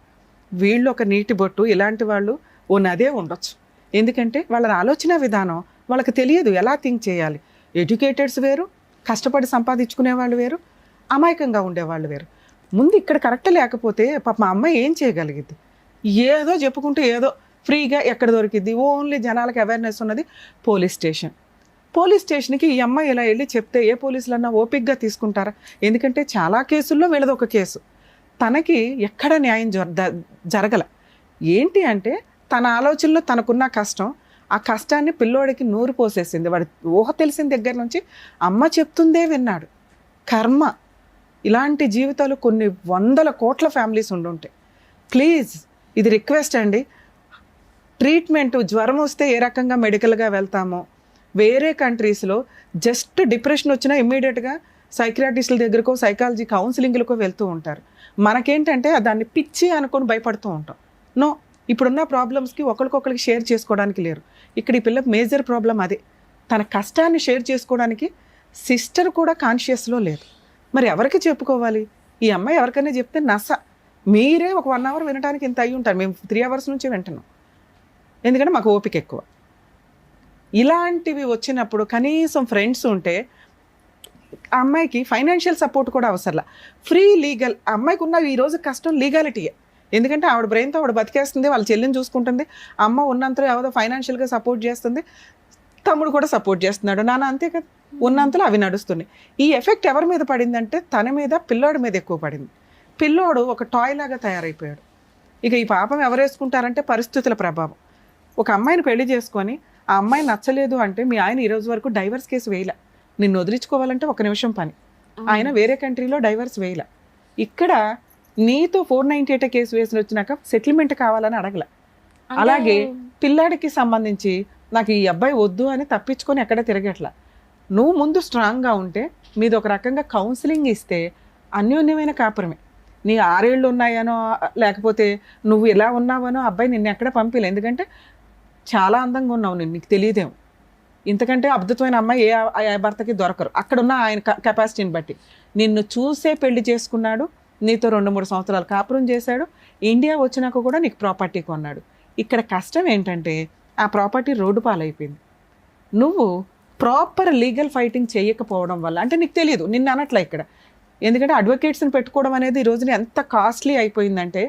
వీళ్ళు ఒక నీటి బొట్టు, ఇలాంటి వాళ్ళు ఓ నదే ఉండొచ్చు. ఎందుకంటే వాళ్ళ ఆలోచన విధానం వాళ్ళకి తెలియదు, ఎలా థింక్ చేయాలి. ఎడ్యుకేటెడ్స్ వేరు, కష్టపడి సంపాదించుకునే వాళ్ళు వేరు, అమాయకంగా ఉండేవాళ్ళు వేరు. ముందు ఇక్కడ కరెక్ట్ లేకపోతే పాప మా అమ్మాయి ఏం చేయగలిగింది? ఏదో చెప్పుకుంటూ ఏదో ఫ్రీగా ఎక్కడ దొరికిద్ది. ఓన్లీ జనాలకు అవేర్నెస్ ఉన్నది పోలీస్ స్టేషన్. పోలీస్ స్టేషన్కి ఈ అమ్మాయి ఇలా వెళ్ళి చెప్తే ఏ పోలీసులన్నా ఓపిక్గా తీసుకుంటారా? ఎందుకంటే చాలా కేసుల్లో వీళ్ళది ఒక కేసు. తనకి ఎక్కడ న్యాయం జరగల. ఏంటి అంటే తన ఆలోచనలో తనకున్న కష్టం, ఆ కష్టాన్ని పిల్లోడికి నూరు పోసేసింది. వాడి ఊహ తెలిసిన దగ్గర నుంచి అమ్మ చెప్తుందే విన్నాడు. కర్మ. ఇలాంటి జీవితాలు కొన్ని 100 కోట్ల ఫ్యామిలీస్ ఉండుంటాయి. ప్లీజ్, ఇది రిక్వెస్ట్ అండి. ట్రీట్మెంట్ జ్వరం వస్తే ఏ రకంగా మెడికల్గా వెళ్తామో, వేరే కంట్రీస్లో జస్ట్ డిప్రెషన్ వచ్చినా ఇమ్మీడియట్గా సైకియాట్రిస్టుల దగ్గరకో సైకాలజీ కౌన్సిలింగ్లకో వెళ్తూ ఉంటారు. మనకేంటంటే దాన్ని పిచ్చి అనుకొని భయపడుతూ ఉంటాం. నో, ఇప్పుడున్న ప్రాబ్లమ్స్కి ఒకరికొకరికి షేర్ చేసుకోవడానికి లేరు. ఇక్కడ ఈ పిల్ల మేజర్ ప్రాబ్లం అదే. తన కష్టాన్ని షేర్ చేసుకోవడానికి సిస్టర్ కూడా కాన్షియస్లో లేదు. మరి ఎవరికి చెప్పుకోవాలి? ఈ అమ్మాయి ఎవరికైనా చెప్తే నస. మీరే ఒక 1 అవర్ వినడానికి ఇంత అయ్యి ఉంటారు, మేము 3 అవర్స్ నుంచి వింటున్నాం. ఎందుకంటే మాకు ఓపిక ఎక్కువ. ఇలాంటివి వచ్చినప్పుడు కనీసం ఫ్రెండ్స్ ఉంటే ఆ అమ్మాయికి ఫైనాన్షియల్ సపోర్ట్ కూడా అవసరంలా. Free legal. ఆ అమ్మాయికి ఉన్న ఈరోజు కష్టం లీగాలిటీయే. ఎందుకంటే ఆవిడ బ్రెయిన్తో ఆవిడ బతికేస్తుంది, వాళ్ళ చెల్లిని చూసుకుంటుంది, అమ్మ ఉన్నంతలో ఏదో ఫైనాన్షియల్గా సపోర్ట్ చేస్తుంది, తమ్ముడు కూడా సపోర్ట్ చేస్తున్నాడు, నాన్న అంతే కదా, ఉన్నంతలో అవి నడుస్తున్నాయి. ఈ ఎఫెక్ట్ ఎవరి మీద పడిందంటే తన మీద, పిల్లోడి మీద ఎక్కువ పడింది. పిల్లోడు ఒక టాయ్ లాగా తయారైపోయాడు. ఇక ఈ పాపం ఎవరు వేసుకుంటారంటే పరిస్థితుల ప్రభావం. ఒక అమ్మాయిని పెళ్లి చేసుకొని ఆ అమ్మాయి నచ్చలేదు అంటే మీ ఆయన ఈరోజు వరకు డైవర్స్ కేసు వేయలే. నిన్ను వదిలించుకోవాలంటే 1 నిమిషం పని. ఆయన వేరే కంట్రీలో డైవర్స్ వేయలే. ఇక్కడ నీతో 498 కేసు వేసి వచ్చినాక సెటిల్మెంట్ కావాలని అడగల. అలాగే పిల్లాడికి సంబంధించి నాకు ఈ అబ్బాయి వద్దు అని తప్పించుకొని ఎక్కడ తిరగట్లా. నువ్వు ముందు స్ట్రాంగ్గా ఉంటే మీది ఒక రకంగా కౌన్సిలింగ్ ఇస్తే అన్యోన్యమైన కాపురమే. నీ 6 ఏళ్ళు ఉన్నాయనో లేకపోతే నువ్వు ఇలా ఉన్నావనో అబ్బాయి నిన్ను ఎక్కడ పంపిలే. ఎందుకంటే చాలా అందంగా ఉన్నావు, నీకు తెలియదేమో. ఇంతకంటే అద్భుతమైన అమ్మాయి ఏ భర్తకి దొరకరు అక్కడున్న ఆయన కెపాసిటీని బట్టి. నిన్ను చూసే పెళ్లి చేసుకున్నాడు, నీతో 2-3 సంవత్సరాలు కాపురం చేశాడు, ఇండియా వచ్చినాక కూడా నీకు ప్రాపర్టీ కొన్నాడు. ఇక్కడ కష్టం ఏంటంటే ఆ ప్రాపర్టీ రోడ్డు పాలైపోయింది. నువ్వు ప్రాపర్ లీగల్ ఫైటింగ్ చేయకపోవడం వల్ల, అంటే నీకు తెలియదు, నిన్ను అనట్లే ఇక్కడ. ఎందుకంటే అడ్వకేట్స్ని పెట్టుకోవడం అనేది ఈ రోజున ఎంత కాస్ట్లీ అయిపోయిందంటే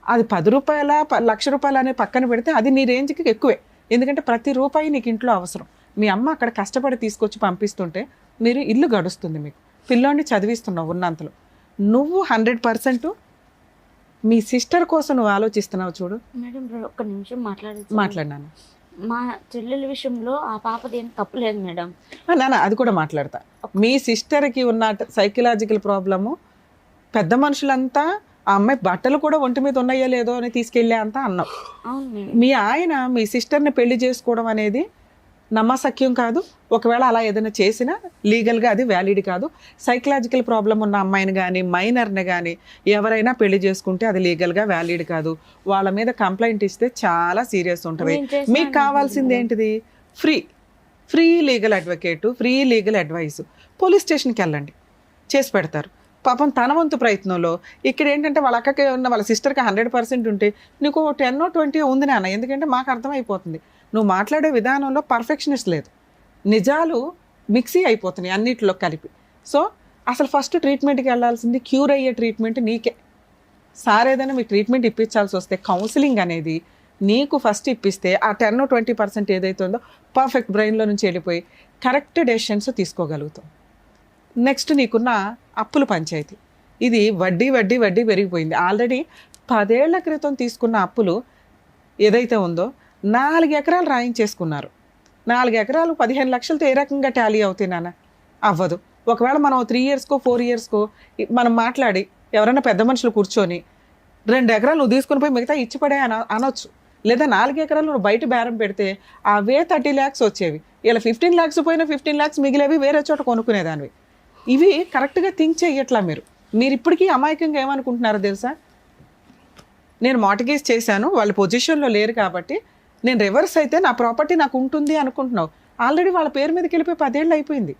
అది 10 రూపాయల 1,00,000 రూపాయలు అనే పక్కన పెడితే అది నీ రేంజ్కి ఎక్కువే. ఎందుకంటే ప్రతి రూపాయి నీకు ఇంట్లో అవసరం. మీ అమ్మ అక్కడ కష్టపడి తీసుకొచ్చి పంపిస్తుంటే మీరు ఇల్లు గడుస్తుంది, మీకు పిల్లోడిని చదివిస్తున్నావు ఉన్నంతలో. నువ్వు 100% మీ సిస్టర్ కోసం నువ్వు ఆలోచిస్తున్నావు. చూడు మేడం, 1 నిమిషం మాట్లాడినాను. మా చెల్లెల విషయంలో ఆ పాపది ఏం తప్పు లేదు మేడం. నాన్న అది కూడా మాట్లాడతా. మీ సిస్టర్కి ఉన్న సైకలాజికల్ ప్రాబ్లము పెద్ద మనుషులంతా ఆ అమ్మాయి బట్టలు కూడా ఒంటి మీద ఉన్నాయో లేదో అని తీసుకెళ్ళే అంతా అన్నావు. మీ ఆయన మీ సిస్టర్ని పెళ్లి చేసుకోవడం అనేది నమ్మసక్యం కాదు. ఒకవేళ అలా ఏదైనా చేసినా లీగల్గా అది వ్యాలిడ్ కాదు. సైకలాజికల్ ప్రాబ్లం ఉన్న అమ్మాయిని కానీ మైనర్ని కానీ ఎవరైనా పెళ్లి చేసుకుంటే అది లీగల్గా వ్యాలిడ్ కాదు. వాళ్ళ మీద కంప్లైంట్ ఇస్తే చాలా సీరియస్ ఉంటుంది. మీకు కావాల్సింది ఏంటిది? Free legal advocate, free legal advice. Police స్టేషన్కి వెళ్ళండి, చేసి పెడతారు. పాపం తన వంతు ప్రయత్నంలో ఇక్కడ ఏంటంటే వాళ్ళ అక్కకి ఉన్న వాళ్ళ సిస్టర్కి 100% ఉంటే నీకు 10-20 ఉంది నాన్న. ఎందుకంటే మాకు అర్థమైపోతుంది నువ్వు మాట్లాడే విధానంలో పర్ఫెక్షనిస్ట్ లేదు, నిజాలు మిక్సీ అయిపోతున్నాయి అన్నిటిలో కలిపి. సో అసలు ఫస్ట్ ట్రీట్మెంట్కి వెళ్ళాల్సింది క్యూర్ అయ్యే ట్రీట్మెంట్ నీకే. సార్ ఏదైనా మీ ట్రీట్మెంట్ ఇప్పించాల్సి వస్తే కౌన్సిలింగ్ అనేది నీకు ఫస్ట్ ఇప్పిస్తే ఆ 10-20% ఏదైతే ఉందో పర్ఫెక్ట్ బ్రెయిన్లో నుంచి వెళ్ళిపోయి కరెక్ట్ డెసిషన్స్ తీసుకోగలుగుతాం. నెక్స్ట్ నీకున్న అప్పుల పంచాయతీ, ఇది వడ్డీ వడ్డీ వడ్డీ పెరిగిపోయింది. ఆల్రెడీ 10 ఏళ్ల క్రితం తీసుకున్న అప్పులు ఏదైతే ఉందో 4 ఎకరాలు రాయించేసుకున్నారు. 4 ఎకరాలు 15 లక్షలతో ఏ రకంగా టాలీ అవుతాయి నాన్న? అవ్వదు. ఒకవేళ మనం 3 ఇయర్స్కో 4 ఇయర్స్కో మనం మాట్లాడి ఎవరైనా పెద్ద మనుషులు కూర్చొని 2 ఎకరాలు నువ్వు తీసుకుని పోయి మిగతా ఇచ్చిపడే అనొచ్చు. లేదా 4 ఎకరాలు నువ్వు బయట బేరం పెడితే అవే 30 lakhs వచ్చేవి. ఇలా 15 lakhs పోయినా 15 lakhs మిగిలేవి వేరే చోట కొనుక్కునేదానివి. ఇవి కరెక్ట్గా థింక్ చేయట్లా మీరు ఇప్పటికీ అమాయకంగా ఏమనుకుంటున్నారో తెలుసా? నేను మార్టిగేజ్ చేశాను, వాళ్ళ పొజిషన్లో లేరు కాబట్టి నేను రివర్స్ అయితే నా ప్రాపర్టీ నాకు ఉంటుంది అనుకుంటున్నావు. ఆల్రెడీ వాళ్ళ పేరు మీదకి వెళ్ళిపోయి 10 ఏళ్ళు అయిపోయింది.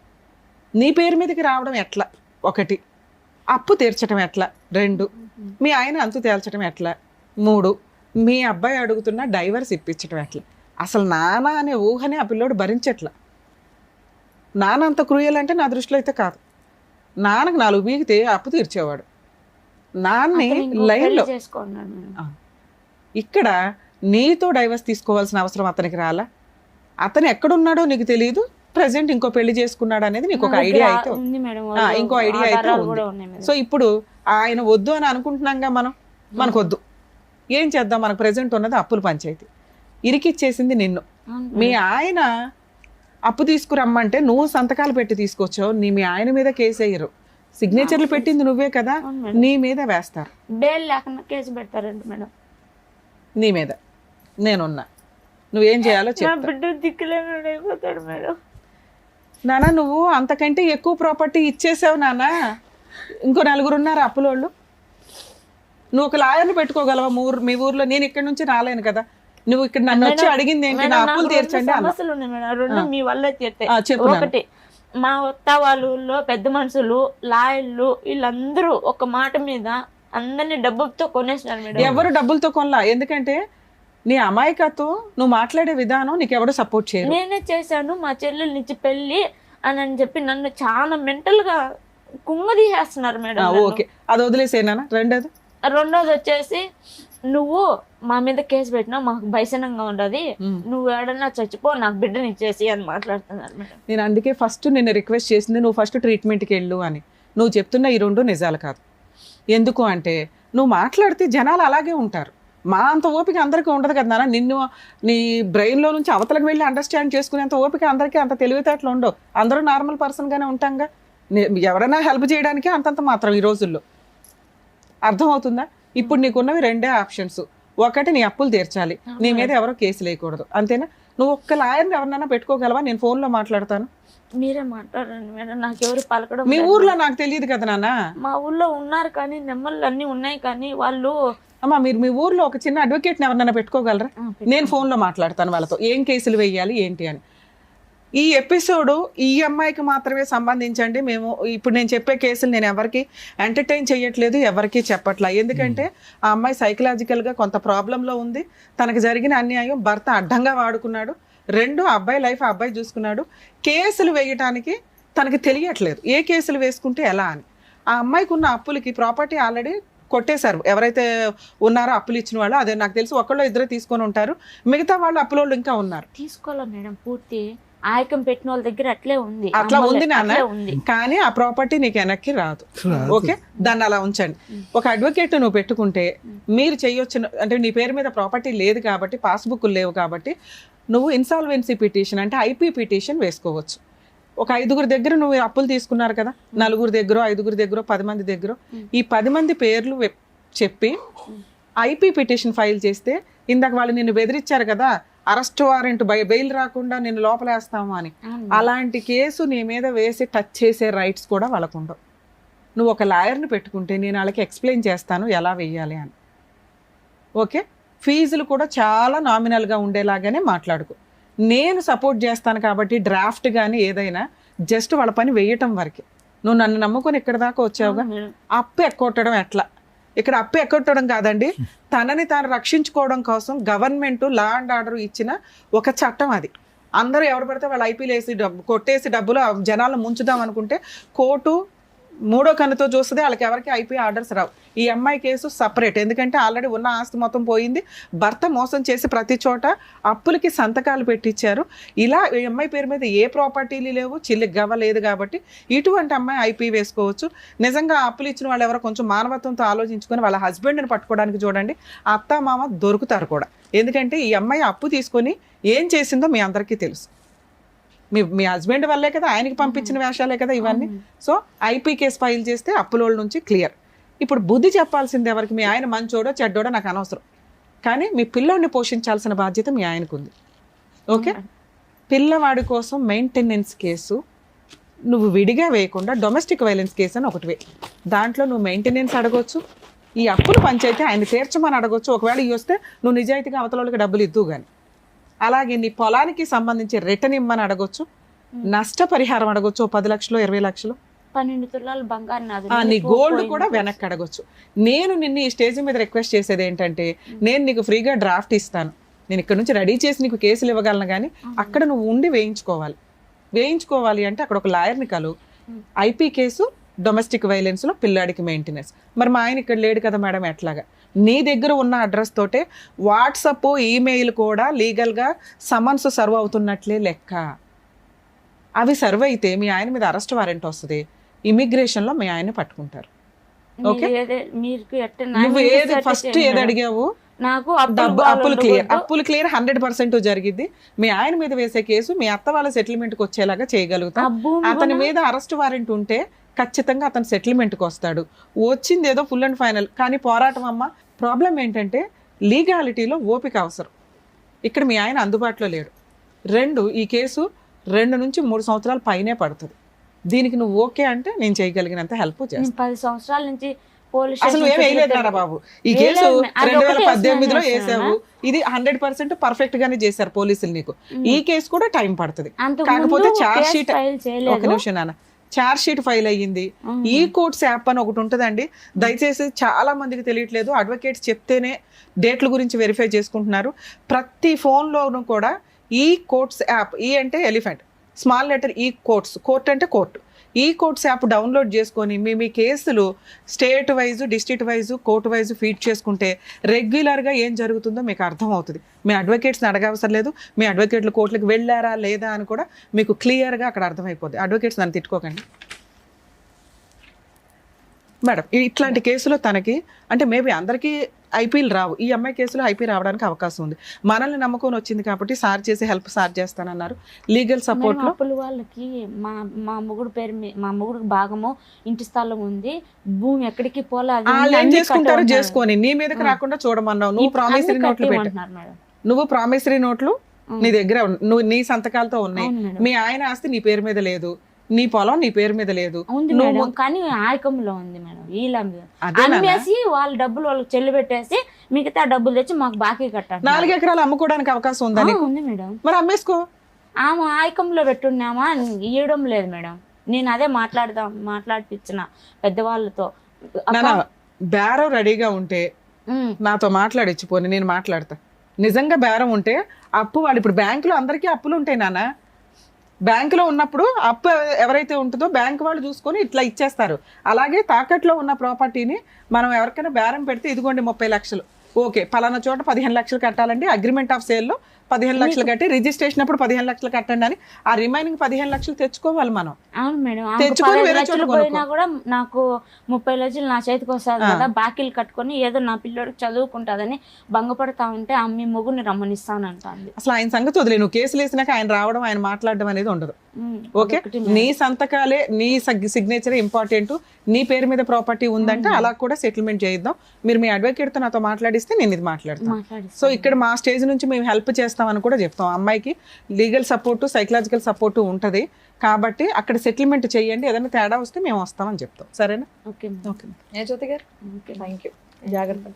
నీ పేరు మీదకి రావడం ఎట్లా? 1, అప్పు తీర్చడం ఎట్లా? 2, మీ ఆయన అంతు తేల్చడం ఎట్లా? 3, మీ అబ్బాయి అడుగుతున్న డైవర్స్ ఇప్పించడం ఎట్లా? అసలు నాన్న అనే ఊహనే ఆ పిల్లోడు భరించట్లా. నాన్న అంత క్రూయల్ అంటే నా దృష్టిలో అయితే కాదు. నాన్నకు 4 బీగితే అప్పు తీర్చేవాడు. నాన్నే లైన్లో ఇక్కడ నీతో డైవర్స్ తీసుకోవాల్సిన అవసరం అతనికి రాలా? అతను ఎక్కడున్నాడో నీకు తెలియదు, ప్రజెంట్ ఇంకో పెళ్లి చేసుకున్నాడు అనేది నీకు ఒక ఐడియా అయితే ఉంది. ఇంకో ఐడియా అయితే ఉంది. సో ఇప్పుడు ఆయన వద్దు అని అనుకుంటున్నాంగా మనకు వద్దు. ఏం చేద్దాం? మనకు ప్రెజెంట్ ఉన్నది అప్పుల పంచాయతీ. ఇరికిచ్చేసింది నిన్ను. మీ ఆయన అప్పు తీసుకురమ్మంటే నువ్వు సంతకాలు పెట్టి తీసుకొచ్చావు. మీ ఆయన మీద కేసు వేయరు, సిగ్నేచర్లు పెట్టింది నువ్వే కదా, నీ మీద వేస్తారు. బెయిల్ లేకుండా కేసు పెడతారండి మేడం. నీ మీద నేనున్నా, నువ్వేం చేయాలో చెప్పు. బిడ్డ దిక్కులేని అయిపోతాడు మేడం. నాన్న నువ్వు అంతకంటే ఎక్కువ ప్రాపర్టీ ఇచ్చేసావు నాన్న. ఇంకో 4 ఉన్నారు అప్పులోళ్ళు. నువ్వు ఒక లాయర్ని పెట్టుకోగలవా? మీ ఊర్లో నేను ఇక్కడ నుంచి రాలేను కదా. నువ్వు ఇక్కడ నన్ను వచ్చి అడిగింది ఏంటి? నా అప్పులు తీర్చండి. సమస్యలు ఉన్నాయి మేడం, 2 మీ వల్ల తీర్తాయి. ఒకటి, మా వత్త వాళ్ళ పెద్ద మనుషులు, లాయర్లు వీళ్ళందరూ ఒక మాట మీద అందరినీ డబ్బులతో కొనేసినారు మేడం. ఎవరు డబ్బులతో కొనలా. ఎందుకంటే నీ అమాయకత్వం, నువ్వు మాట్లాడే విధానం నీకు ఎవరు సపోర్ట్ చేయరు. నేనే చేశాను మా చెల్లెలు నుంచి పెళ్లి అని చెప్పి నన్ను చాలా మెంటల్ గా కుంగదీసేస్తున్నారు మేడం. ఓకే, అది వదిలేసేనా? రెండోది వచ్చేసి, నువ్వు మా మీద కేసు పెట్టినా మాకు భయసనంగా ఉండదు, నువ్వు ఏడన్నా చచ్చిపో, నాకు బిడ్డని ఇచ్చేసి అని మాట్లాడుతున్నారు మేడం. నేను అందుకే ఫస్ట్ నిన్ను రిక్వెస్ట్ చేసింది, నువ్వు ఫస్ట్ ట్రీట్మెంట్కి వెళ్ళు అని. నువ్వు చెప్తున్న ఈ 2 నిజాలు కాదు. ఎందుకు అంటే నువ్వు మాట్లాడితే జనాలు అలాగే ఉంటారు. మా అంత ఓపిక అందరికీ ఉండదు కదా నాన్న. నిన్ను నీ బ్రెయిన్లో నుంచి అవతలకు వెళ్ళి అండర్స్టాండ్ చేసుకునేంత ఓపిక అందరికీ, అంత తెలివితేటలు ఉండవు. అందరూ నార్మల్ పర్సన్గానే ఉంటాంగా. ఎవరైనా హెల్ప్ చేయడానికి అంతంత మాత్రం ఈ రోజుల్లో. అర్థమవుతుందా? ఇప్పుడు నీకున్నవి 2 ఆప్షన్స్. ఒకటి, నీ అప్పులు తీర్చాలి, నీ మీద ఎవరో కేసు లేకూడదు, అంతేనా? నువ్వు ఒక్క లాయర్ని ఎవరినైనా పెట్టుకోగలవా? నేను ఫోన్లో మాట్లాడతాను. మీరే మాట్లాడండి మేడం, నాకు ఎవరు పలకడం. మీ ఊర్లో నాకు తెలియదు కదా నాన్న. మా ఊర్లో ఉన్నారు కానీ, నెమ్మలు అన్ని ఉన్నాయి కానీ వాళ్ళు. అమ్మా, మీరు మీ ఊర్లో ఒక చిన్న అడ్వకేట్ని ఎవరినైనా పెట్టుకోగలరా? నేను ఫోన్లో మాట్లాడతాను వాళ్ళతో, ఏం కేసులు వేయాలి ఏంటి అని. ఈ ఎపిసోడు ఈ అమ్మాయికి మాత్రమే సంబంధించండి. మేము ఇప్పుడు నేను చెప్పే కేసులు నేను ఎవరికి ఎంటర్టైన్ చేయట్లేదు, ఎవరికి చెప్పట్లా. ఎందుకంటే ఆ అమ్మాయి సైకలాజికల్గా కొంత ప్రాబ్లంలో ఉంది. తనకు జరిగిన అన్యాయం భర్త అడ్డంగా వాడుకున్నాడు. 2, అబ్బాయి లైఫ్ అబ్బాయి చూసుకున్నాడు. కేసులు వేయటానికి తనకి తెలియట్లేదు, ఏ కేసులు వేసుకుంటే ఎలా అని. ఆ అమ్మాయికి ఉన్న అప్పులకి ప్రాపర్టీ ఆల్రెడీ కొట్టేశారు. ఎవరైతే ఉన్నారో అప్పులు ఇచ్చిన వాళ్ళు, అదే నాకు తెలిసి 1-2 తీసుకొని ఉంటారు. మిగతా వాళ్ళు అప్పులోళ్ళు ఇంకా ఉన్నారు. తీసుకోవాలి మేడం, పూర్తి ఆయకం పెట్టిన వాళ్ళ దగ్గర అట్లా ఉంది నాన్న. కానీ ఆ ప్రాపర్టీ నీకు వెనక్కి రాదు. ఓకే, దాన్ని అలా ఉంచండి. ఒక అడ్వకేట్ నువ్వు పెట్టుకుంటే మీరు చేయొచ్చు. అంటే నీ పేరు మీద ప్రాపర్టీ లేదు కాబట్టి, పాస్బుక్లు లేవు కాబట్టి, నువ్వు ఇన్సాల్వెన్సీ పిటిషన్ అంటే ఐపీ పిటిషన్ వేసుకోవచ్చు. ఒక 5 దగ్గర నువ్వు అప్పులు తీసుకున్నారు కదా, 4 దగ్గర 5 దగ్గర 10 మంది దగ్గర, ఈ 10 మంది పేర్లు చెప్పి ఐపీ పిటిషన్ ఫైల్ చేస్తే, ఇందాక వాళ్ళు నిన్ను బెదిరించారు కదా, అరెస్ట్ వారెంట్ బెయిల్ రాకుండా నిన్ను లోపలేస్తాము అని, అలాంటి కేసు నీ మీద వేసి టచ్ చేసే రైట్స్ కూడా వాళ్ళకు ఉండవు. నువ్వు ఒక లాయర్ని పెట్టుకుంటే నేను వాళ్ళకి ఎక్స్ప్లెయిన్ చేస్తాను ఎలా వెయ్యాలి అని. ఓకే, ఫీజులు కూడా చాలా నామినల్గా ఉండేలాగానే మాట్లాడుకో. నేను సపోర్ట్ చేస్తాను కాబట్టి డ్రాఫ్ట్ కానీ ఏదైనా జస్ట్ వాళ్ళ పని వేయటం వరకే. నువ్వు నన్ను నమ్ముకొని ఇక్కడ దాకా వచ్చావుగా. అప్పు ఎక్కొట్టడం ఎట్లా? ఇక్కడ అప్పు ఎక్కొట్టడం కాదండి, తనని తాను రక్షించుకోవడం కోసం గవర్నమెంట్ లా అండ్ ఆర్డర్ ఇచ్చిన ఒక చట్టం అది. అందరూ ఎవరు పడితే వాళ్ళు ఐపీలు వేసి కొట్టేసి డబ్బులు జనాలను ముంచుదాం అనుకుంటే కోర్టు మూడో కన్నుతో చూస్తుంది, వాళ్ళకి ఎవరికి ఐపీ ఆర్డర్స్ రావు. ఈ అమ్మాయి కేసు సపరేట్, ఎందుకంటే ఆల్రెడీ ఉన్న ఆస్తి మొత్తం పోయింది, భర్త మోసం చేసి ప్రతి చోట అప్పులకి సంతకాలు పెట్టించారు. ఇలా ఈ అమ్మాయి పేరు మీద ఏ ప్రాపర్టీలు లేవు, చిల్లికి గవ్వలేదు. కాబట్టి ఇటువంటి అమ్మాయి ఐపీ వేసుకోవచ్చు. నిజంగా అప్పులు ఇచ్చిన వాళ్ళు ఎవరో కొంచెం మానవత్వంతో ఆలోచించుకొని వాళ్ళ హస్బెండ్ని పట్టుకోవడానికి చూడండి, అత్త మామ దొరుకుతారు కూడా. ఎందుకంటే ఈ అమ్మాయి అప్పు తీసుకొని ఏం చేసిందో మీ అందరికీ తెలుసు. మీ హస్బెండ్ వల్లే కదా, ఆయనకి పంపించిన వేషాలే కదా ఇవన్నీ. సో ఐపీ కేసు ఫైల్ చేస్తే అప్పులోళ్ళ నుంచి క్లియర్. ఇప్పుడు బుద్ధి చెప్పాల్సింది ఎవరికి? మీ ఆయన మంచోడో చెడ్డోడో నాకు అనవసరం, కానీ మీ పిల్లోడిని పోషించాల్సిన బాధ్యత మీ ఆయనకు ఉంది. ఓకే, పిల్లవాడి కోసం మెయింటెనెన్స్ కేసు నువ్వు విడిగా వేయకుండా డొమెస్టిక్ వైలెన్స్ కేసు అని ఒకటి వే. దాంట్లో నువ్వు మెయింటెనెన్స్ అడగొచ్చు, ఈ అప్పులు పంచాయితీ ఆయన తీర్చమని అడగొచ్చు. ఒకవేళ ఇవి వస్తే నువ్వు నిజాయితీగా అవతలకి డబ్బులు ఇద్దు కానీ. అలాగే నీ పొలానికి సంబంధించి రిటర్న్ ఇమ్మని అడగొచ్చు, నష్టపరిహారం అడగొచ్చు, 10 లక్షలు 20 లక్షలు, 12 తులాలు బంగారు నాది. నీ గోల్డ్ కూడా వెనక్కి అడగొచ్చు. నేను నిన్ను ఈ స్టేజ్ మీద రిక్వెస్ట్ చేసేది ఏంటంటే, నేను నీకు ఫ్రీగా డ్రాఫ్ట్ ఇస్తాను, నేను ఇక్కడ నుంచి రెడీ చేసి నీకు కేసులు ఇవ్వగలను, కానీ అక్కడ నువ్వు ఉండి వేయించుకోవాలి అంటే అక్కడ ఒక లాయర్ని కలు. ఐపీ కేసు డొమెస్టిక్ వైలెన్స్ లో పిల్లాడికి మెయింటెనెన్స్. మరి మా ఆయన ఇక్కడ లేడు కదా మేడం, ఎట్లాగా? నీ దగ్గర ఉన్న అడ్రస్ తోటే వాట్సప్ ఈమెయిల్ కూడా లీగల్గా సమన్స్ సర్వ్ అవుతున్నట్లే లెక్క. అవి సర్వ్ అయితే మీ ఆయన మీద అరెస్ట్ వారెంట్ వస్తుంది, ఇమిగ్రేషన్లో మీ ఆయన్ని పట్టుకుంటారు. ఓకే, నువ్వు ఏది ఫస్ట్ ఏది అడిగావు? నాకు అప్పులు క్లియర్ 100% జరిగింది. మీ ఆయన మీద వేసే కేసు మీ అత్త వాళ్ళ సెటిల్మెంట్కి వచ్చేలాగా చేయగలుగుతాం. అతని మీద అరెస్ట్ వారెంట్ ఉంటే ఖచ్చితంగా అతను సెటిల్మెంట్కి వస్తాడు. వచ్చింది ఏదో ఫుల్ అండ్ ఫైనల్, కానీ పోరాటం అమ్మ. ప్రాబ్లం ఏంటంటే లీగాలిటీలో ఓపిక అవసరం. ఇక్కడ మీ ఆయన అందుబాటులో లేడు. 2, ఈ కేసు 2 నుంచి 3 సంవత్సరాల పైనే పడుతుంది. దీనికి నువ్వు ఓకే అంటే నేను చేయగలిగినంత హెల్ప్ చేస్తాను. 10 సంవత్సరాల నుంచి అసలు ఏం వేయలేదు బాబు. ఈ కేసు 2018లో వేసావు, ఇది 100% పర్ఫెక్ట్ గానే చేశారు పోలీసులు నీకు. ఈ కేసు కూడా టైం పడుతుంది. కాకపోతే ఛార్జ్ షీట్, ఒక నిమిషం నాన్న, ఛార్జ్ షీట్ ఫైల్ అయ్యింది. ఈ కోర్ట్స్ యాప్ అని ఒకటి ఉంటుందండి, దయచేసి చాలా మందికి తెలియట్లేదు. అడ్వకేట్స్ చెప్తేనే డేట్ల గురించి వెరిఫై చేసుకుంటున్నారు. ప్రతి ఫోన్లోనూ కూడా ఈ కోర్ట్స్ యాప్, ఈ అంటే ఎలిఫెంట్, స్మాల్ లెటర్ ఈ కోర్ట్స్, కోర్ట్ అంటే కోర్టు, ఈ కోర్ట్స్ యాప్ డౌన్లోడ్ చేసుకొని మీ కేసులు state wise, district wise, court wise feed చేసుకుంటే రెగ్యులర్గా ఏం జరుగుతుందో మీకు అర్థమవుతుంది. మీ అడ్వకేట్స్ని అడగవసరం లేదు, మీ అడ్వకేట్లు కోర్టులకు వెళ్ళారా లేదా అని కూడా మీకు క్లియర్గా అక్కడ అర్థమైపోద్ది. అడ్వకేట్స్ నన్ను తిట్టుకోకండి మేడం. ఇట్లాంటి కేసులో తనకి అంటే మేబీ అందరికీ ఐపీలు రావు, ఈ అమ్మాయి కేసులో ఐపీ రావడానికి అవకాశం ఉంది. మనల్ని నమ్ముకొని వచ్చింది కాబట్టి సార్ చేసి హెల్ప్ సార్ చేస్తానన్నారు. లీగల్ సపోర్ట్ లో అప్పుల వాళ్ళకి మా మొగుడు పేరు మా మొగుడికి భాగము ఇంటి స్థలం ఉంది, భూమి ఎక్కడికి పోలేదు. వాళ్ళు ఏం చేసుకుంటారో చేసుకొని నీ మీదకి రాకుండా చూడమన్నావు. నువ్వు ప్రామిసరీ నోట్లు పెట్టు, నువ్వు ప్రామిసరీ నోట్లు నీ దగ్గర నువ్వు నీ సంతకాలతో ఉన్నాయి. మీ ఆయన ఆస్తి నీ పేరు మీద లేదు, నీ పొలం నీ పేరు మీద లేదు, కానీ ఆయకంలో ఉంది మేడం. వీళ్ళ అమ్మేసి వాళ్ళ డబ్బులు వాళ్ళకి చెల్లి పెట్టేసి మిగతా డబ్బులు తెచ్చి మాకు బాకీ కట్టాలి. 4 ఎకరాలు అమ్ముకోవడానికి అవకాశం ఉందా? ఉంది మేడం. మరి అమ్మేసుకో. ఆమె ఆయకంలో పెట్టున్నామా, ఇవ్వడం లేదు మేడం. నేను అదే మాట్లాడిపించిన పెద్దవాళ్ళతో. బేరం రెడీగా ఉంటే నాతో మాట్లాడిచ్చిపోని, నేను మాట్లాడతా. నిజంగా బేరం ఉంటే అప్పు వాళ్ళు ఇప్పుడు బ్యాంకులో అందరికీ అప్పులు ఉంటాయి నాన్న. బ్యాంకులో ఉన్నప్పుడు అప్పు ఎవరైతే ఉంటుందో బ్యాంకు వాళ్ళు చూసుకొని ఇట్లా ఇచ్చేస్తారు. అలాగే తాకట్లో ఉన్న ప్రాపర్టీని మనం ఎవరికైనా బేరం పెడితే ఇదిగోండి 30 లక్షలు, ఓకే పలానా చోట 15 లక్షలు కట్టాలండి, అగ్రిమెంట్ ఆఫ్ సేల్లో 15 లక్షలు కట్టి రిజిస్ట్రేషన్ అప్పుడు 15 లక్షలు కట్టండి అని ఆ రిమైనింగ్ 15 లక్షలు తెచ్చుకోవాలి మనం. అవును మేడం. తెచ్చుకొని వేరే చోట పోయినా కూడా నాకు 30 లక్షలు నా చేతికి వస్తుంది కదా, బాకీలు కట్టుకొని ఏదో నా పిల్లోడికి చదువుకుంటుందని భంగపడతా ఉంటే అమ్మి మొగుని రమ్మనిస్తానంటాను. అసలు ఆయన సంగతి వదిలే, నువ్వు కేసులు వేసినాక ఆయన రావడం ఆయన మాట్లాడడం అనేది ఉండదు. ఓకే, నీ సంతకాలే నీ సిగ్నేచరే ఇంపార్టెంట్. నీ పేరు మీద ప్రాపర్టీ ఉందంటే అలా కూడా సెటిల్మెంట్ చేయిద్దాం. మీరు మీ అడ్వకేట్తో నాతో మాట్లాడిస్తే నేను ఇది మాట్లాడతాను. సో ఇక్కడ మా స్టేజ్ నుంచి మేము హెల్ప్ చేస్తామని కూడా చెప్తాం. అమ్మాయికి లీగల్ సపోర్టు, సైకలాజికల్ సపోర్టు ఉంటుంది కాబట్టి అక్కడ సెటిల్మెంట్ చేయండి, ఏదైనా తేడా వస్తే మేము వస్తామని చెప్తాం. సరేనా? ఓకే ఓకే జ్యోతి గారు, థ్యాంక్ యూ. జాగ్రత్త.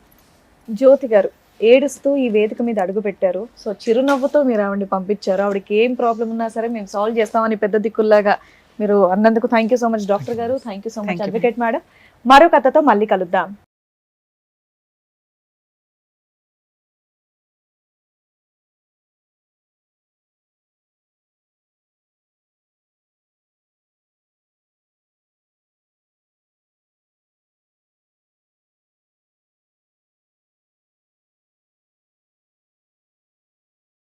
జ్యోతి గారు ఏడుస్తూ ఈ వేదిక మీద అడుగు పెట్టారు. సో చిరునవ్వుతో మీరు ఆవిడని పంపించారు. ఆవిడకి ఏం ప్రాబ్లం ఉన్నా సరే మేము సాల్వ్ చేస్తామని పెద్ద దిక్కుల్లాగా మీరు అన్నందుకు thank you so much doctor గారు. Thank you so much advocate madam. మరో కథతో మళ్ళీ కలుద్దాం.